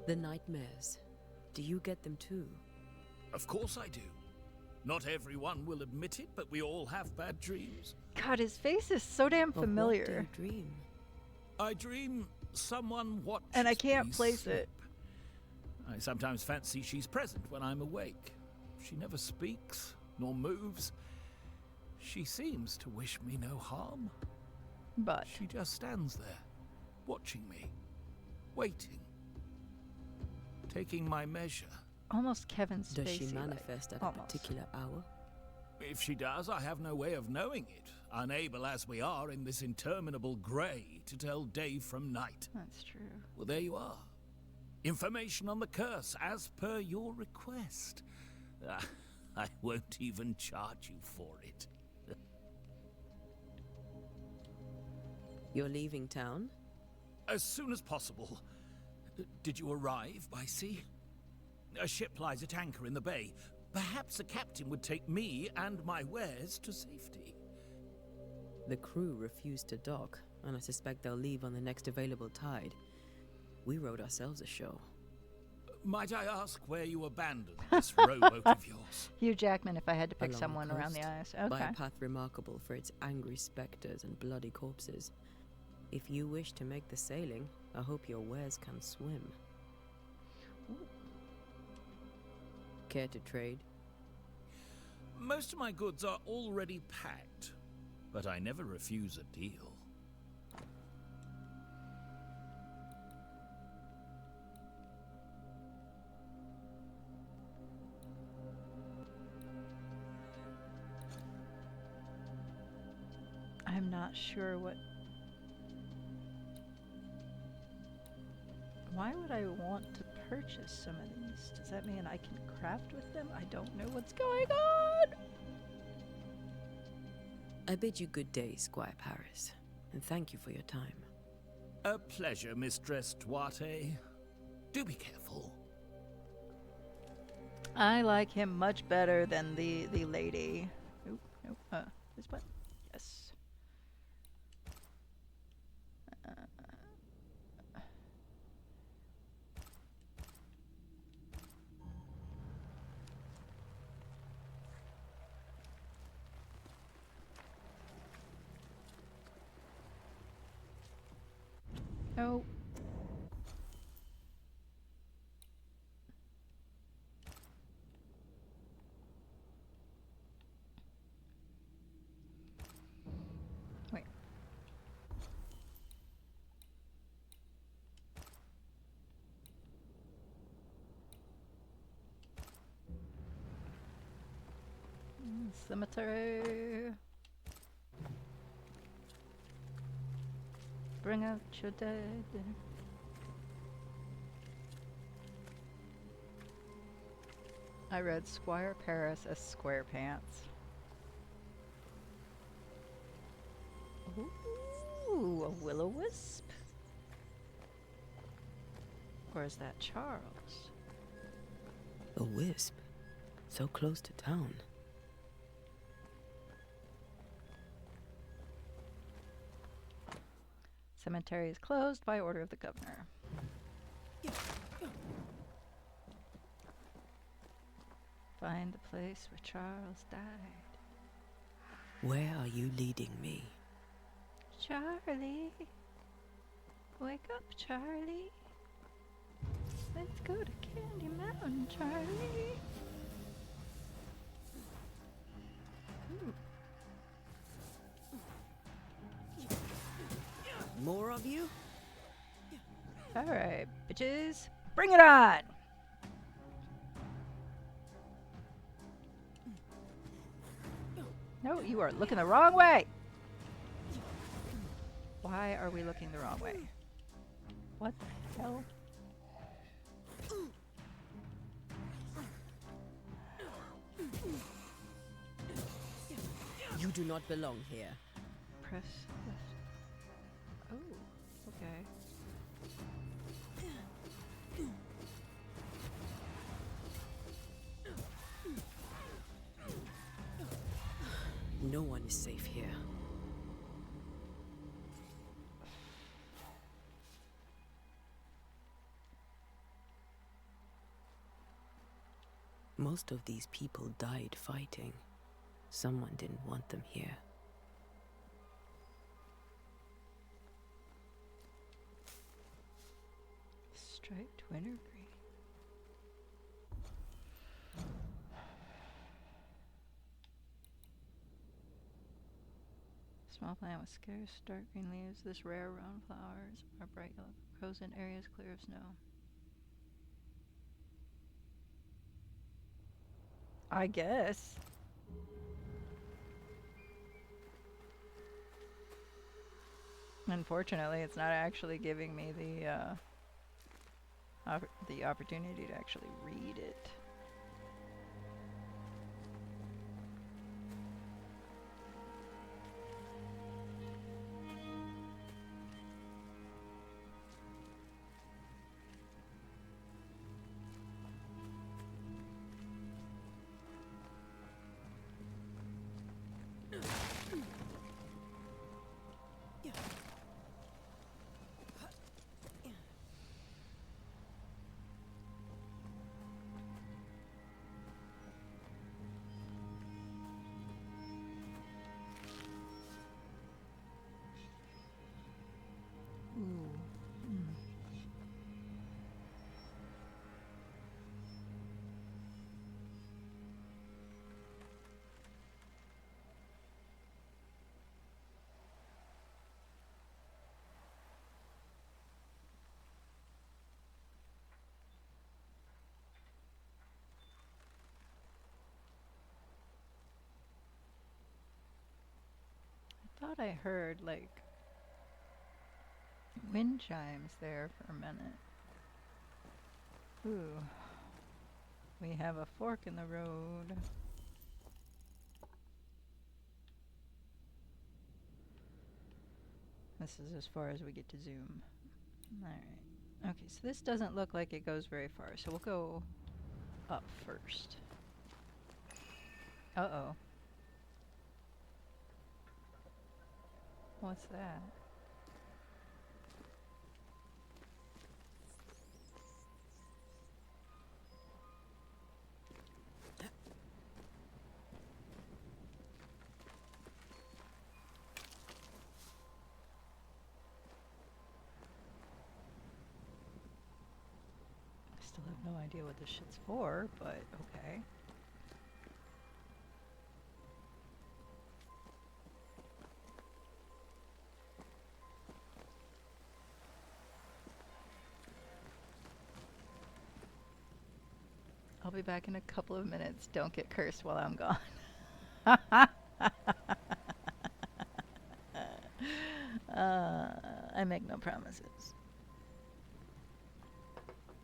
The nightmares. Do you get them too? Of course I do. Not everyone will admit it, but we all have bad dreams. God, his face is so damn familiar. Of what do you dream? I dream someone watches And I can't me place sleep. it. I sometimes fancy she's present when I'm awake. She never speaks, nor moves. She seems to wish me no harm. But she just stands there, watching me, waiting, taking my measure. almost Kevin Spacey. Does she manifest at a particular hour? If she does, I have no way of knowing it, unable as we are in this interminable grey to tell day from night. That's true. Well, there you are. Information on the curse, as per your request. I won't even charge you for it. You're leaving town? As soon as possible. Did you arrive by sea? A ship lies at anchor in the bay. Perhaps a captain would take me and my wares to safety. The crew refused to dock, and I suspect they'll leave on the next available tide. We rode ourselves ashore. Might I ask where you abandoned this rowboat of yours? Hugh Jackman, if I had to pick Along someone the around the coast, ice. by Okay. a path remarkable for its angry specters and bloody corpses. If you wish to make the sailing, I hope your wares can swim. Care to trade? Most of my goods are already packed, but I never refuse a deal. I'm not sure what... Why would I want to purchase some of these? Does that mean I can craft with them? I don't know what's going on! I bid you good day, Squire Paris, and thank you for your time. A pleasure, Mistress Duarte. Do be careful. I like him much better than the lady. Oop, nope. This button? Yes. Oh. Wait. Cemetery. Bring out your dead. I read Squire Paris as Square Pants. Ooh, a will-o-wisp. Or is that Charles? A wisp? So close to town. Cemetery is closed by order of the governor. Find the place where Charles died. Where are you leading me? Charlie. Wake up, Charlie. Let's go to Candy Mountain, Charlie. More of you? Alright, bitches. Bring it on! No, you are looking the wrong way! Why are we looking the wrong way? What the hell? You do not belong here. Press left. Oh, okay. No one is safe here. Most of these people died fighting. Someone didn't want them here. Striped wintergreen. Small plant with scarce dark green leaves. This rare round flowers are bright yellow. Grows in areas clear of snow. I guess. Unfortunately, it's not actually giving me the opportunity to actually read it. I thought I heard like wind chimes there for a minute. Ooh. We have a fork in the road. This is as far as we get to zoom. Alright. Okay, so this doesn't look like it goes very far, so we'll go up first. Uh-oh. What's that? I still have no idea what this shit's for, but okay. I'll be back in a couple of minutes. Don't get cursed while I'm gone. I make no promises.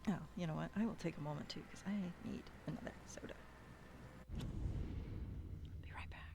Oh, you know what? I will take a moment too because I need another soda. Be right back.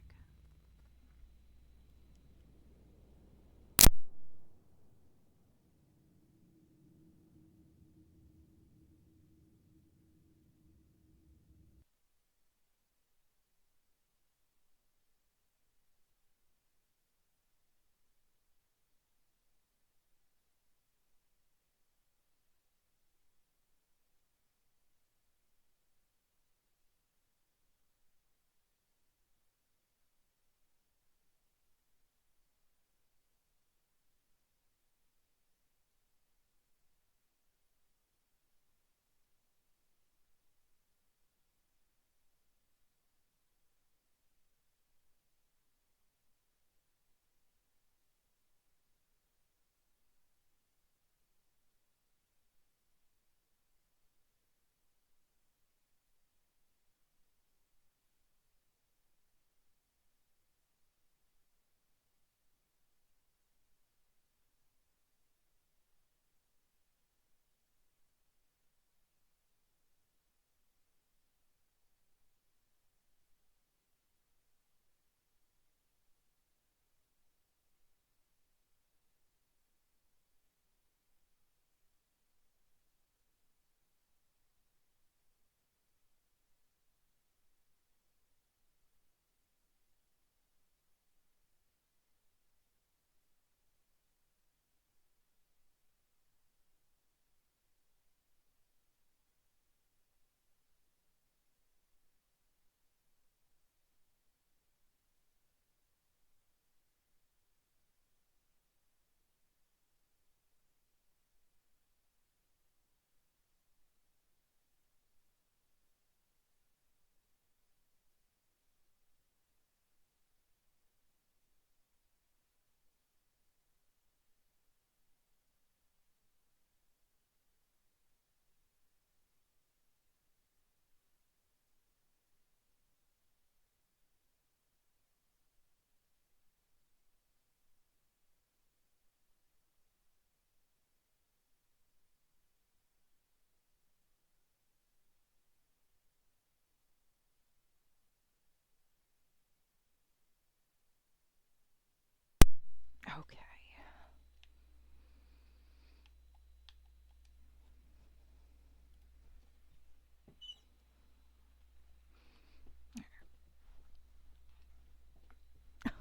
Okay.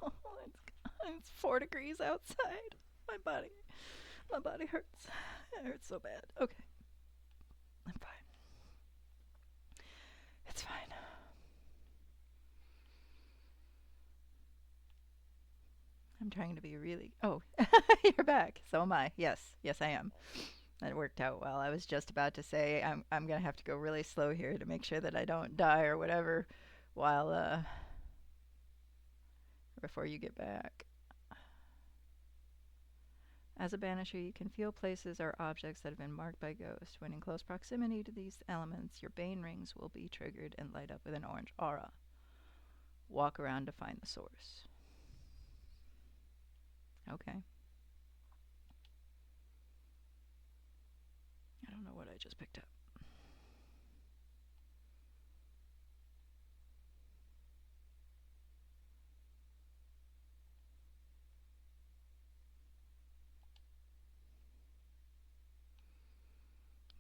Oh, it's 4 degrees outside. My body hurts. It hurts so bad. Okay, I'm fine. It's fine. I'm trying to be really. Oh, you're back. So am I. Yes, I am. That worked out well. I was just about to say I'm gonna have to go really slow here to make sure that I don't die or whatever, while before you get back. As a banisher, you can feel places or objects that have been marked by ghosts. When in close proximity to these elements, your bane rings will be triggered and light up with an orange aura. Walk around to find the source. Okay. I don't know what I just picked up.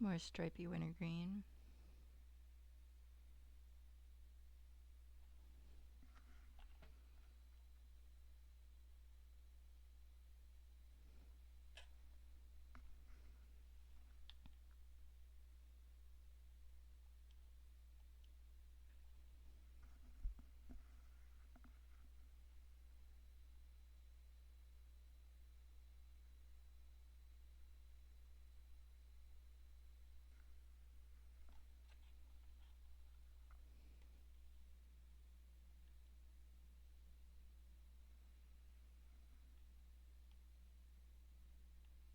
More stripy wintergreen.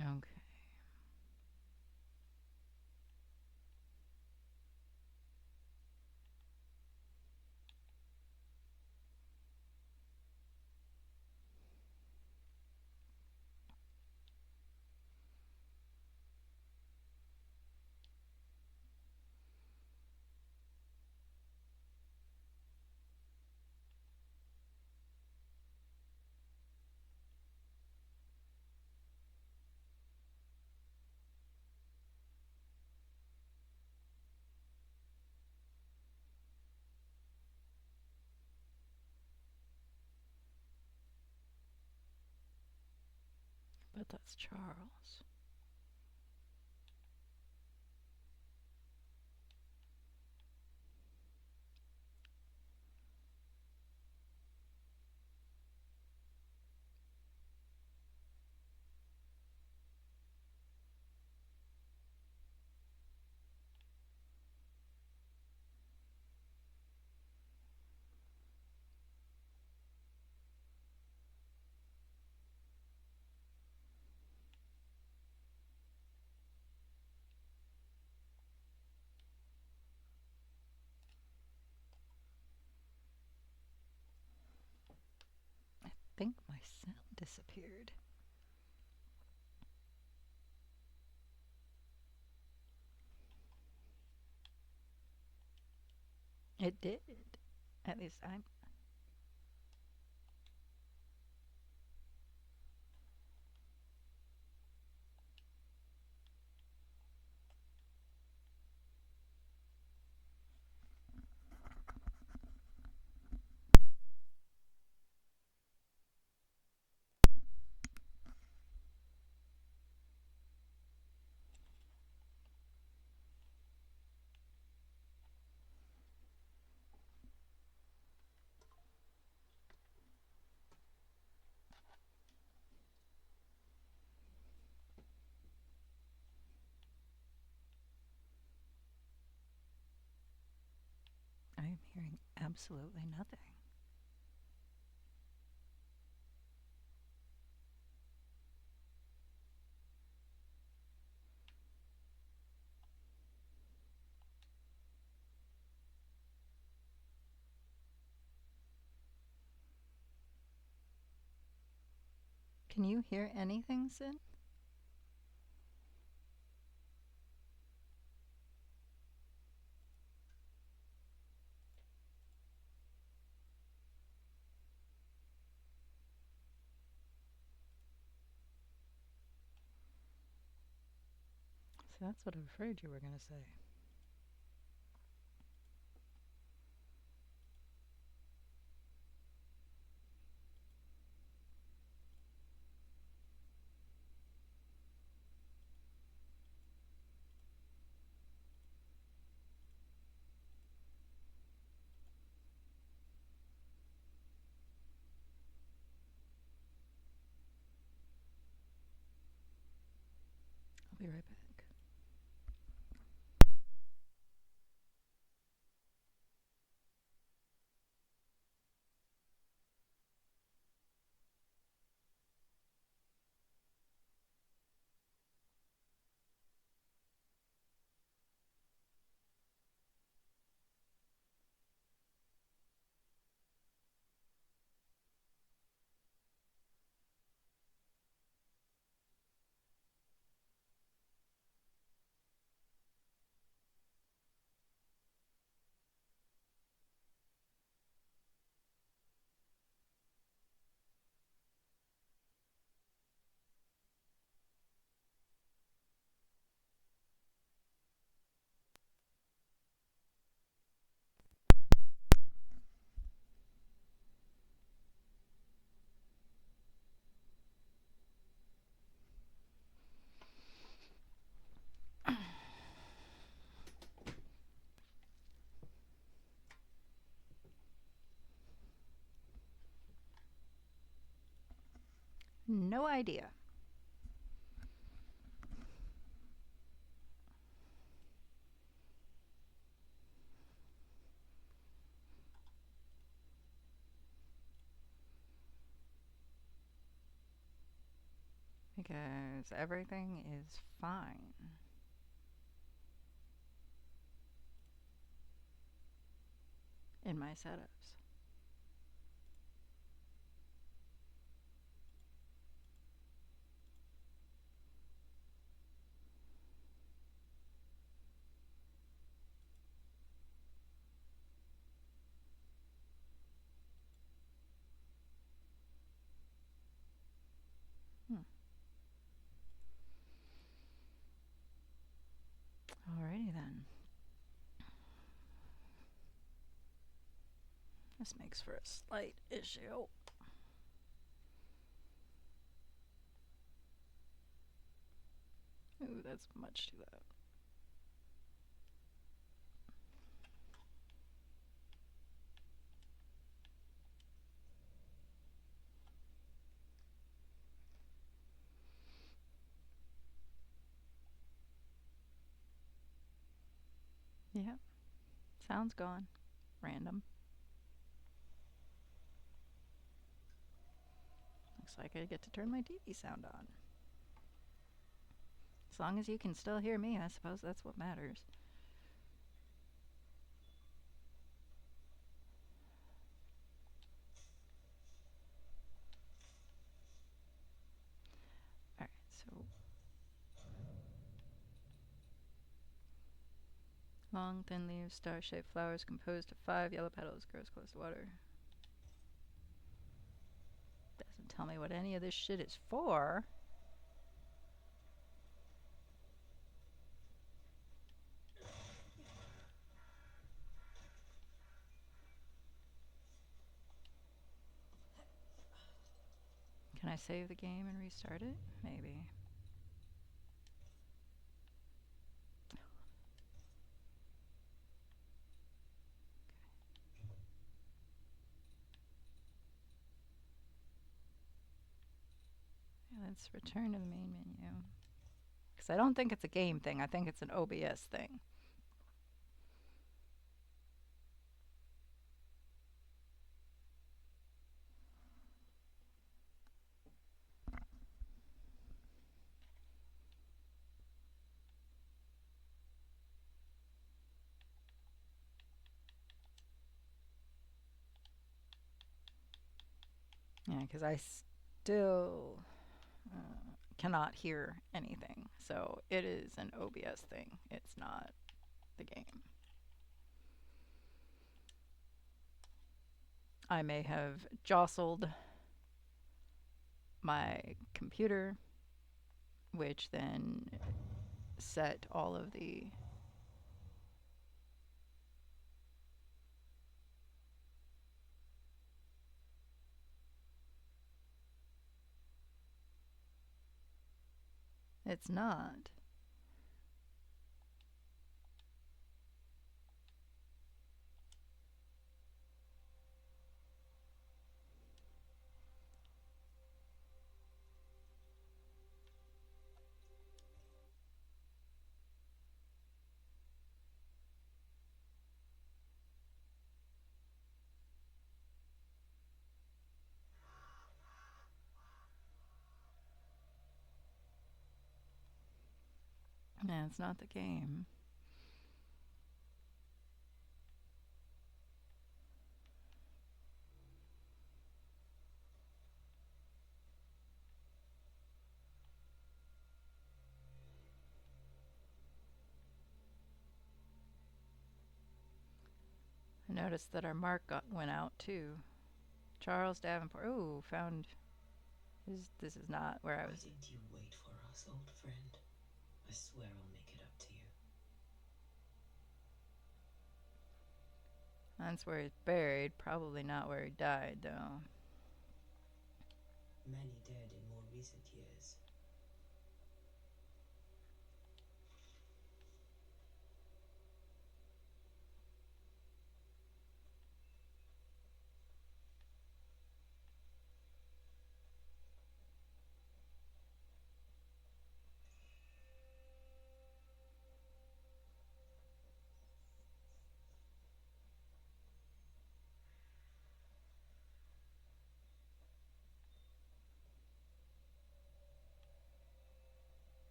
Okay. that's Charles. I think my sound disappeared. It did. At least I'm. I am hearing absolutely nothing. Can you hear anything, Sin? So that's what I'm afraid you were going to say. I'll be right back. No idea. Because everything is fine. In my setups. Alrighty then. This makes for a slight issue. adds much to that. Yeah. Sound's gone. Random. Looks like I get to turn my TV sound on. As long as you can still hear me, I suppose that's what matters. Alright, so long, thin leaves, star-shaped flowers composed of 5 yellow petals, grows close to water. Doesn't tell me what any of this shit is for. Can I save the game and restart it? Maybe. Let's return to the main menu. Because I don't think it's a game thing. I think it's an OBS thing. Yeah, because I still cannot hear anything. So it is an OBS thing. It's not the game. I may have jostled my computer, which then set all of the It's not. Yeah, it's not the game. I noticed that our mark went out too. Charles Davenport. Ooh, found this is not where I was. Why didn't you wait for us, old friend? I swear I'll make it up to you. That's where he's buried. Probably not where he died, though. Many dead in more recent years.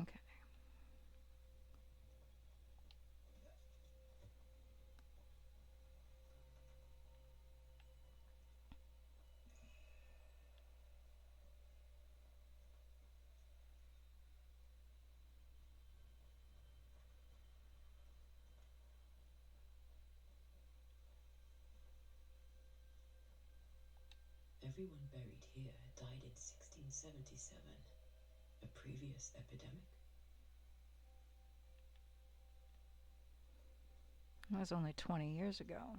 Okay. Everyone buried here died in 1677. A previous epidemic? That was only 20 years ago.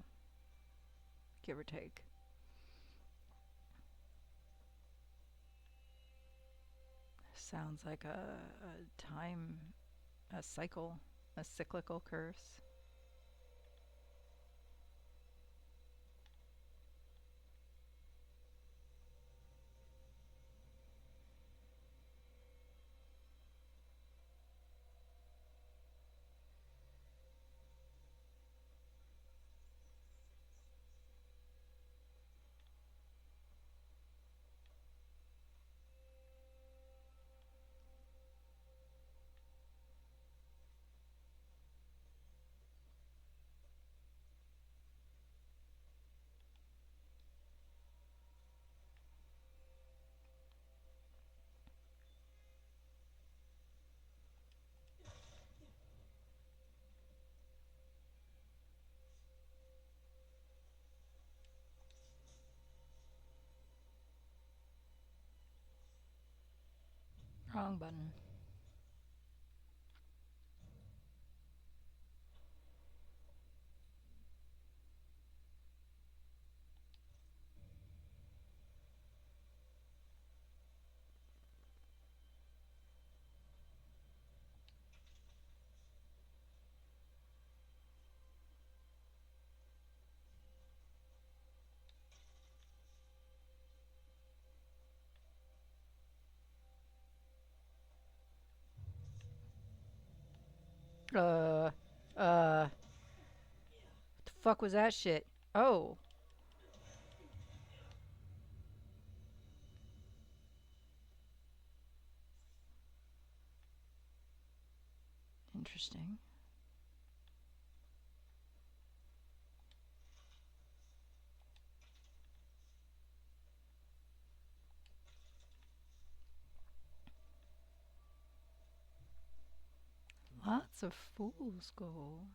Give or take. Sounds like a cycle, a cyclical curse. Wrong button. Uh, what the fuck was that shit? Oh. Interesting. Lots of fool's gold.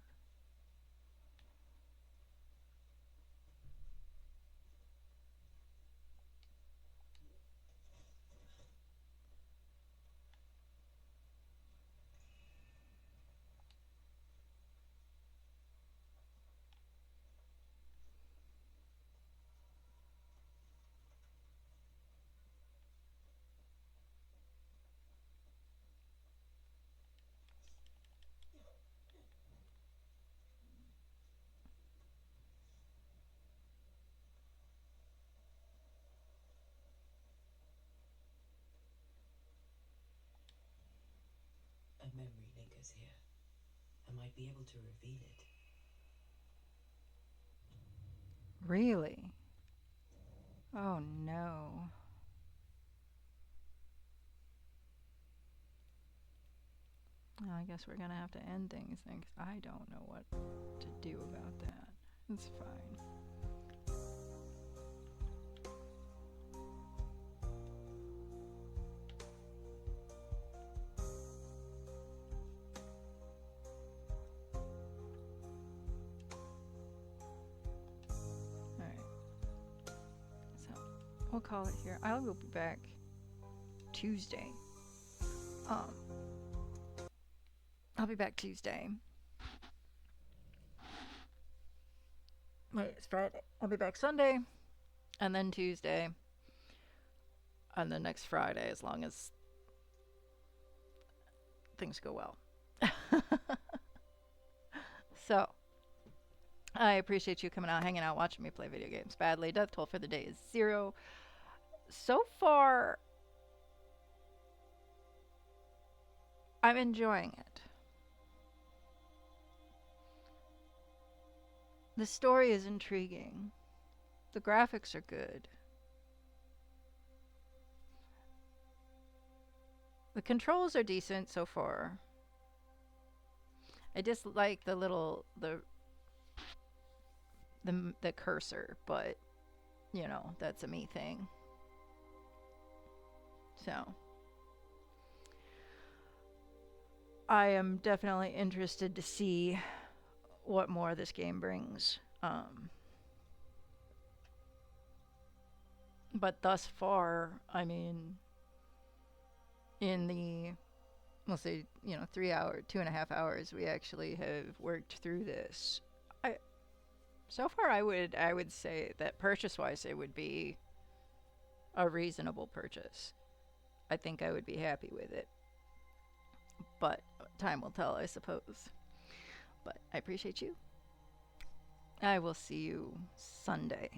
A memory lingers here. I might be able to reveal it. Really? Oh no. Well, I guess we're gonna have to end things then, 'cause I don't know what to do about that. It's fine. Alright. So, we'll call it here. I will be back Tuesday. I'll be back Tuesday. Wait, it's Friday. I'll be back Sunday, and then Tuesday, and then next Friday, as long as things go well. So, I appreciate you coming out, hanging out, watching me play video games badly. Death toll for the day is 0. So far, I'm enjoying it. The story is intriguing. The graphics are good. The controls are decent so far. I just like the little the cursor, but you know, that's a me thing. So I am definitely interested to see what more this game brings. But thus far, I mean, in the, we'll say, 2.5 hours, we actually have worked through this. So far, I would say that purchase-wise, it would be a reasonable purchase. I think I would be happy with it. But time will tell, I suppose. But I appreciate you. I will see you Sunday.